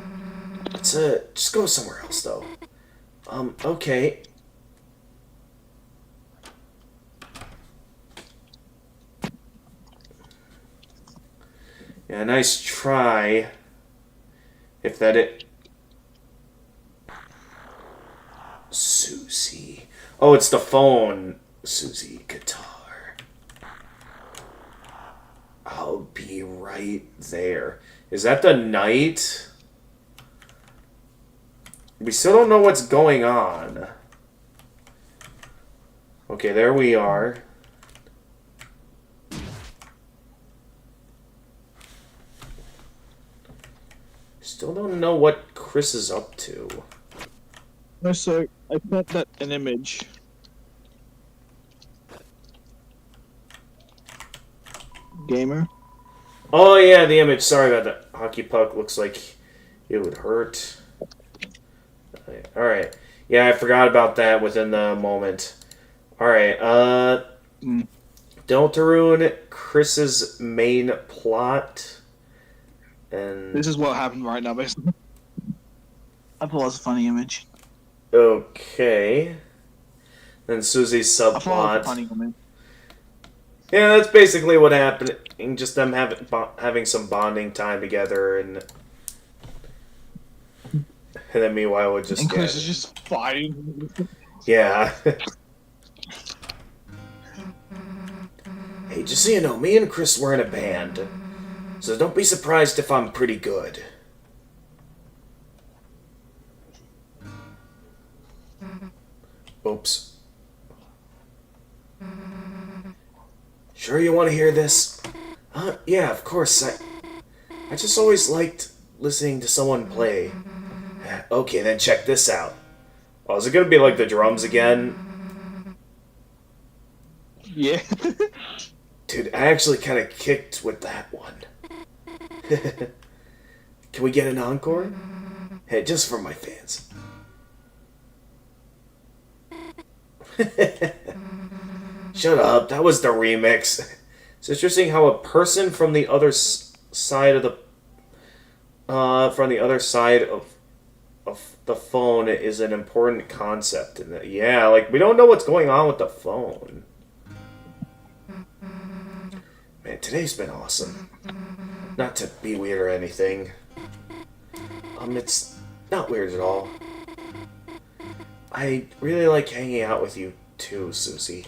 Let's, just go somewhere else, though. Okay. Yeah, nice try. If that it... Susie. Oh, it's the phone. Susie, guitar. I'll be right there. Is that the night? We still don't know what's going on. Okay, there we are. Still don't know what Chris is up to. No, sir. I sent that an image. Gamer. Oh yeah, the image. Sorry about that. Hockey puck looks like it would hurt. Alright. Yeah, I forgot about that within the moment. Alright, Deltarune, Chris's main plot. And This is what happened right now, basically. I thought it was a funny image. okay. Then Susie's I thought it was a subplot. funny image. Yeah, that's basically what happened. Just them having some bonding time together, and then meanwhile would just And get... Chris is just fighting. Yeah. Hey, just so you know, me and Chris were in a band, so don't be surprised if I'm pretty good. Oops. Sure you want to hear this? Yeah, of course. I just always liked listening to someone play. Okay, then check this out. Oh, is it gonna be like the drums again? Yeah. Dude, I actually kind of kicked with that one. Can we get an encore? Hey, just for my fans. Shut up, that was the remix. It's interesting how a person from the other side of the the phone is an important concept in that. Yeah, like we don't know what's going on with the phone. Man, today's been awesome. Not to be weird or anything. It's not weird at all. I really like hanging out with you too, Susie.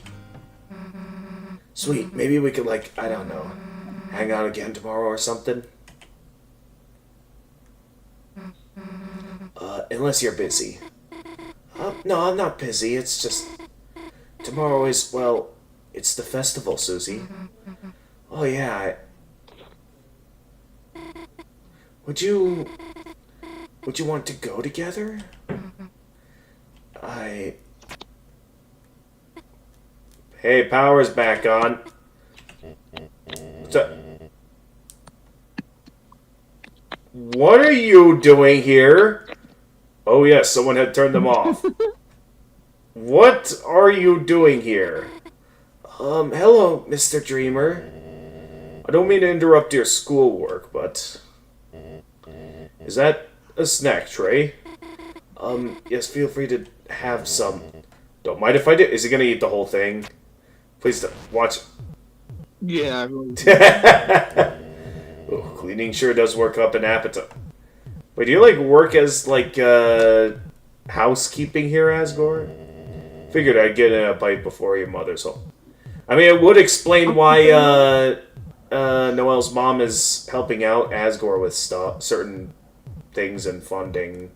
Sweet, maybe we could, like, I don't know, hang out again tomorrow or something? Unless you're busy. No, I'm not busy, it's just... Tomorrow is, well, it's the festival, Susie. Oh, yeah, Would you want to go together? Hey, power's back on. What are you doing here? Oh yes, someone had turned them off. What are you doing here? Hello, Mr. Dreamer. I don't mean to interrupt your schoolwork, but... Is that a snack tray? Yes, feel free to have some. Don't mind if I do. Is he gonna eat the whole thing? Please don't. Watch. Yeah, I really Oh, cleaning sure does work up an appetite. Wait, do you, like, work as, like, housekeeping here, Asgore? Figured I'd get in a bite before your mother's home. I mean, it would explain why, Noelle's mom is helping out Asgore with certain things and funding.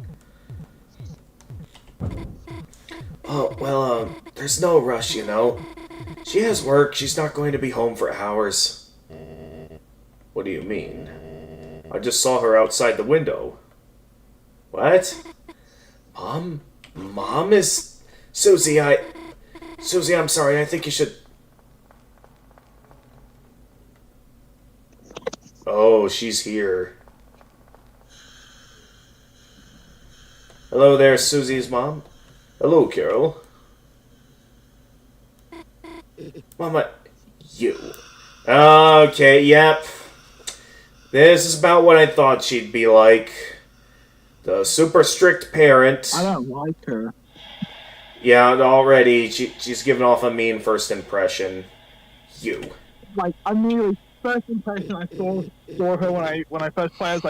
Oh, well, there's no rush, you know. She has work. She's not going to be home for hours. What do you mean? I just saw her outside the window. What? Mom? Mom is... Susie, I'm sorry. I think you should... Oh, she's here. Hello there, Susie's mom. Hello, Carol. Mama, you. Okay, yep. This is about what I thought she'd be like. The super strict parent. I don't like her. Yeah, already she's given off a mean first impression. You. Like, I immediately first impression I saw her when I first played,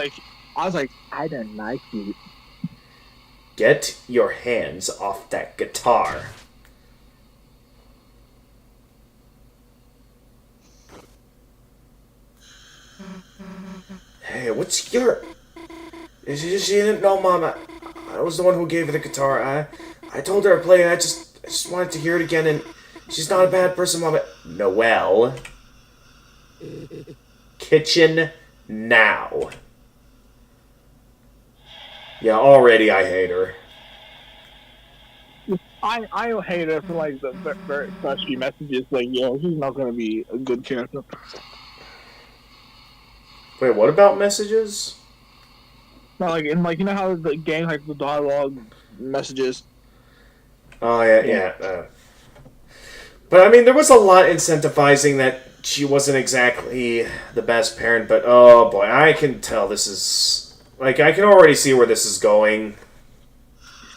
I was like, I don't like you. Get your hands off that guitar. Hey, what's your... She didn't know, Mom. I was the one who gave her the guitar. I told her to play it. I just wanted to hear it again, and she's not a bad person, Mom. Noelle. Kitchen now. Yeah, already I hate her. I hate her for like the very first few messages. Like, yo, she's not gonna be a good character. Wait, what about messages? Not like in like you know how the game like the dialogue messages. Oh yeah. But I mean, there was a lot incentivizing that she wasn't exactly the best parent. But oh boy, I can tell this is like I can already see where this is going.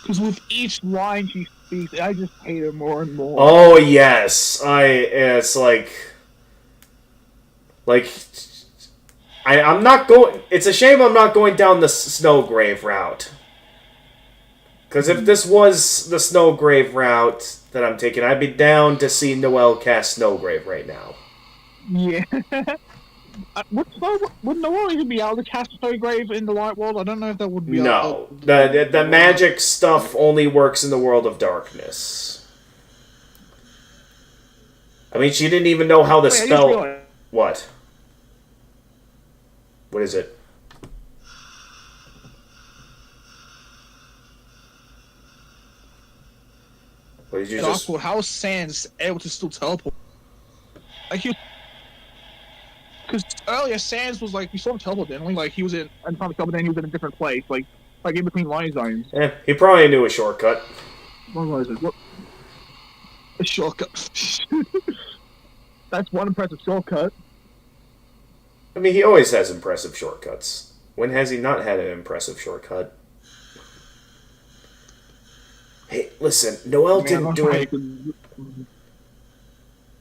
Because with each line she speaks, I just hate her more and more. Oh yes, it's I'm not going. It's a shame I'm not going down the Snowgrave route. Because if this was the Snowgrave route that I'm taking, I'd be down to see Noelle cast Snowgrave right now. Yeah. Would Noelle even be able to cast Snowgrave in the light world? I don't know if that would be. No, the magic stuff only works in the world of darkness. I mean, she didn't even know how the spell. What? What is it? What did you just... How is Sans able to still teleport? Like, because earlier Sans was like, we saw him teleport, didn't we? Like, he was in, and probably but then he was in a different place, like in between line zones. Yeah, he probably knew a shortcut. What was it? What? A shortcut. That's one impressive shortcut. I mean, he always has impressive shortcuts. When has he not had an impressive shortcut? Hey, listen, Noelle didn't do anything.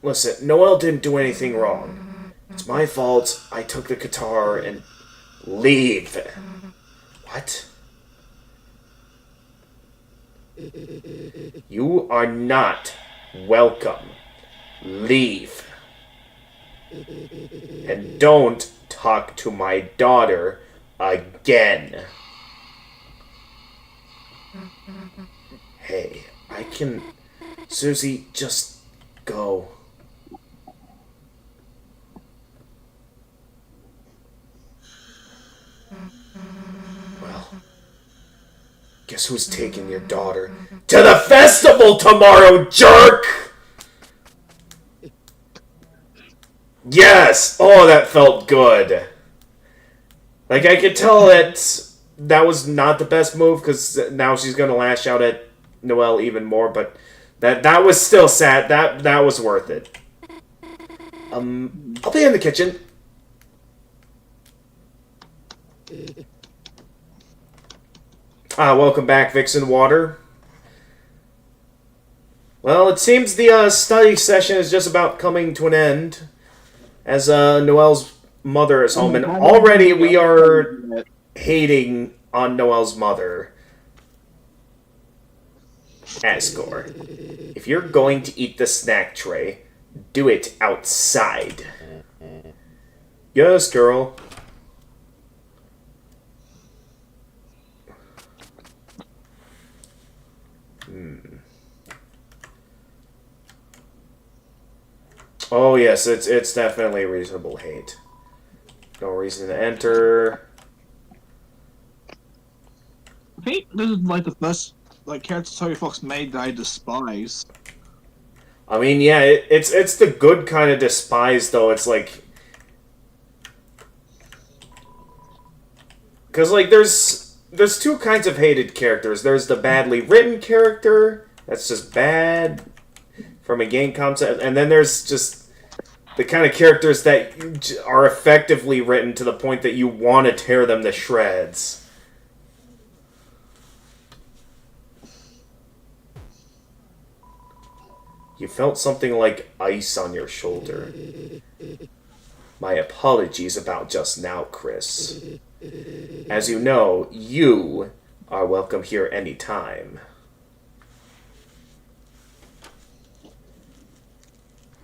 Listen, Noelle didn't do anything wrong. It's my fault. I took the guitar and leave. What? You are not welcome. Leave. And don't talk to my daughter again. Hey, I can... Susie, just go. Well, guess who's taking your daughter to the festival tomorrow, jerk? Yes! Oh, that felt good. Like, I could tell that was not the best move, because now she's going to lash out at Noelle even more, but that was still sad. That was worth it. I'll be in the kitchen. Welcome back, Vixen Water. Well, it seems the study session is just about coming to an end, as Noelle's mother is home, and already we are hating on Noelle's mother. Asgore, if you're going to eat the snack tray, do it outside. Yes, girl. Oh yes, it's definitely reasonable hate. No reason to enter. I think this is like the first character Terry Fox made that I despise. I mean, yeah, it's the good kind of despise, though. It's like, because like there's two kinds of hated characters. There's the badly written character that's just bad from a game concept, and then there's just the kind of characters that are effectively written to the point that you want to tear them to shreds. You felt something like ice on your shoulder. My apologies about just now, Chris. As you know, you are welcome here anytime.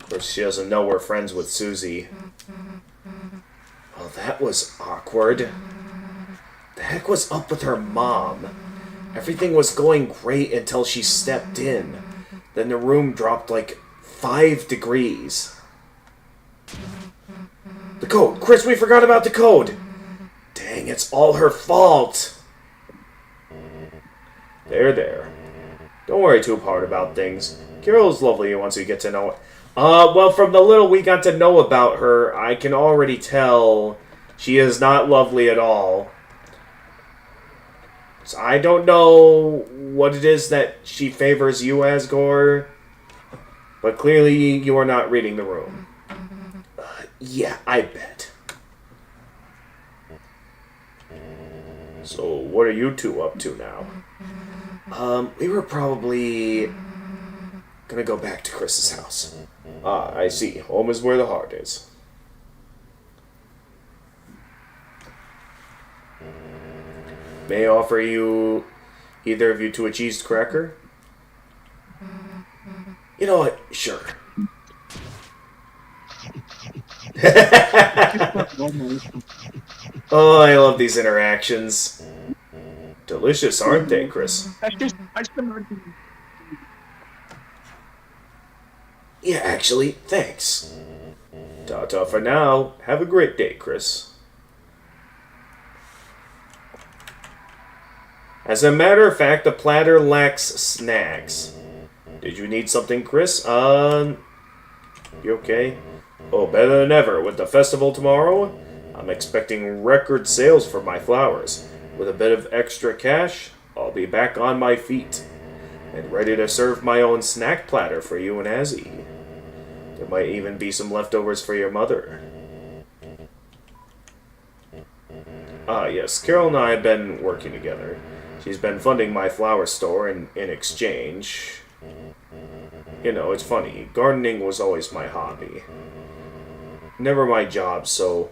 Of course, she doesn't know we're friends with Susie. Well, that was awkward. The heck was up with her mom? Everything was going great until she stepped in. Then the room dropped like 5 degrees. The code! Chris, we forgot about the code! Dang, it's all her fault! There. Don't worry too hard about things. Carol's lovely once you get to know it. Well, from the little we got to know about her, I can already tell she is not lovely at all. So I don't know what it is that she favors you as, Gore, but clearly you are not reading the room. Yeah, I bet. So, what are you two up to now? We were probably gonna go back to Chris's house. Ah, I see. Home is where the heart is. May I offer you, either of you, to a cheese cracker? You know what? Sure. Oh, I love these interactions. Delicious, aren't they, Chris? Yeah, actually, thanks. Ta-ta for now. Have a great day, Chris. As a matter of fact, the platter lacks snacks. Did you need something, Chris? You okay? Oh, better than ever. With the festival tomorrow, I'm expecting record sales for my flowers. With a bit of extra cash, I'll be back on my feet and ready to serve my own snack platter for you and Azzy. There might even be some leftovers for your mother. Ah, yes, Carol and I have been working together. She's been funding my flower store in exchange. You know, it's funny. Gardening was always my hobby. Never my job, so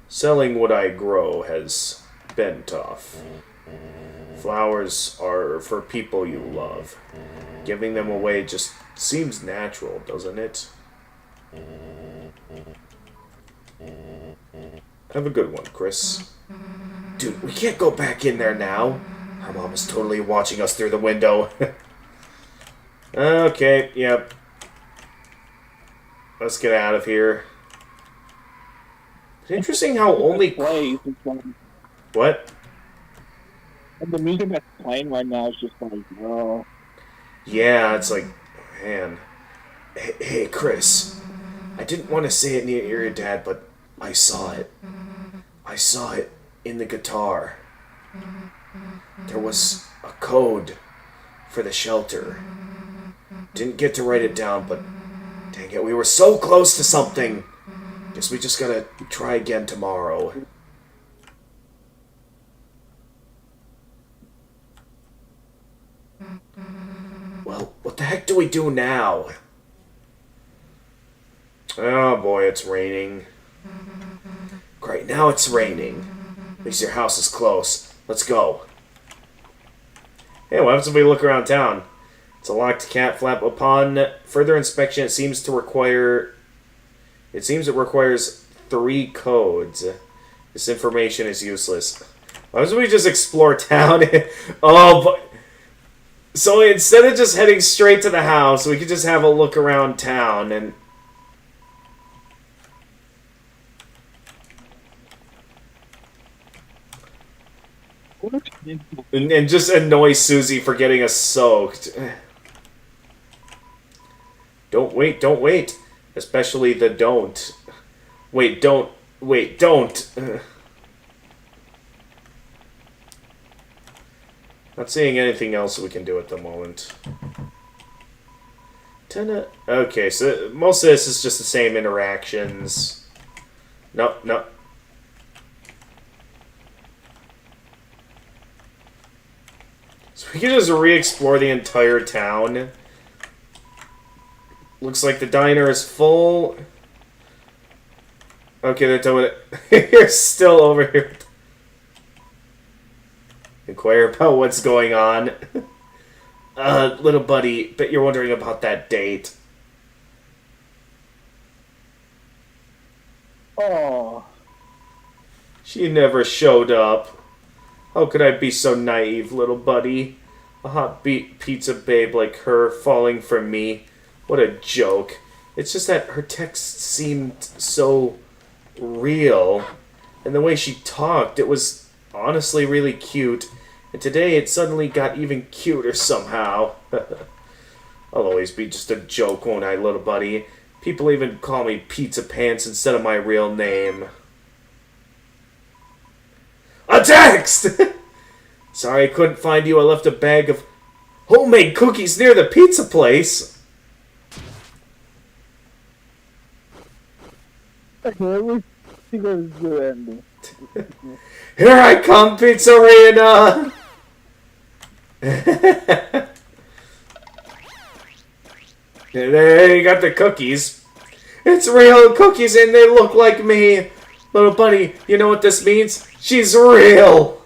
selling what I grow has been tough. Flowers are for people you love. Giving them away just seems natural, doesn't it? Have a good one, Chris. Dude, we can't go back in there now. Our mom is totally watching us through the window. Okay, yep. Let's get out of here. It's interesting how only... What? And the music that's playing right now is just like, oh. Yeah, it's like, man. Hey, Chris. I didn't want to say it near your dad, but I saw it. I saw it in the guitar. There was a code for the shelter. Didn't get to write it down, but dang it, we were so close to something. Guess we just gotta try again tomorrow. Well, what the heck do we do now? Oh boy, it's raining. Great, now it's raining. At least your house is close. Let's go. Hey, what happens if we look around town? It's a locked cat flap. Upon further inspection, it seems it requires 3 codes. This information is useless. Why don't we just explore town? Oh, but... So instead of just heading straight to the house, we could just have a look around town and... And just annoy Susie for getting us soaked. Don't wait. Especially the don't. Wait, don't. Not seeing anything else we can do at the moment. Okay, so most of this is just the same interactions. Nope. So we can just re-explore the entire town. Looks like the diner is full. Okay, they're doing it. You're still over here. Inquire about what's going on. Little buddy, bet you're wondering about that date. Oh. She never showed up. How could I be so naive, little buddy? A hot pizza babe like her falling for me. What a joke. It's just that her text seemed so real. And the way she talked, it was honestly really cute. And today it suddenly got even cuter somehow. I'll always be just a joke, won't I, little buddy? People even call me Pizza Pants instead of my real name. A text! Sorry I couldn't find you. I left a bag of homemade cookies near the pizza place. Okay, we goes the ending. Here I come, Pizzarina! There you got the cookies. It's real cookies and they look like me. Little buddy, you know what this means? She's real!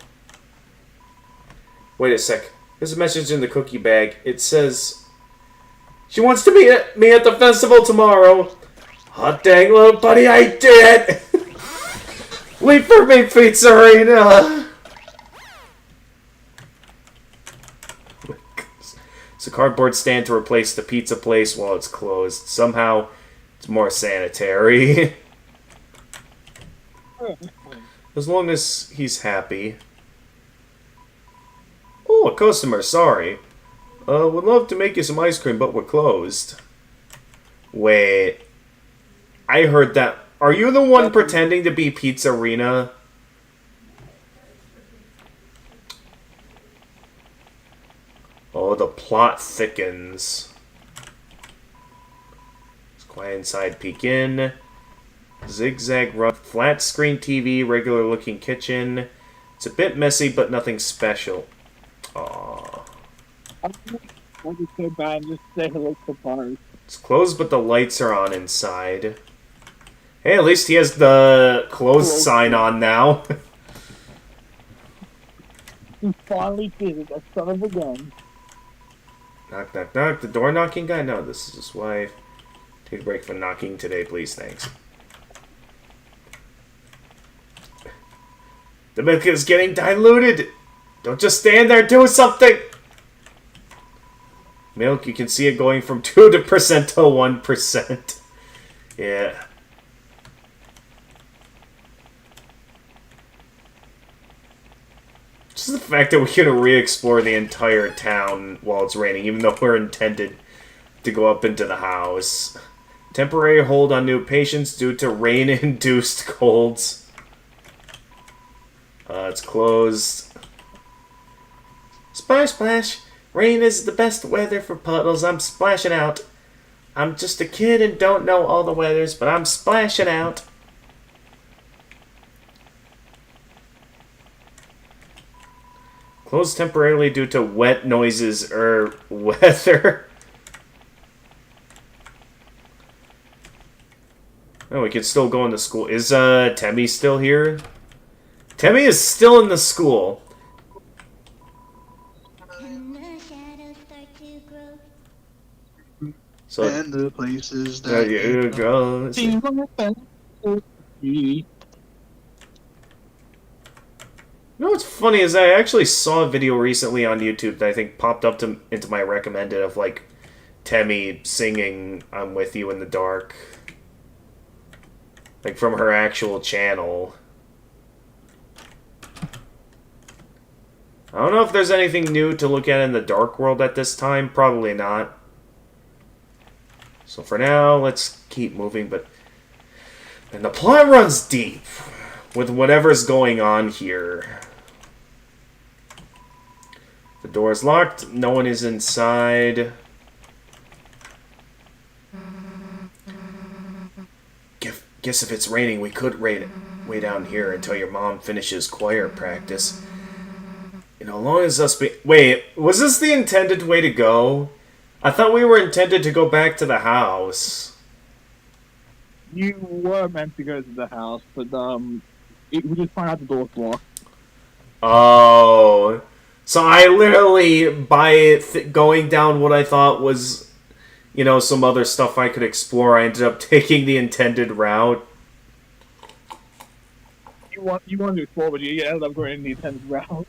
Wait a sec. There's a message in the cookie bag. It says, she wants to meet me at the festival tomorrow. Hot dang, little buddy, I did it! Wait for me, Pizzarina! It's a cardboard stand to replace the pizza place while it's closed. Somehow, it's more sanitary. As long as he's happy. Oh, a customer, sorry. Would love to make you some ice cream, but we're closed. Wait. I heard that. Are you the one pretending to be Pizzarina? Oh, the plot thickens. It's quiet inside, peek in. Zigzag run, flat screen TV, regular looking kitchen. It's a bit messy, but nothing special. Aww. I'm just so bad, just say hello to bars. It's closed, but the lights are on inside. Hey, at least he has the closed sign on now. He finally did it, that son of a gun. Knock, knock, knock. The door knocking guy? No, this is his wife. Take a break from knocking today, please. Thanks. The milk is getting diluted. Don't just stand there. Do something. Milk, you can see it going from 2% to 1%. Yeah. Just the fact that we can re-explore the entire town while it's raining, even though we're intended to go up into the house. Temporary hold on new patients due to rain-induced colds. It's closed. Splash, splash. Rain is the best weather for puddles. I'm splashing out. I'm just a kid and don't know all the weathers, but I'm splashing out. Closed temporarily due to wet noises or weather. Oh, we can still go into school. Is Temmie still here? Temmie is still in the school. So, and the places that there you go. You know what's funny is I actually saw a video recently on YouTube that I think popped up into my recommended of like Temmie singing "I'm With You in the Dark," like from her actual channel. I don't know if there's anything new to look at in the Dark World at this time. Probably not. So for now, let's keep moving. And the plot runs deep with whatever's going on here. The door is locked. No one is inside. Guess if it's raining, we could wait down here until your mom finishes choir practice. You know, as long as us be... Wait, was this the intended way to go? I thought we were intended to go back to the house. You were meant to go to the house, but we just found out the door's locked. Oh. So I literally, by going down what I thought was, you know, some other stuff I could explore, I ended up taking the intended route. You wanted to explore, but you ended up going in the intended route.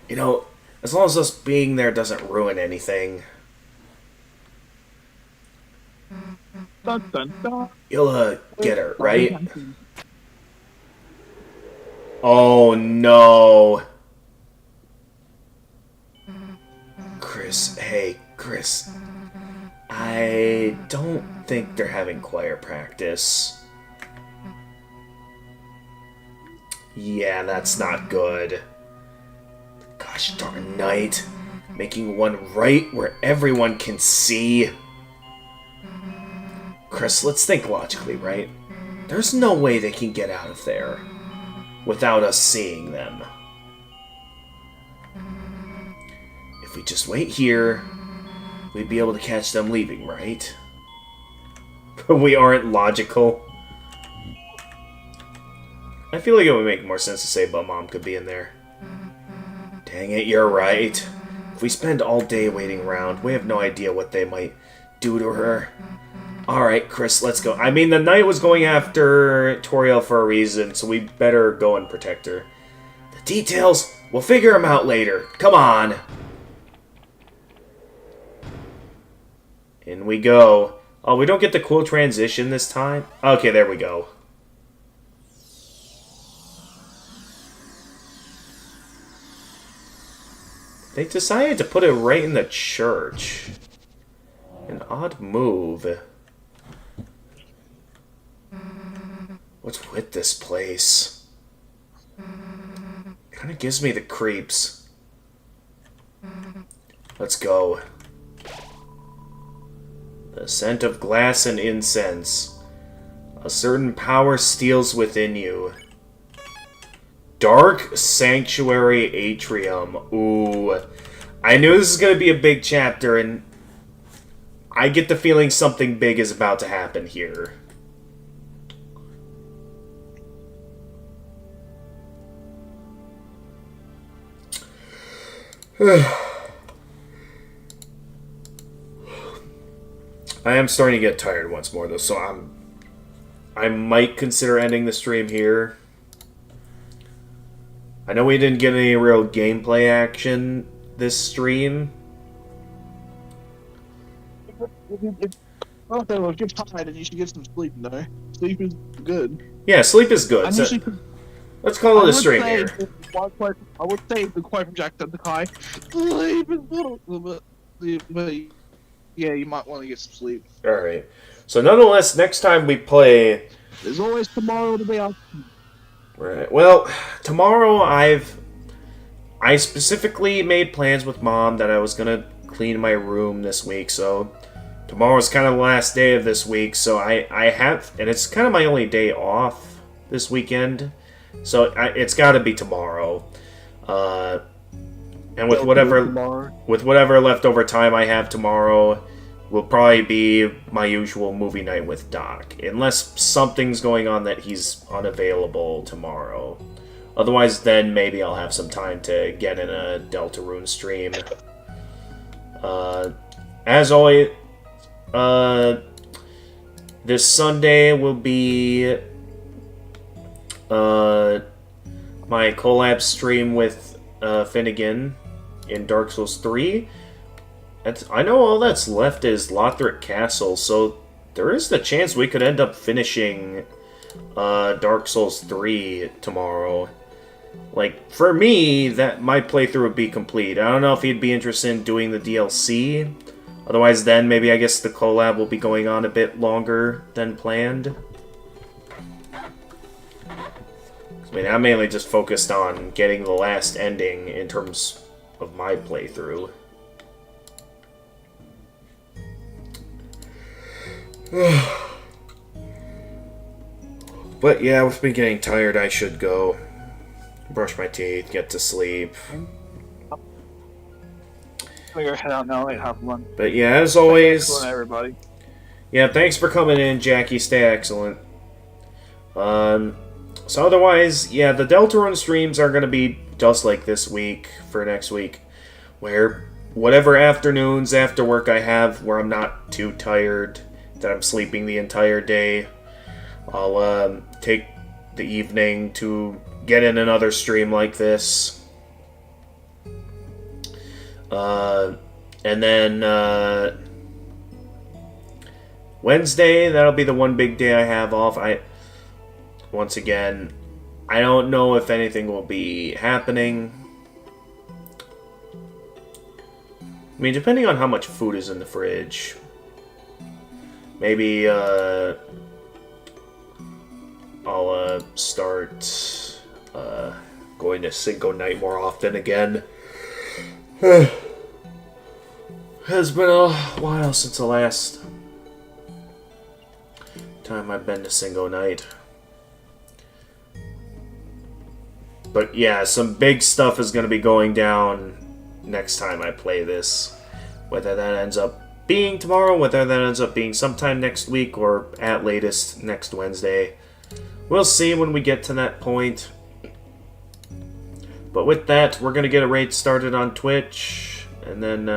You know, as long as us being there doesn't ruin anything. Dun, dun, dun. You'll, get her, right? Oh, no. Chris, hey, Chris. I don't think they're having choir practice. Yeah, that's not good. Gosh darn night. Making one right where everyone can see. Chris, let's think logically, right? There's no way they can get out of there without us seeing them. If we just wait here, we'd be able to catch them leaving, right? But we aren't logical. I feel like it would make more sense to say but Mom could be in there. Dang it, you're right. If we spend all day waiting around, we have no idea what they might do to her. Alright, Chris, let's go. I mean, the knight was going after Toriel for a reason, so we better go and protect her. The details, we'll figure them out later. Come on. In we go. Oh, we don't get the cool transition this time? Okay, there we go. They decided to put it right in the church. An odd move. What's with this place? Kind of gives me the creeps. Let's go. The scent of glass and incense. A certain power steals within you. Dark Sanctuary Atrium. Ooh. I knew this was going to be a big chapter, and I get the feeling something big is about to happen here. I am starting to get tired once more, though, so I might consider ending the stream here. I know we didn't get any real gameplay action this stream. Well, if you're tired, then you should get some sleep, though. Sleep is good. Yeah, sleep is good. So, let's call it a stream here. I would say the quote from Jacksepticeye. Sleep is good. But yeah, you might want to get some sleep. Alright. So nonetheless, next time we play... There's always tomorrow to be out. Right. Well, tomorrow I specifically made plans with Mom that I was going to clean my room this week, so... Tomorrow's kind of the last day of this week, so I have... And it's kind of my only day off this weekend, so it's got to be tomorrow. And with whatever leftover time I have tomorrow, will probably be my usual movie night with Doc. Unless something's going on that he's unavailable tomorrow. Otherwise, then maybe I'll have some time to get in a Deltarune stream. As always, this Sunday will be my collab stream with Finnegan in Dark Souls 3. I know all that's left is Lothric Castle, so there is the chance we could end up finishing Dark Souls 3 tomorrow. Like, for me, that my playthrough would be complete. I don't know if he'd be interested in doing the DLC. Otherwise, then maybe I guess the collab will be going on a bit longer than planned. I mean, I'm mainly just focused on getting the last ending in terms of my playthrough. But yeah, with me getting tired, I should go brush my teeth, get to sleep. Figure head out now. I have one. But yeah, as always, everybody. Yeah, thanks for coming in, Jackie. Stay excellent. So otherwise, yeah, the Deltarune streams are going to be just like this week for next week, where whatever afternoons after work I have where I'm not too tired, that I'm sleeping the entire day, I'll take the evening to get in another stream like this. And then Wednesday, that'll be the one big day I have off. Once again, I don't know if anything will be happening. I mean, depending on how much food is in the fridge. Maybe, I'll, start, going to Cinco night more often again. Has been a while since the last time I've been to Cinco night. But yeah, some big stuff is going to be going down next time I play this. Whether that ends up being tomorrow, whether that ends up being sometime next week, or at latest next Wednesday. We'll see when we get to that point. But with that, we're going to get a raid started on Twitch. And then,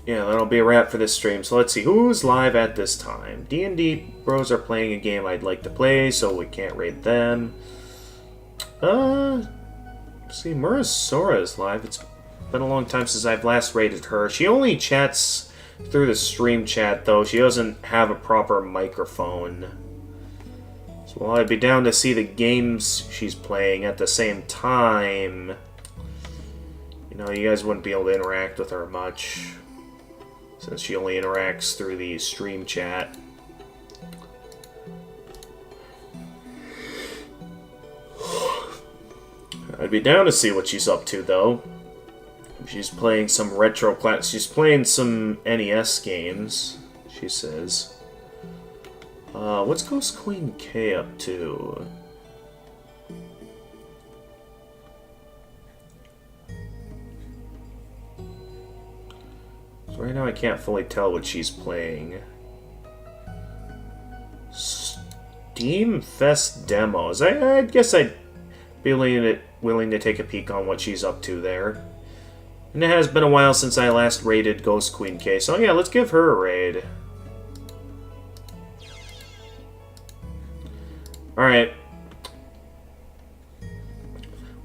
yeah, that'll be a wrap for this stream. So let's see, who's live at this time? D&D bros are playing a game I'd like to play, so we can't raid them. See, Murasora is live. It's been a long time since I've last raided her. She only chats through the stream chat, though. She doesn't have a proper microphone. So while I'd be down to see the games she's playing at the same time, you know, you guys wouldn't be able to interact with her much, since she only interacts through the stream chat. I'd be down to see what she's up to, though. She's playing some retro class. She's playing some NES games, she says. What's Ghost Queen K up to? So right now I can't fully tell what she's playing. Steam Fest demos. I guess I'd be willing to take a peek on what she's up to there. And it has been a while since I last raided Ghost Queen K, so yeah, let's give her a raid. Alright.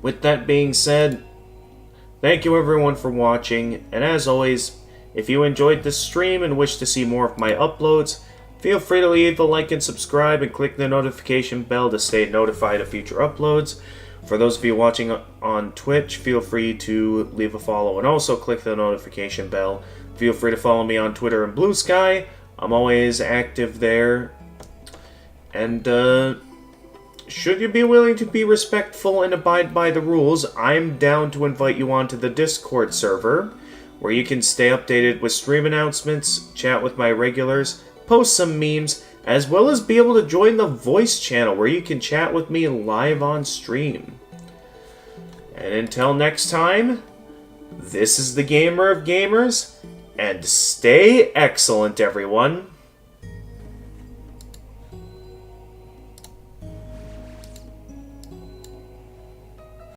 With that being said, thank you everyone for watching, and as always, if you enjoyed this stream and wish to see more of my uploads, feel free to leave a like and subscribe and click the notification bell to stay notified of future uploads. For those of you watching on Twitch, feel free to leave a follow and also click the notification bell. Feel free to follow me on Twitter and Blue Sky. I'm always active there. And should you be willing to be respectful and abide by the rules, I'm down to invite you onto the Discord server, where you can stay updated with stream announcements, chat with my regulars, post some memes, as well as be able to join the voice channel where you can chat with me live on stream. And until next time, this is the Gamer of Gamers, and stay excellent, everyone.